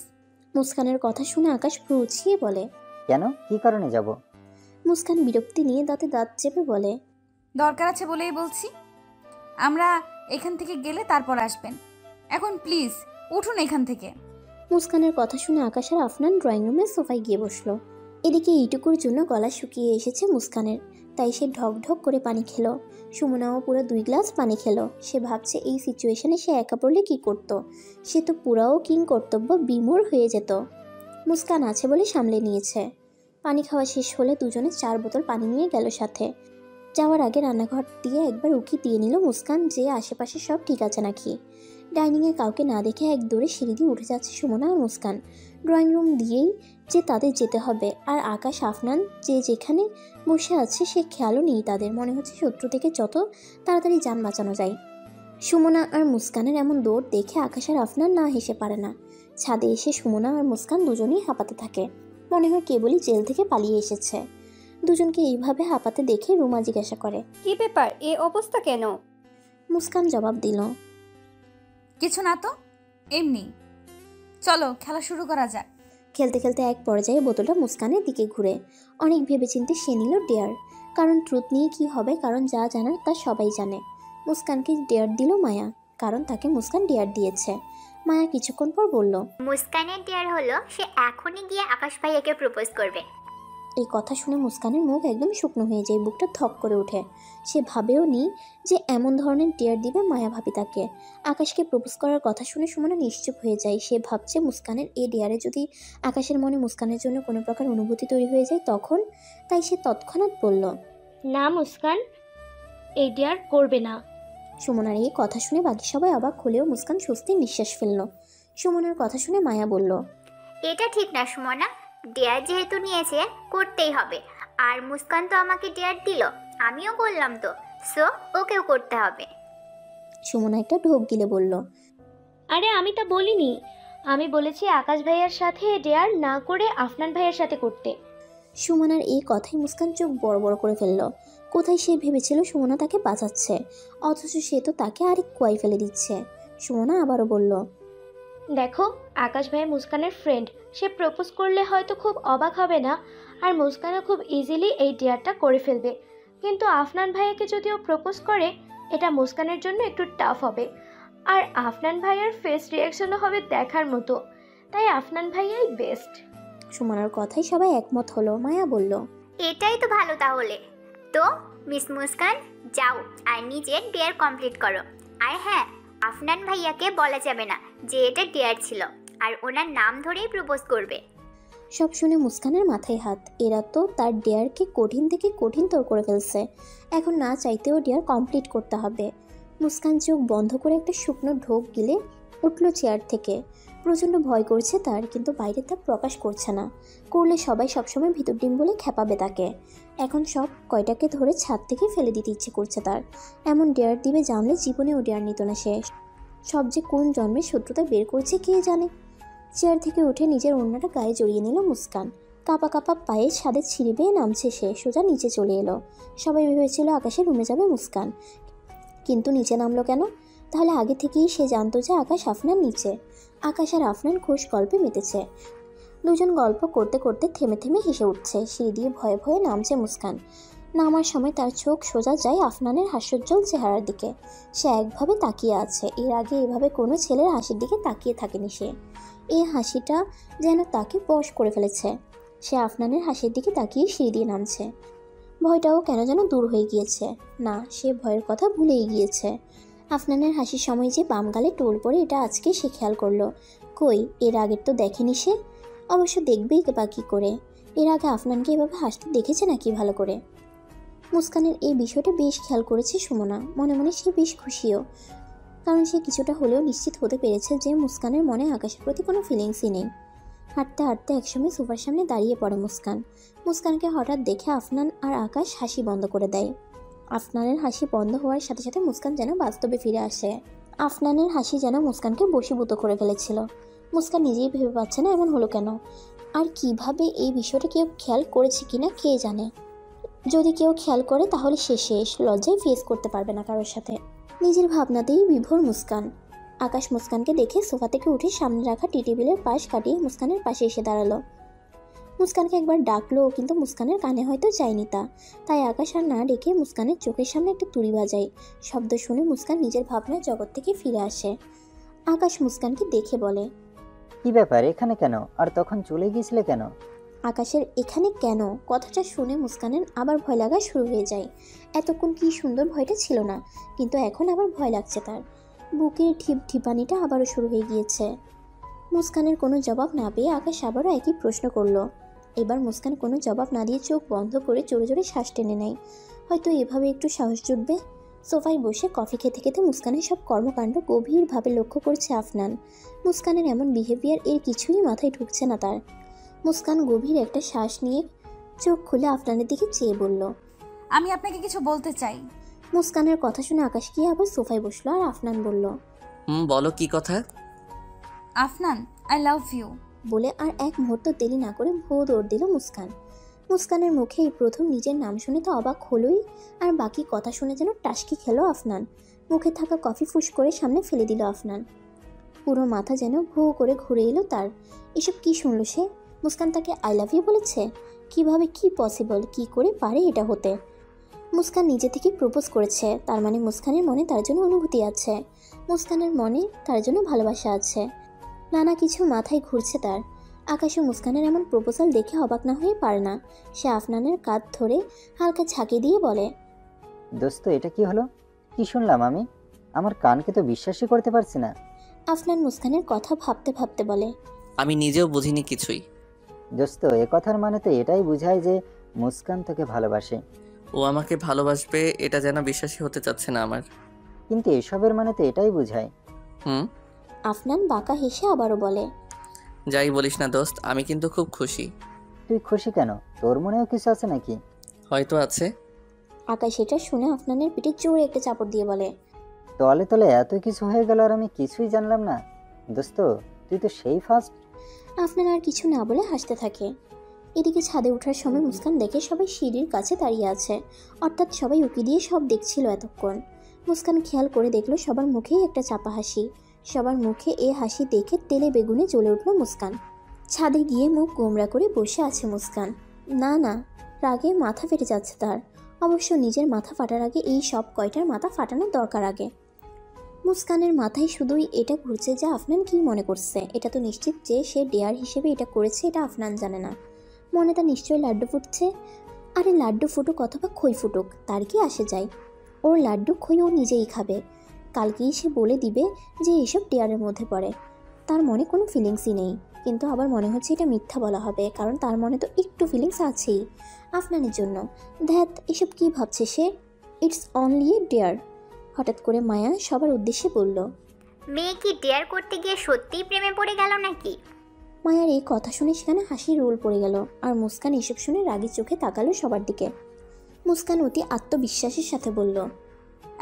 মুস্কানের কথা শুনে আকাশ ভ্রু উঁচিয়ে বলে, কেন, কি কারণে যাব? মুস্কান বিরক্তি নিয়ে দাঁতে দাঁত চেপে বলে, দরকার আছে বলেই বলছি। আমরা এখান থেকে গেলে তারপর আসবেন। এখন প্লিজ উঠুন এখান থেকে। মুস্কানের কথা শুনে আকাশ আর আফনান ড্রয়িং রুমে সোফায় গিয়ে বসলো। এদিকে এইটুকুর জন্য গলা শুকিয়ে এসেছে মুস্কানের, তাই সে ঢক ঢক করে পানি খেলো। সুমনাও পুরো 2 গ্লাস পানি খেলো। সে ভাবছে এই সিচুয়েশনে সে একা পড়লে কী করতো। সে তো পুরাও কিং কর্তব্য বিমূঢ় হয়ে যেত। মুস্কান আছে বলে সামলে নিয়েছে। পানি খাওয়া শেষ হলে দুজনে 4 বোতল পানি নিয়ে গেল সাথে। যাওয়ার আগে রান্নাঘর দিয়ে একবার উকি দিয়ে নিল মুস্কান যে আশেপাশে সব ঠিক আছে নাকি। ডাইনিংয়ে কাউকে না দেখে এক দৌড়ে সিঁড়ি দিয়ে উঠে যাচ্ছে সুমনা আর মুস্কান। ড্রয়িং রুম দিয়েই যে তাদের যেতে হবে, আর আকাশ আফনান যে যেখানে বসে আছে সে খেয়ালও নেই তাদের। মনে হচ্ছে শত্রু থেকে যত তাড়াতাড়ি যান বাঁচানো যায়। সুমনা আর মুস্কানের এমন দৌড় দেখে আকাশ আর আফনান না হেসে পারে না। ছাদে এসে সুমনা আর মুস্কান দুজনেই হাঁপাতে থাকে। মনে হয় কেবলই জেল থেকে পালিয়ে এসেছে। দুজনকে এইভাবে হাঁপাতে দেখে রুমা জিজ্ঞাসা করে, কি ব্যাপার, এ অবস্থা কেন? মুস্কান জবাব দিল, কিছু না তো, এমনি। চলো খেলা শুরু করা যাক। খেলতে খেলতে এক পর্যায়ে বোতলটা মুস্কানের দিকে ঘুরে। অনেক ভেবেচিন্তে সে নিল ডেয়ার, কারণ ট্রুথ নিয়ে কি হবে, কারণ যা জানার তা সবাই জানে। মুস্কানকে ডেয়ার দিল মায়া, কারণ তাকে মুস্কান ডেয়ার দিয়েছে। মায়া কিছুক্ষণ পর বলল, মুস্কানের ডেয়ার হলো সে এখনই গিয়ে আকাশ ভাইয়াকে প্রপোজ করবে। এই কথা শুনে মুস্কানের মুখ একদম শুকনো হয়ে যায়, বুকটা থক করে ওঠে। সে ভাবেও নি যে এমন ধরনের ডেয়ার দিবে মায়া ভাবি তাকে। আকাশকে প্রপোজ করার কথা শুনে সুমনা নিশ্চুপ হয়ে যায়। সে ভাবছে মুস্কানের এই ডেয়ারে যদি আকাশের মনে মুস্কানের জন্য কোনো প্রকার অনুভূতি তৈরি হয়ে যায় তখন। তাই সে তৎক্ষণাৎ বলল, না মুস্কান, এই ডেয়ার করবে না। সুমনার এই কথা শুনে বাকি সবাই অবাক হলেও মুস্কান স্বস্তির নিঃশ্বাস ফেলল। সুমনার কথা শুনে মায়া বলল, এটা ঠিক না সুমনা, ডেয়ার যেহেতু নিয়েছে করতেই হবে। আর মুস্কান তো আমাকে ডেয়ার দিল, আমিও করলাম তো, সো ওকেও করতে হবে। সুমনা একটা ঢোক গিলে বলল, আরে আমি তা বলিনি। আমি বলেছি আকাশ ভাইয়ার সাথে ডেয়ার না করে আফনান ভাইয়ার সাথে করতে। সুমনার এই কথায় মুস্কান চোখ বড় বড় করে ফেলল। কোথায় সে ভেবেছিল সুমনা তাকে বাঁচাচ্ছে, অথচ সে তো তাকে আরেক কুয়ায় ফেলে দিচ্ছে। সুমনা আবারও বলল, দেখো, আকাশ ভাই মুস্কানের ফ্রেন্ড, সে প্রপোজ করলে হয়তো খুব অবাক হবে না, আর মুস্কানও খুব ইজিলি এই ডেয়ারটা করে ফেলবে। কিন্তু আফনান ভাইয়াকে যদিও প্রপোজ করে, এটা মুস্কানের জন্য একটু টাফ হবে, আর আফনান ভাইয়ার ফেস রিয়াকশনও হবে দেখার মতো। তাই আফনান ভাইয়াই বেস্ট। সুমনার কথাই সবাই একমত হলো। মায়া বলল, এটাই তো ভালো তাহলে। তো মিস মুস্কান, যাও আর নিজের ডেয়ার কমপ্লিট করো। আর হ্যাঁ, আফনান ভাইয়াকে বলা যাবে না যে এটা ডেয়ার ছিল, আর ওনার নাম ধরেই প্রপোজ করবে। সব শুনে মুস্কানের মাথায় হাত। এরা তো তার ডেয়ারকে কঠিন থেকে কঠিনতর করে ফেলছে। এখন না চাইতেও ডেয়ার কমপ্লিট করতে হবে। মুস্কান চোখ বন্ধ করে একটা শুকনো ঢোক গিলে উঠল চেয়ার থেকে। প্রচণ্ড ভয় করছে তার, কিন্তু বাইরে তা প্রকাশ করছে না। করলে সবাই সবসময় ভিতর ডিম বলে খেপাবে তাকে। এখন সব কয়টাকে ধরে ছাদ থেকে ফেলে দিতে ইচ্ছে করছে তার। এমন ডেয়ার দিবে জানলে জীবনেও ডেয়ার নিত না সে। সব যে কোন জন্মের শত্রুতা বের করছে কে জানে। চেয়ার থেকে উঠে নিজের ওড়নাটা গায়ে জড়িয়ে নিল মুস্কান। কাপা কাপা পায়ে ছাদে ছিঁড়ে বেয়ে নামছে সে, সোজা নিচে চলে এলো। সবাই ভেবেছিল আকাশে রুমে যাবে মুস্কান, কিন্তু নিচে নামলো কেন? তাহলে আগে থেকেই সে জানতো যে আকাশ আফনান নিচে। আকাশ আর আফনান খোশ গল্পে মেতেছে। দুজন গল্প করতে করতে থেমে থেমে হেসে উঠছে। সিঁড়ি দিয়ে ভয়ে ভয়ে নামছে মুস্কান। নামার সময় তার চোখ সোজা যায় আফনানের হাস্যোজ্জ্বল চেহারার দিকে। সে একভাবে তাকিয়ে আছে। এর আগে এভাবে কোনো ছেলের হাসির দিকে তাকিয়ে থাকেনি সে। এই হাসিটা যেন তাকে বশ করে ফেলেছে। সে আফনানের হাসির দিকে তাকিয়ে সিঁড়ি দিয়ে নামছে। ভয়টাও কেন যেন দূর হয়ে গিয়েছে। না, সে ভয়ের কথা ভুলেই গিয়েছে। আফনানের হাসির সময় যে বাম গালে টোল পড়ে, এটা আজকে সে খেয়াল করলো। কই, এর আগের তো দেখেনি সে। অবশ্য দেখবেই বা কী করে? এর আগে আফনানকে এভাবে হাসতে দেখেছে নাকি ভালো করে? মুস্কানের এই বিষয়টা বেশ খেয়াল করেছে সুমনা। মনে মনে সে বেশ খুশিও, কারণ সে কিছুটা হলেও নিশ্চিত হতে পেরেছে যে মুস্কানের মনে আকাশের প্রতি কোনো ফিলিংসই নেই। হাঁটতে হাঁটতে একসময় সোফার সামনে দাঁড়িয়ে পড়ে মুস্কান। মুস্কানকে হঠাৎ দেখে আফনান আর আকাশ হাসি বন্ধ করে দেয়। আফনানের হাসি বন্ধ হওয়ার সাথে সাথে মুস্কান যেন বাস্তবে ফিরে আসে। আফনানের হাসি যেন মুস্কানকে বশীভূত করে ফেলেছিল। মুস্কান নিজেই ভেবে পাচ্ছে না এমন হলো কেন, আর কিভাবে এই বিষয়টা কেউ খেয়াল করেছে কিনা কে জানে। যদি কেউ খেয়াল করে তাহলে সে শেষ, লজ্জায় ফেস করতে পারবে না কারোর সাথে। নিজের ভাবনাতেই বিভোর মুস্কান। আকাশ মুস্কানকে দেখে সোফা থেকে উঠে সামনে রাখা টি টেবিলের পাশ কাটিয়ে মুস্কানের পাশে এসে দাঁড়ালো। মুস্কানকে একবার ডাকলো, কিন্তু মুস্কানের কানে হয়তো যায়নি তা। তাই আকাশ আর না ডেকে মুস্কানের চোখের সামনে একটা তুড়ি বাজায়। শব্দ শুনে মুস্কান নিজের ভাবনার জগৎ থেকে ফিরে আসে। আকাশ মুস্কানকে দেখে বলে, কি ব্যাপার, এখানে কেন? আর তখন চলে গিয়েছিলে কেন? আকাশের এখানে কেন কথাটা শুনে মুস্কানের আবার ভয় লাগা শুরু হয়ে যায়। এতক্ষণ কি সুন্দর ভয়টা ছিল না, কিন্তু এখন আবার ভয় লাগছে তার। বুকের ঢিপ ঢিপানিটা আবারও শুরু হয়ে গিয়েছে। মুস্কানের কোনো জবাব না পেয়ে আকাশ আবারও একই প্রশ্ন করলো। এবার মুস্কান কোনো জবাব না দিয়ে চোখ বন্ধ করে জোরে জোরে শ্বাস টেনে নেয়। হয়তো এভাবে একটু সাহস জুটবে। সোফায় বসে কফি খেতে খেতে মুস্কানের সব কর্মকাণ্ড গভীরভাবে লক্ষ্য করছে আফনান। মুস্কানের এমন বিহেভিয়ার এর কিছুই মাথায় ঢুকছে না তার। মুস্কান গভীর একটা শ্বাস নিয়ে চোখ খুলে আফনানের দিকে চেয়ে বলল, আমি আপনাকে কিছু বলতে চাই। মুস্কানের কথা শুনে আকাশ গিয়ে আবার সোফায় বসলো আর আফনান বলল, বলো কি কথা? আফনান, আই লাভ ইউ বলে আর এক মুহূর্ত দেরি না করে ভো দৌড় দিল মুস্কান। মুস্কানের মুখে এই প্রথম নিজের নাম শুনে তো অবাক হলোই, আর বাকি কথা শুনে যেন টাসকি খেলো আফনান। মুখে থাকা কফি ফুস করে সামনে ফেলে দিল আফনান। পুরো মাথা যেন ভো করে ঘুরে এলো তার। এসব কি শুনলো সে? মুস্কান তাকে আই লাভ ইউ বলেছে? কিভাবে, কি পসিবল, কি করে পারে এটা হতে? মুস্কান নিজে থেকে প্রপোজ করেছে, তার মানে মুস্কানের মনে তার জন্য অনুভূতি আছে। মুস্কানের মনে তার জন্য ভালোবাসা আছে। নানা কিছু মাথায় ঘুরছে তার। আকাশে মুস্কানের এমন প্রপোজাল দেখে অবাক না হয়ে পারে না। সে আফনানের কাঁধ ধরে হালকা ঝাঁকি দিয়ে বলে, দোস্ত, এটা কি হলো? কি শুনলাম আমি? আমার কানকে তো বিশ্বাসই করতে পারছি না। আফনান মুস্কানের কথা ভাবতে ভাবতে বলে, আমি নিজেও বুঝিনি কিছুই। দোস্ত, এ কথার মানে তো এটাই বোঝায় যে মুস্কান তোকে ভালোবাসে। ও আমাকে ভালোবাসবে এটা যেন বিশ্বাসই হতে চাচ্ছে না আমার। কিন্তু এসবের মানে তো এটাই বোঝায়। আফনান বাঁকা হেসে আবারও বলে, যাই বলিস না দোস্ত, আমি কিন্তু খুব খুশি। তুই খুশি কেন? তোর মনেও কিছু আছে নাকি? হয়তো আছে। আকাশ এটা শুনে আফনানের পিঠে জোরে একটা চাপড় দিয়ে বলে, তলে তলে এত কিছু হয়ে গেল আর আমি কিছুই জানলাম না। দোস্ত, তুই তো সেই ফার্স্ট। আফনান আর কিছু না বলে হাসতে থাকে। এদিকে ছাদে ওঠার সময় মুস্কান দেখে সবাই সিঁড়ির কাছে দাঁড়িয়ে আছে, অর্থাৎ সবাই উকি দিয়ে সব দেখছিল এতক্ষণ। মুস্কান খেয়াল করে দেখলো সবার মুখেই একটা চাপা হাসি। সবার মুখে এ হাসি দেখে তেলে বেগুনে জ্বলে উঠল মুস্কান। ছাদে গিয়ে মুখ গোমরা করে বসে আছে মুস্কান। না, রাগে মাথা ফেটে যাচ্ছে তার। অবশ্য নিজের মাথা ফাটার আগে এই সব কয়টার মাথা ফাটানোর দরকার আগে। মুস্কানের মাথায় শুধুই এটা ঘুরছে যে আফনান কী মনে করছে। এটা তো নিশ্চিত যে সে ডেয়ার হিসেবে এটা করেছে, এটা আফনান জানে না। মনে তার নিশ্চয়ই লাড্ডু ফুটছে। আরে লাড্ডু ফুটুক অথবা খই ফুটুক, তার কি আসে যায়? ওর লাড্ডু খই ও নিজেই খাবে। কালকেই সে বলে দিবে যে এইসব ডেয়ারের মধ্যে পড়ে। তার মনে কোনো ফিলিংসই নেই, কিন্তু আবার মনে হচ্ছে এটা মিথ্যা বলা হবে, কারণ তার মনে তো একটু ফিলিংস আছেই আফনানের জন্য। ধ্যাত, এসব কী ভাবছে সে? It's only a dare. হঠাৎ করে মায়া সবার উদ্দেশ্যে বলল, মেয়ে কি ডেয়ার করতে গিয়ে সত্যিই প্রেমে পড়ে গেল নাকি? মায়ার এই কথা শুনে সেখানে হাসির রোল পড়ে গেল, আর মুস্কান এসব শুনে রাগী চোখে তাকালো সবার দিকে। মুস্কান অতি আত্মবিশ্বাসের সাথে বলল,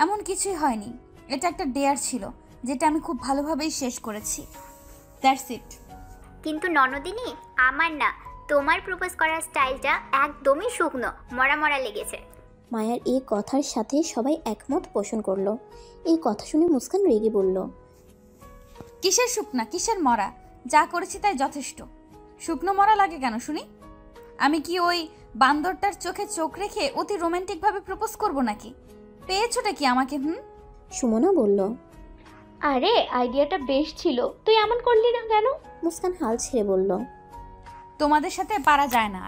এমন কিছুই হয়নি, এটা একটা ডেয়ার ছিল যেটা আমি খুব ভালোভাবেই শেষ করেছি, দ্যাটস ইট। কিন্তু ননদিনী, আমার না তোমার প্রপোজ করার স্টাইলটা একদমই শুকনো, মরা মরা লেগেছে। মায়ার এই কথার সাথে সবাই একমত পোষণ করলো। এই কথা শুনে মুস্কান রেগে বলল, কিসের শুকনা, কিসের মরা? যা করেছি তাই যথেষ্ট। শুকনো মরা লাগে কেন শুনি? আমি কি ওই বান্দরটার চোখে চোখ রেখে অতি রোমান্টিকভাবে প্রপোজ করব নাকি? পেয়েছোটা কি আমাকে? সুমনা বলল, আরে আইডিয়াটা বেশ ছিল, তুই এমন করলি না কেন? মুস্কান হাল ছেড়ে বলল, তোমাদের সাথে পারা যায় না।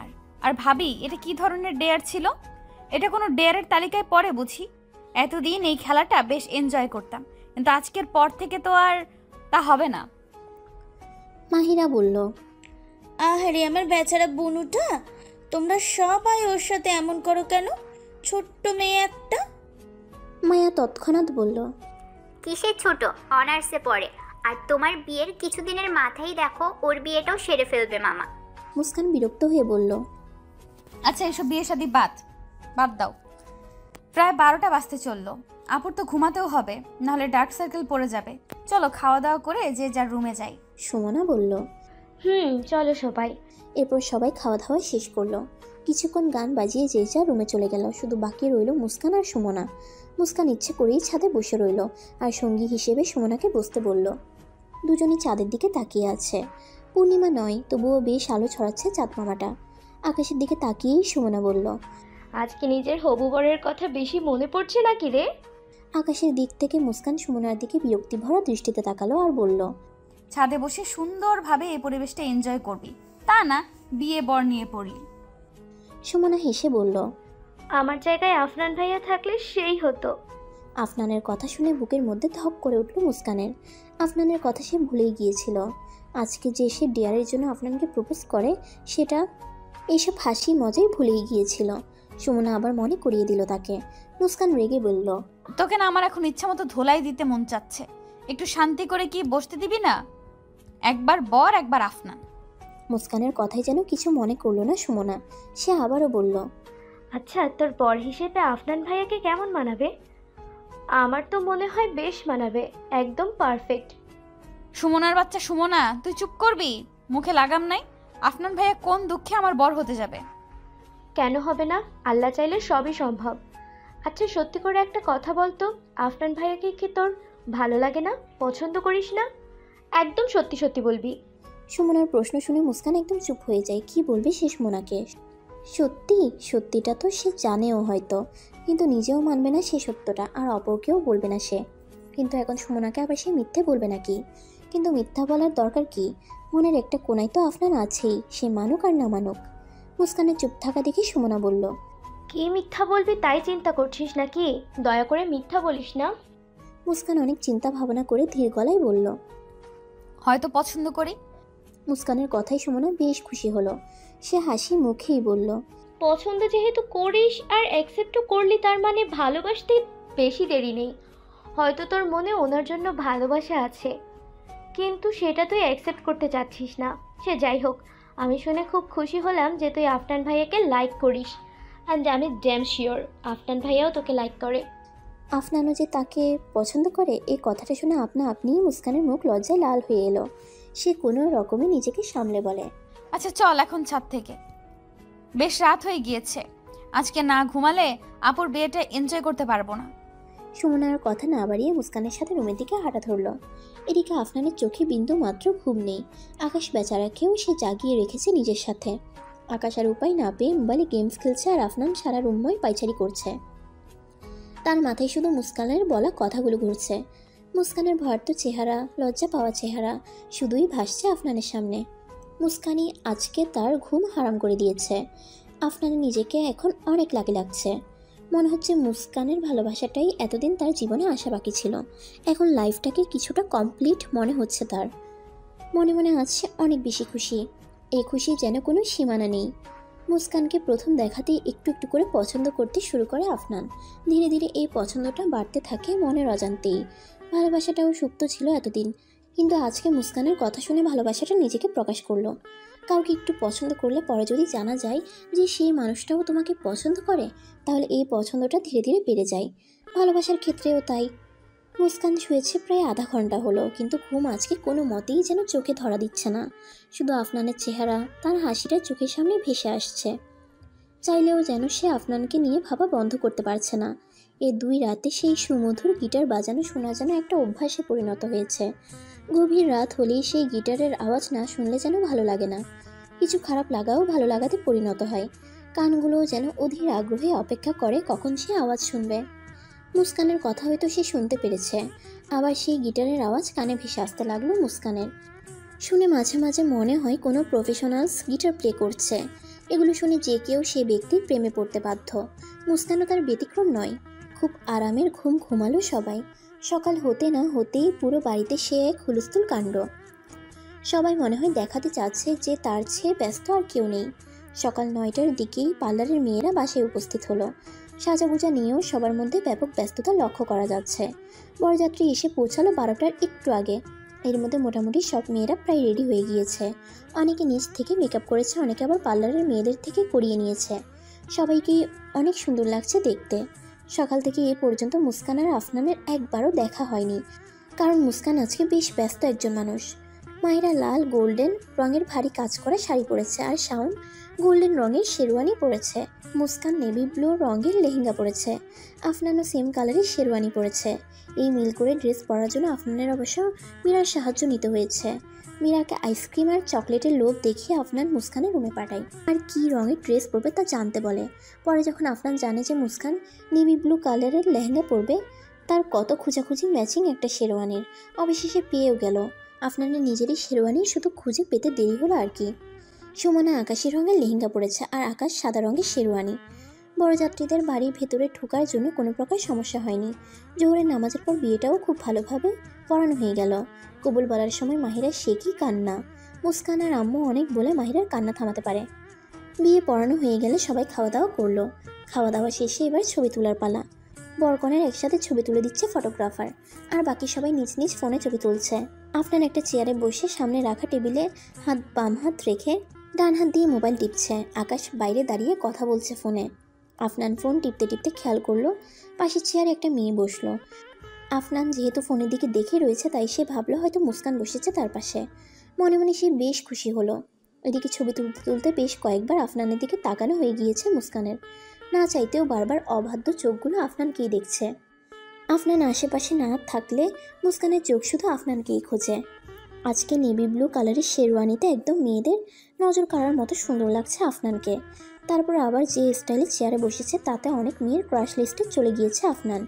আর ভাবি, এটা কি ধরনের ডেয়ার ছিল? এটা কোনো ডেয়ারের তালিকায় পড়ে বুঝি? এতদিন এই খেলাটা বেশ এনজয় করতাম, কিন্তু আজকের পর থেকে তো আর তা হবে না। মাহিরা বলল, আহারে আমার বেচারা বুনুটা, তোমরা সবাই ওর সাথে এমন করো কেন? ছোট্ট মেয়ে একটা। মায়া তৎক্ষণাৎ বলল, কিসের ছোট, অনার্সে পড়ে। আর তোমার বিয়ের কিছুদিনের মাথায় দেখো ওর বিয়েটাও সেরে ফেলবে মামা। মুস্কান বিরক্ত হয়ে বলল, আচ্ছা এসব বিয়ে শাদী বাদ দাও। প্রায় 12টা বাজতে চললো, আপুর তো ঘুমাতেও হবে, নাহলে ডার্ক সার্কেল পড়ে যাবে। চলো খাওয়া দাওয়া করে যে যার রুমে যাই। সুমনা বলল, চলো সবাই। এরপর সবাই খাওয়া দাওয়া শেষ করলো। কিছুক্ষণ গান বাজিয়ে যে যার রুমে চলে গেল। শুধু বাকি রইল মুস্কান আর সুমনা। মুস্কান ইচ্ছে করেই ছাদে বসে রইল, আর সঙ্গী হিসেবে সুমনাকে বসতে বলল। দুজনই চাঁদের দিকে তাকিয়ে আছে। পূর্ণিমা নয়, তবুও বেশ আলো ছড়াচ্ছে চাঁদ মামাটা। আকাশের দিকে তাকিয়েই সুমনা বলল, আজকে নিজের হবু বরের কথা বেশি মনে পড়ছে নাকি রে? আকাশের দিক থেকে মুস্কান সুমনার দিকে বিরক্তি ভরা দৃষ্টিতে তাকালো আর বলল, ছাদে বসে সুন্দরভাবে এই পরিবেশটা এনজয় করবি, তা না বিয়ে বর নিয়ে পড়লি। সুমনা হেসে বলল, আমার জায়গায় আফনান ভাইয়া থাকলে সেই হতো। আফনানের কথা শুনে বুকের মধ্যে ধক করে উঠল মুস্কানের। আফনানের কথা সে ভুলেই গিয়েছিল। আজকে যে সে ডিয়ারের জন্য আফনানকে প্রপোজ করে, সেটা এইসব হাসি মজাই ভুলেই গিয়েছিল। সুমনা আবার মনে করিয়ে দিল তাকে। মুস্কান রেগে বলল, তোকে না আমার এখন ইচ্ছা মতো ধোলাই দিতে মন চাচ্ছে, একটু শান্তি করে কি বসতে দিবি না? একবার বর একবার আফনান। মুস্কানের কথাই যেন কিছু মনে করলো না সুমনা। সে আবারও বলল, আচ্ছা তোর বর হিসেবে আফনান ভাইয়াকে কেমন মানাবে? আমার তো মনে হয় বেশ মানাবে, একদম পারফেক্ট। সুমনার বাচ্চা সুমনা, তুই চুপ করবি? মুখে লাগাম নাই? আফনান ভাইয়া কোন দুঃখে আমার বর হতে যাবে? কেন হবে না? আল্লাহ চাইলে সবই সম্ভব। আচ্ছা সত্যি করে একটা কথা বলতো, আফনান ভাইয়াকে কি তোর ভালো লাগে না, পছন্দ করিস না? একদম সত্যি সত্যি বলবি। সুমনার প্রশ্ন শুনে মুস্কান একদম চুপ হয়ে যায়। কি বলবে সে সুমনাকে? সত্যিটা তো সে জানেও হয়তো, কিন্তু নিজেও মানবে না সে সত্যটা, আর অপরকেও বলবে না সে। কিন্তু এখন সুমনাকে আবার সে মিথ্যে বলবে নাকি? কিন্তু মিথ্যা বলার দরকার কি? মনের একটা কোনায় তো আফনান আছেই, সে মানুক আর না মানুক। মুস্কানের চুপ থাকা দেখে সুমনা বলল, কি মিথ্যা বলবি তাই চিন্তা করছিস নাকি? দয়া করে মিথ্যা বলিস না। মুস্কান অনেক চিন্তা ভাবনা করে ধীর গলায় বলল, হয়তো পছন্দ করি। মুস্কানের কথাই সুমনা বেশ খুশি হলো। সে হাসি মুখেই বলল, পছন্দ যেহেতু করিস আর অ্যাকসেপ্টও করলি, তার মানে ভালোবাসতে বেশি দেরি নেই। হয়তো তোর মনে ওনার জন্য ভালোবাসা আছে, কিন্তু সেটা তুই অ্যাকসেপ্ট করতে চাচ্ছিস না। সে যাই হোক, আমি শুনে খুব খুশি হলাম যে তুই আফনান ভাইয়াকে লাইক করিস, অ্যান্ড আমি ড্যাম শিওর আফনান ভাইয়াও তোকে লাইক করে। আফনানও যে তাকে পছন্দ করে, এই কথাটা শুনে আপনিই মুস্কানের মুখ লজ্জায় লাল হয়ে এলো। সে কোনো রকমে নিজেকে সামলে বলে, আচ্ছা চল এখন ছাদ থেকে, বেশ রাত হয়ে গিয়েছে, আজকে না ঘুমালে আপুর বিয়েটা এনজয় করতে পারবো না। সুমনার কথা না বাড়িয়ে মুস্কানের সাথে রুমের দিকে হাঁটা ধরল। এদিকে আফনানের চোখে বিন্দু মাত্র ঘুম নেই। আকাশ বেচারাকেও সে জাগিয়ে রেখেছে নিজের সাথে। আকাশ আর উপায় না পেয়ে মোবাইলে গেমস খেলছে আর আফনান সারা রুমময় পাইচারি করছে। তার মাথায় শুধু মুস্কানের বলা কথাগুলো ঘুরছে। মুস্কানের ভয়ার্ত চেহারা, লজ্জা পাওয়া চেহারা শুধুই ভাসছে আফনানের সামনে। মুস্কানই আজকে তার ঘুম হারাম করে দিয়েছে। আফনানের নিজেকে এখন অনেক লাগছে। মনে হচ্ছে মুস্কানের ভালোবাসাটাই এতদিন তার জীবনে আসা বাকি ছিল। এখন লাইফটাকে কিছুটা কমপ্লিট মনে হচ্ছে তার। মনে মনে আছে অনেক বেশি খুশি। এই খুশি যেন কোনো সীমানা নেই। মুস্কানকে প্রথম দেখাতেই একটু একটু করে পছন্দ করতে শুরু করে আফনান। ধীরে ধীরে এই পছন্দটা বাড়তে থাকে মনের অজান্তেই। ভালোবাসাটাও সুপ্ত ছিল এতদিন, কিন্তু আজকে মুস্কানের কথা শুনে ভালোবাসাটা নিজেকে প্রকাশ করলো। কাউকে একটু পছন্দ করলে পরে যদি জানা যায় যে সেই মানুষটাও তোমাকে পছন্দ করে, তাহলে এই পছন্দটা ধীরে ধীরে বেড়ে যায়। ভালোবাসার ক্ষেত্রেও তাই। মুস্কান শুয়েছে প্রায় আধা ঘন্টা হলো, কিন্তু ঘুম আজকে কোনো মতেই যেন চোখে ধরা দিচ্ছে না। শুধু আফনানের চেহারা, তার হাসিটা চোখের সামনে ভেসে আসছে। চাইলেও যেন সে আফনানকে নিয়ে ভাবা বন্ধ করতে পারছে না। এই 2 রাতে সেই সুমধুর গিটার বাজানো শোনা যেন একটা অভ্যাসে পরিণত হয়েছে। গভীর রাত হলেই সেই গিটারের আওয়াজ না শুনলে যেন ভালো লাগে না। কিছু খারাপ লাগাও ভালো লাগাতে পরিণত হয়। কানগুলোও যেন অধীর আগ্রহে অপেক্ষা করে কখন সে আওয়াজ শুনবে। মুস্কানের কথা হয়তো সে শুনতে পেরেছে। আবার সেই গিটারের আওয়াজ কানে ভেসে আসতে লাগলো মুস্কানের। শুনে মাঝে মাঝে মনে হয় কোনো প্রফেশনালস গিটার প্লে করছে। এগুলো শুনে যে কেউ সে ব্যক্তির প্রেমে পড়তে বাধ্য। মুস্কানও তার ব্যতিক্রম নয়। খুব আরামের ঘুম ঘুমালো সবাই। সকাল হতে না হতেই পুরো বাড়িতে সে এক হুলস্থুল কাণ্ড। সবাই মনে হয় দেখাতে চাচ্ছে যে তার চেয়ে ব্যস্ত আর কেউ নেই। সকাল 9টার দিকেই পার্লারের মেয়েরা বাসায় উপস্থিত হলো। সাজাগুজা নিয়েও সবার মধ্যে ব্যাপক ব্যস্ততা লক্ষ্য করা যাচ্ছে। বরযাত্রী এসে পৌঁছালো 12টার একটু আগে। এর মধ্যে মোটামুটি সব মেয়েরা প্রায় রেডি হয়ে গিয়েছে। অনেকে নিজ থেকে মেকআপ করেছে, অনেকে আবার পার্লারের মেয়েদের থেকে করিয়ে নিয়েছে। সবাইকেই অনেক সুন্দর লাগছে দেখতে। সকাল থেকে এ পর্যন্ত মুস্কান আর আফনানের একবারও দেখা হয়নি, কারণ মুস্কান আজকে বেশ ব্যস্ত একজন মানুষ। মাহিরা লাল গোল্ডেন রঙের ভারী কাজ করা শাড়ি পরেছে আর শাওন গোল্ডেন রঙের শেরওয়ানি পরেছে। মুস্কান নেভি ব্লু রঙের লেহেঙ্গা পরেছে। আফনানও সেম কালারের শেরওয়ানি পরেছে। এই মিল করে ড্রেস পরার জন্য আফনানের অবশ্য মীরার সাহায্য নিতে হয়েছে। মীরাকে আইসক্রিম আর চকলেটের লোভ দেখিয়ে আফনান মুস্কানের রুমে পাঠায় আর কী রঙের ড্রেস পরবে তা জানতে বলে। পরে যখন আফনান জানে যে মুস্কান নেভি ব্লু কালারের লেহেঙ্গা পরবে, তার কত খোঁজাখুঁজি ম্যাচিং একটা শেরওয়ানির অবশেষে পেয়েও গেল। আফনানের নিজেরই শেরওয়ানি শুধু খুঁজে পেতে দেরি হলো আর কি। সুমনা আকাশি রঙের লেহেঙ্গা পরেছে আর আকাশ সাদা রঙের শেরওয়ানি। বরযাত্রীদের বাড়ির ভেতরে ঢোকার জন্য কোনো প্রকার সমস্যা হয়নি। জোহরের নামাজের পর বিয়েটাও খুব ভালোভাবে পড়ানো হয়ে গেল। কবুল বলার সময় মাহিরার সে কি কান্না! মুস্কান আর আম্মু অনেক বলে মাহিরার কান্না থামাতে পারে। বিয়ে পড়ানো হয়ে গেলে সবাই খাওয়া দাওয়া করলো। খাওয়া দাওয়া শেষে এবার ছবি তোলার পালা। বরকনের একসাথে ছবি তুলে দিচ্ছে ফটোগ্রাফার, আর বাকি সবাই নিজ নিজ ফোনে ছবি তুলছে। আফনান একটা চেয়ারে বসে সামনে রাখা টেবিলে বাম হাত রেখে ডান হাত দিয়ে মোবাইল টিপছে। আকাশ বাইরে দাঁড়িয়ে কথা বলছে ফোনে। আফনান ফোন টিপতে টিপতে খেয়াল করলো পাশের চেয়ারে একটা মেয়ে বসলো। আফনান যেহেতু ফোনের দিকে দেখে রয়েছে, তাই সে ভাবলো হয়তো মুস্কান বসেছে তার পাশে। মনে মনে সে বেশ খুশি হলো। এদিকে ছবি তুলতে তুলতে বেশ কয়েকবার আফনানের দিকে তাকানো হয়ে গিয়েছে মুস্কানের। না চাইতেও বারবার অবাধ্য চোখগুলো আফনানকেই দেখছে। আফনান আশেপাশে না থাকলে মুস্কানের চোখ শুধু আফনানকেই খোঁজে। আজকে নেভি ব্লু কালারের শেরওয়ানিতে একদম মেয়েদের নজর কাড়ার মতো সুন্দর লাগছে আফনানকে। তারপর আবার যে স্টাইলে চেয়ারে বসেছে তাতে অনেক মেয়ের ক্রাশ লিস্টে চলে গিয়েছে আফনান।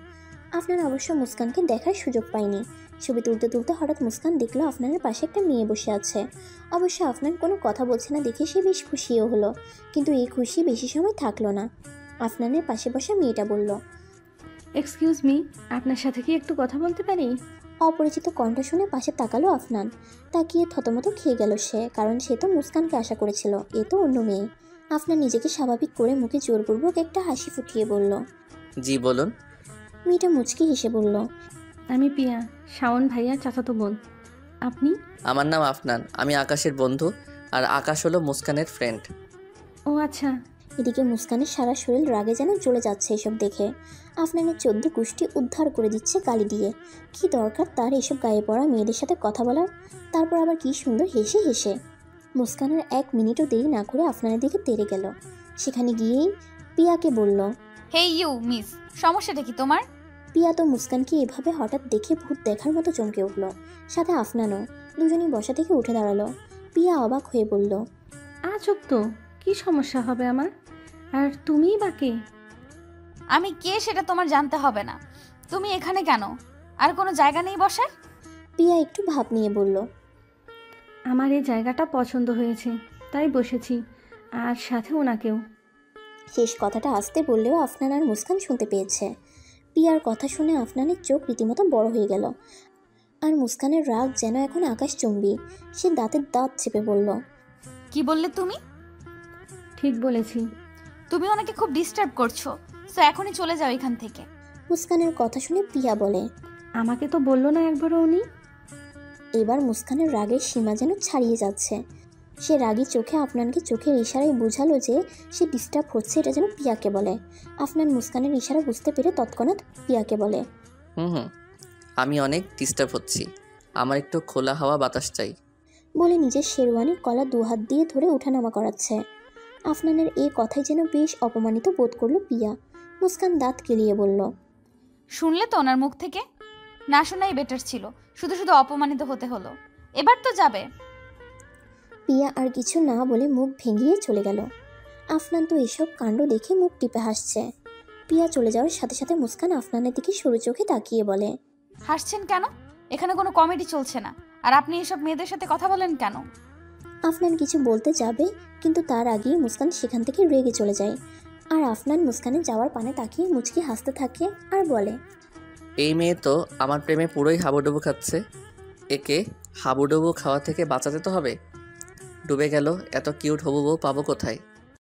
আফনান অবশ্য মুস্কানকে দেখার সুযোগ পায়নি। ছবি তুলতে তুলতে হঠাৎ মুস্কান দেখলো আফনানের পাশে একটা মেয়ে বসে আছে। অবশ্য আফনান কোনো কথা বলছে না দেখে সে বেশ খুশিও হলো, কিন্তু এই খুশি বেশি সময় থাকলো না। আফনানের পাশে বসা মেয়েটা বলল, এক্সকিউজ মি, আপনার সাথে কি একটু কথা বলতে পারি? অপরিচিত কণ্ঠ শুনে পাশে তাকালো আফনান। তাকিয়ে থতমত খেয়ে গেল সে, কারণ সে তো মুস্কানকে আশা করেছিল, এ তো অন্য মেয়ে। আফনান নিজেকে স্বাভাবিক করে মুখে জোরপূর্বক একটা হাসি ফুটিয়ে বলল, জি বলুন। মেয়েটা মুচকি হেসে বলল, আমি পিয়া, শাওন ভাইয়া চাচাতো বোন। আপনি? আমার নাম আফনান, আমি আকাশের বন্ধু, আর আকাশ হলো মুস্কানের ফ্রেন্ড। ও আচ্ছা। এদিকে মুস্কানের সারা শরীর রাগে যেন জ্বলে যাচ্ছে এসব দেখে। আফনানের 14 গোষ্ঠী উদ্ধার করে দিচ্ছে গালি দিয়ে। কি দরকার তার এসব গায়ে পড়া মেয়েদের সাথে কথা বলার, তারপর আবার কি সুন্দর হেসে হেসে। মুস্কানের 1 মিনিটও দেরি না করে আফনানের দিকে তেড়ে গেল। সেখানে গিয়েই পিয়াকে বলল, হেই ইউ মিস, সমস্যাটা কি তোমার? পিয়া তো মুস্কানকে এভাবে হঠাৎ দেখে ভূত দেখার মতো চমকে উঠল, সাথে আফনানও। দুজনেই বসা থেকে উঠে দাঁড়ালো। পিয়া অবাক হয়ে বলল, আজব তো, কি সমস্যা হবে আমার? আর তুমিই বা কে? আমি কে সেটা তোমার জানতে হবে না। তুমি এখানে কেন? আর কোনো জায়গা নেই বসার? পিয়া একটু ভাব নিয়ে বলল, আমার এই জায়গাটা পছন্দ হয়েছে, তাই বসেছি, আর সাথে ওনাকেও। শেষ কথাটা আসতে বললেও আফনান আর মুস্কান শুনতে পেয়েছে। পিয়ার কথা শুনে আফনানের চোখ রীতিমতো বড় হয়ে গেল, আর মুস্কানের রাগ যেন এখন আকাশচুম্বী। সে দাঁতের দাঁত চেপে বলল, কি বললে তুমি? ঠিক বলেছি। তুমি ওনাকে খুব ডিস্টার্ব করছো, সো এখনই চলে যাও এখান থেকে। মুস্কানের কথা শুনে পিয়া বলে, আমাকে তো বললো না একবারও উনি। এবার মুস্কানের রাগের সীমা যেন ছাড়িয়ে যাচ্ছে। সে রাগী চোখে আফনানকে চোখের ইশারায় বোঝালো যে সে ডিস্টার্ব হচ্ছে, এটা যেন পিয়াকে বলে। আফনান মুস্কানের ইশারা বুঝতে পেরে তৎক্ষণাৎ পিয়াকে বলে, আমি অনেক ডিস্টার্ব হচ্ছি, আমার একটু খোলা হাওয়া বাতাস চাই। বলে নিজের শেরওয়ানির কলা 2 হাত দিয়ে ধরে ওঠানামা করাচ্ছে। আফনানের এই কথাই যেন বেশ অপমানিত বোধ করলো পিয়া। মুস্কান দাঁত কেলিয়ে বলল, শুনলে তো ওনার মুখ থেকে? না শোনাই বেটার ছিল, শুধু শুধু অপমানিত হতে হলো। এবার তো যাবে। পিয়া আর কিছু না বলে মুখ ভেঙিয়ে চলে গেল। আফনান তো এসব কাণ্ড দেখে মুখ টিপে হাসছে। পিয়া চলে যাওয়ার সাথে সাথে মুস্কান আফনানের দিকে সরু চোখে তাকিয়ে বলে, হাসছেন কেন? এখানে কোনো কমেডি চলছে না। আর আপনি এসব মেয়েদের সাথে কথা বলেন কেন? আফনান কিছু বলতে যাবে, কিন্তু তার আগেই মুস্কান সেখান থেকে রেগে চলে যায়। আর আফনান মুস্কানের যাওয়ার পানে তাকিয়ে মুচকি হাসতে থাকে আর বলে, এই মেয়ে তো আমার প্রেমে পুরোই হাবুডুবু খাচ্ছে। একে হাবুডুবু খাওয়া থেকে বাঁচাতে তো হবে। ডুবে গেল, এত কিউট হবু বউ পাবো কোথায়?